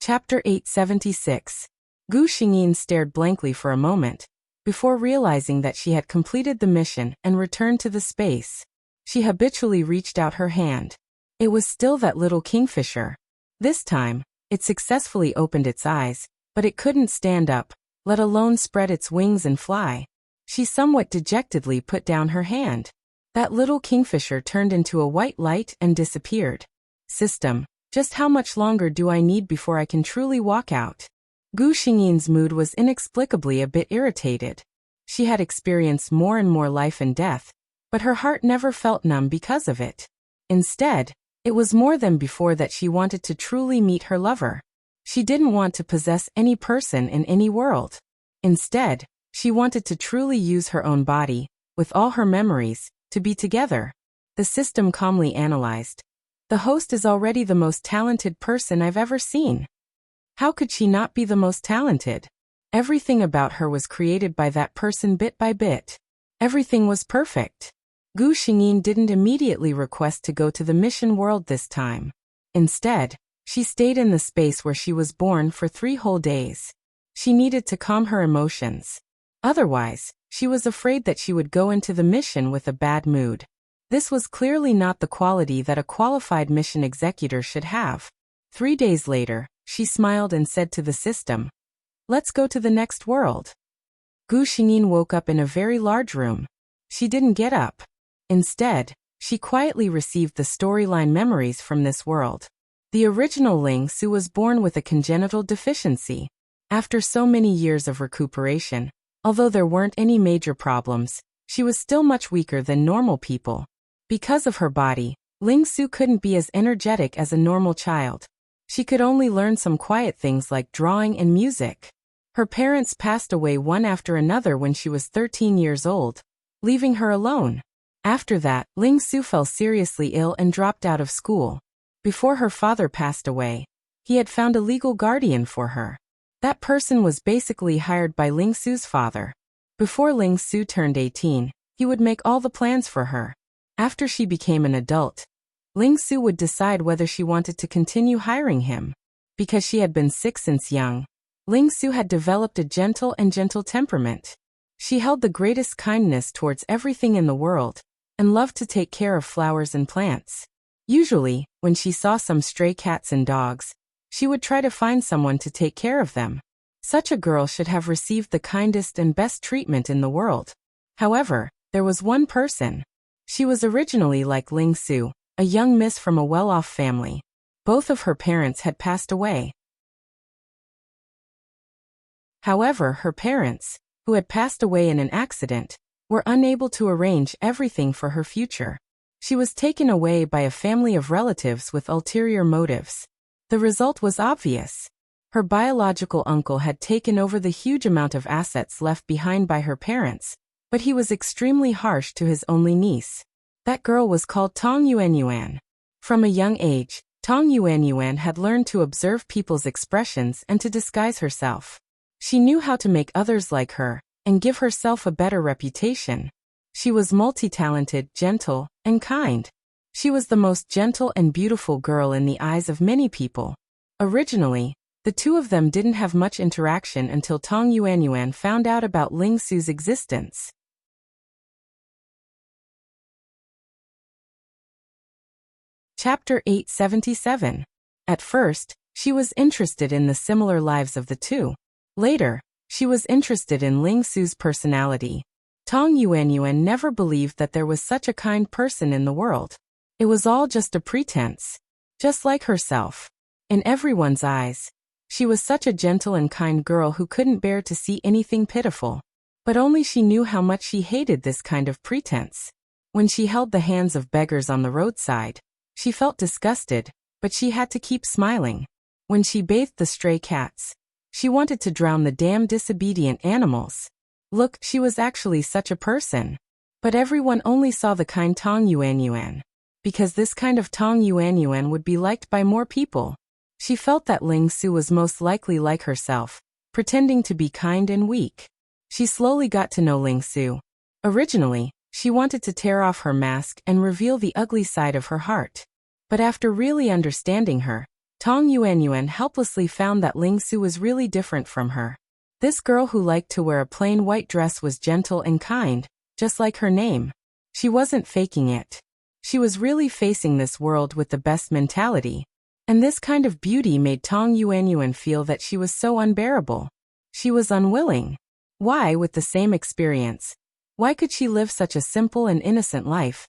Chapter 876. Gu Xingyin stared blankly for a moment, before realizing that she had completed the mission and returned to the space. She habitually reached out her hand. It was still that little kingfisher. This time, it successfully opened its eyes, but it couldn't stand up, let alone spread its wings and fly. She somewhat dejectedly put down her hand. That little kingfisher turned into a white light and disappeared. System, just how much longer do I need before I can truly walk out? Gu Xingyin's mood was inexplicably a bit irritated. She had experienced more and more life and death, but her heart never felt numb because of it. Instead, it was more than before that she wanted to truly meet her lover. She didn't want to possess any person in any world. Instead, she wanted to truly use her own body, with all her memories, to be together. The system calmly analyzed. The host is already the most talented person I've ever seen. How could she not be the most talented? Everything about her was created by that person bit by bit. Everything was perfect. Gu Xingyin didn't immediately request to go to the mission world this time. Instead, she stayed in the space where she was born for 3 whole days. She needed to calm her emotions. Otherwise, she was afraid that she would go into the mission with a bad mood. This was clearly not the quality that a qualified mission executor should have. 3 days later, she smiled and said to the system, "Let's go to the next world." Gu Xingyin woke up in a very large room. She didn't get up. Instead, she quietly received the storyline memories from this world. The original Ling Su was born with a congenital deficiency. After so many years of recuperation, although there weren't any major problems, she was still much weaker than normal people. Because of her body, Ling Su couldn't be as energetic as a normal child. She could only learn some quiet things like drawing and music. Her parents passed away one after another when she was 13 years old, leaving her alone. After that, Ling Su fell seriously ill and dropped out of school. Before her father passed away, he had found a legal guardian for her. That person was basically hired by Ling Su's father. Before Ling Su turned 18, he would make all the plans for her. After she became an adult, Ling Su would decide whether she wanted to continue hiring him. Because she had been sick since young, Ling Su had developed a gentle temperament. She held the greatest kindness towards everything in the world, and loved to take care of flowers and plants. Usually, when she saw some stray cats and dogs, she would try to find someone to take care of them. Such a girl should have received the kindest and best treatment in the world. However, there was one person. She was originally like Ling Su, a young miss from a well-off family. Both of her parents had passed away. However, her parents, who had passed away in an accident, were unable to arrange everything for her future. She was taken away by a family of relatives with ulterior motives. The result was obvious. Her biological uncle had taken over the huge amount of assets left behind by her parents, but he was extremely harsh to his only niece. That girl was called Tong Yuanyuan. From a young age, Tong Yuanyuan had learned to observe people's expressions and to disguise herself. She knew how to make others like her and give herself a better reputation. She was multi-talented, gentle, and kind. She was the most gentle and beautiful girl in the eyes of many people. Originally, the two of them didn't have much interaction until Tong Yuanyuan found out about Ling Su's existence. Chapter 877. At first, she was interested in the similar lives of the two. Later, she was interested in Ling Su's personality. Tong Yuanyuan never believed that there was such a kind person in the world. It was all just a pretense. Just like herself. In everyone's eyes, she was such a gentle and kind girl who couldn't bear to see anything pitiful. But only she knew how much she hated this kind of pretense. When she held the hands of beggars on the roadside, she felt disgusted, but she had to keep smiling. When she bathed the stray cats, she wanted to drown the damn disobedient animals. Look, she was actually such a person. But everyone only saw the kind Tong Yuanyuan. Because this kind of Tong Yuanyuan would be liked by more people. She felt that Ling Su was most likely like herself, pretending to be kind and weak. She slowly got to know Ling Su. Originally, she wanted to tear off her mask and reveal the ugly side of her heart. But after really understanding her, Tong Yuanyuan helplessly found that Ling Su was really different from her. This girl who liked to wear a plain white dress was gentle and kind, just like her name. She wasn't faking it. She was really facing this world with the best mentality. And this kind of beauty made Tong Yuanyuan feel that she was so unbearable. She was unwilling. Why, with the same experience? Why could she live such a simple and innocent life?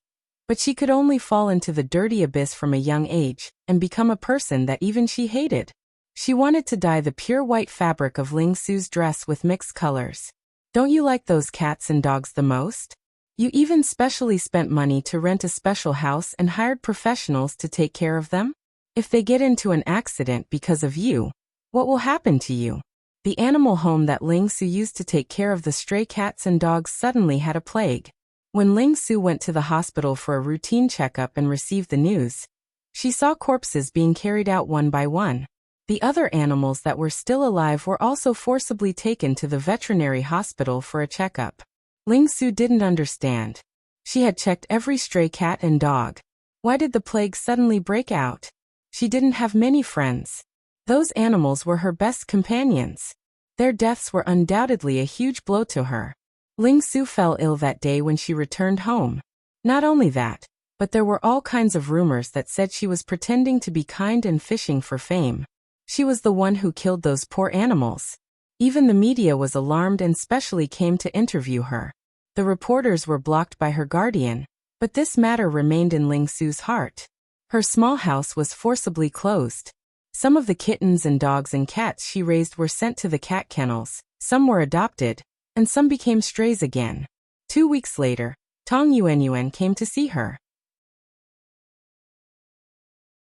But she could only fall into the dirty abyss from a young age, and become a person that even she hated. She wanted to dye the pure white fabric of Ling Su's dress with mixed colors. Don't you like those cats and dogs the most? You even specially spent money to rent a special house and hired professionals to take care of them? If they get into an accident because of you, what will happen to you? The animal home that Ling Su used to take care of the stray cats and dogs suddenly had a plague. When Ling Su went to the hospital for a routine checkup and received the news, she saw corpses being carried out one by one. The other animals that were still alive were also forcibly taken to the veterinary hospital for a checkup. Ling Su didn't understand. She had checked every stray cat and dog. Why did the plague suddenly break out? She didn't have many friends. Those animals were her best companions. Their deaths were undoubtedly a huge blow to her. Ling Su fell ill that day when she returned home. Not only that, but there were all kinds of rumors that said she was pretending to be kind and fishing for fame. She was the one who killed those poor animals. Even the media was alarmed and specially came to interview her. The reporters were blocked by her guardian, but this matter remained in Ling Su's heart. Her small house was forcibly closed. Some of the kittens and dogs and cats she raised were sent to the cat kennels, some were adopted, and some became strays again. 2 weeks later, Tong Yuanyuan came to see her.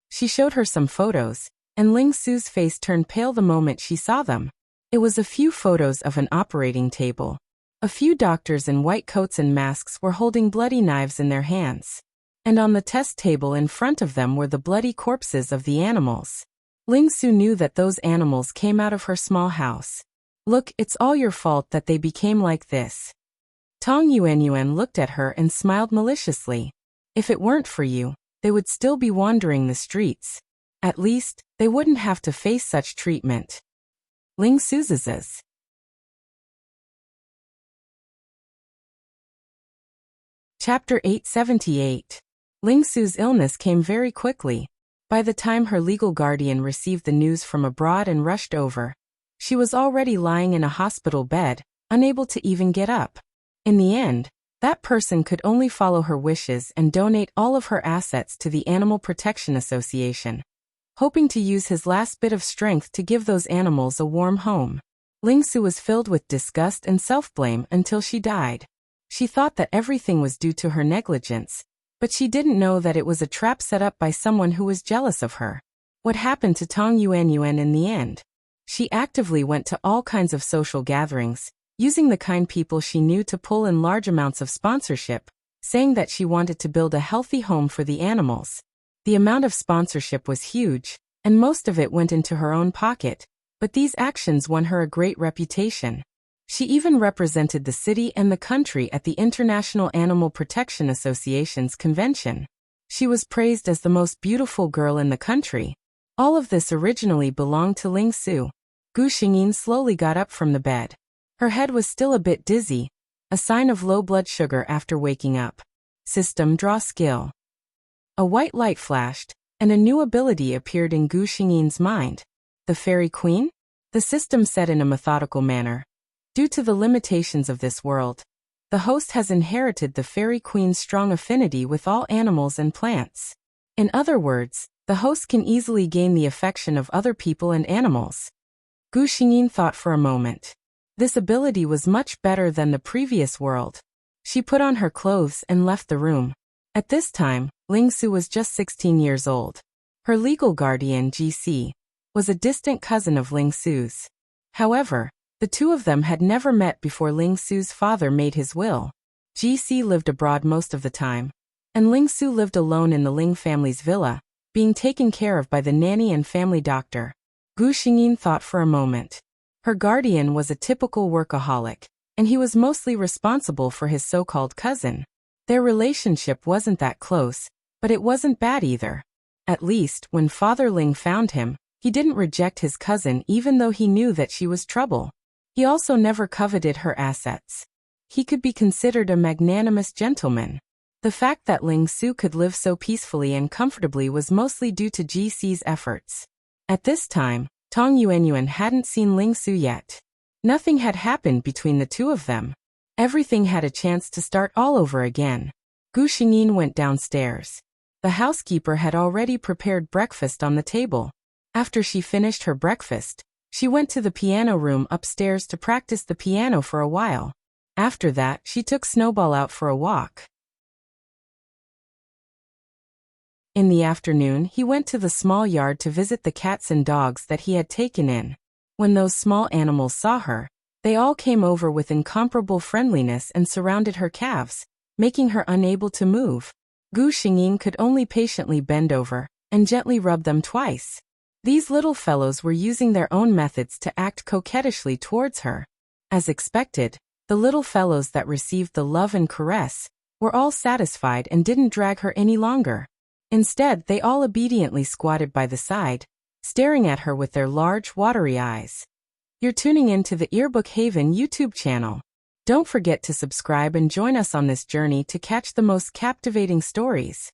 She showed her some photos, and Ling Su's face turned pale the moment she saw them. It was a few photos of an operating table. A few doctors in white coats and masks were holding bloody knives in their hands. And on the test table in front of them were the bloody corpses of the animals. Ling Su knew that those animals came out of her small house. Look, it's all your fault that they became like this. Tong Yuanyuan looked at her and smiled maliciously. If it weren't for you, they would still be wandering the streets. At least, they wouldn't have to face such treatment. Ling Su's. Chapter 878. Ling Su's illness came very quickly. By the time her legal guardian received the news from abroad and rushed over, she was already lying in a hospital bed, unable to even get up. In the end, that person could only follow her wishes and donate all of her assets to the Animal Protection Association, hoping to use his last bit of strength to give those animals a warm home. Ling Su was filled with disgust and self-blame until she died. She thought that everything was due to her negligence, but she didn't know that it was a trap set up by someone who was jealous of her. What happened to Tong Yuanyuan in the end? She actively went to all kinds of social gatherings, using the kind people she knew to pull in large amounts of sponsorship, saying that she wanted to build a healthy home for the animals. The amount of sponsorship was huge, and most of it went into her own pocket, but these actions won her a great reputation. She even represented the city and the country at the International Animal Protection Association's convention. She was praised as the most beautiful girl in the country. All of this originally belonged to Ling Su. Gu Xingyin slowly got up from the bed. Her head was still a bit dizzy, a sign of low blood sugar after waking up. System draw skill. A white light flashed, and a new ability appeared in Gu Xingyin's mind. The Fairy Queen? The system said in a methodical manner. Due to the limitations of this world, the host has inherited the Fairy Queen's strong affinity with all animals and plants. In other words, the host can easily gain the affection of other people and animals. Gu Xingyin thought for a moment. This ability was much better than the previous world. She put on her clothes and left the room. At this time, Ling Su was just 16 years old. Her legal guardian, GC, was a distant cousin of Ling Su's. However, the two of them had never met before Ling Su's father made his will. GC lived abroad most of the time, and Ling Su lived alone in the Ling family's villa, being taken care of by the nanny and family doctor. Gu Xingyin thought for a moment. Her guardian was a typical workaholic, and he was mostly responsible for his so-called cousin. Their relationship wasn't that close, but it wasn't bad either. At least, when Father Ling found him, he didn't reject his cousin even though he knew that she was trouble. He also never coveted her assets. He could be considered a magnanimous gentleman. The fact that Ling Su could live so peacefully and comfortably was mostly due to GC's efforts. At this time, Tong Yuanyuan hadn't seen Ling Su yet. Nothing had happened between the two of them. Everything had a chance to start all over again. Gu Xingyin went downstairs. The housekeeper had already prepared breakfast on the table. After she finished her breakfast, she went to the piano room upstairs to practice the piano for a while. After that, she took Snowball out for a walk. In the afternoon, he went to the small yard to visit the cats and dogs that he had taken in. When those small animals saw her, they all came over with incomparable friendliness and surrounded her calves, making her unable to move. Gu Xingyin could only patiently bend over and gently rub them twice. These little fellows were using their own methods to act coquettishly towards her. As expected, the little fellows that received the love and caress were all satisfied and didn't drag her any longer. Instead, they all obediently squatted by the side, staring at her with their large, watery eyes. You're tuning in to the Earbook Haven YouTube channel. Don't forget to subscribe and join us on this journey to catch the most captivating stories.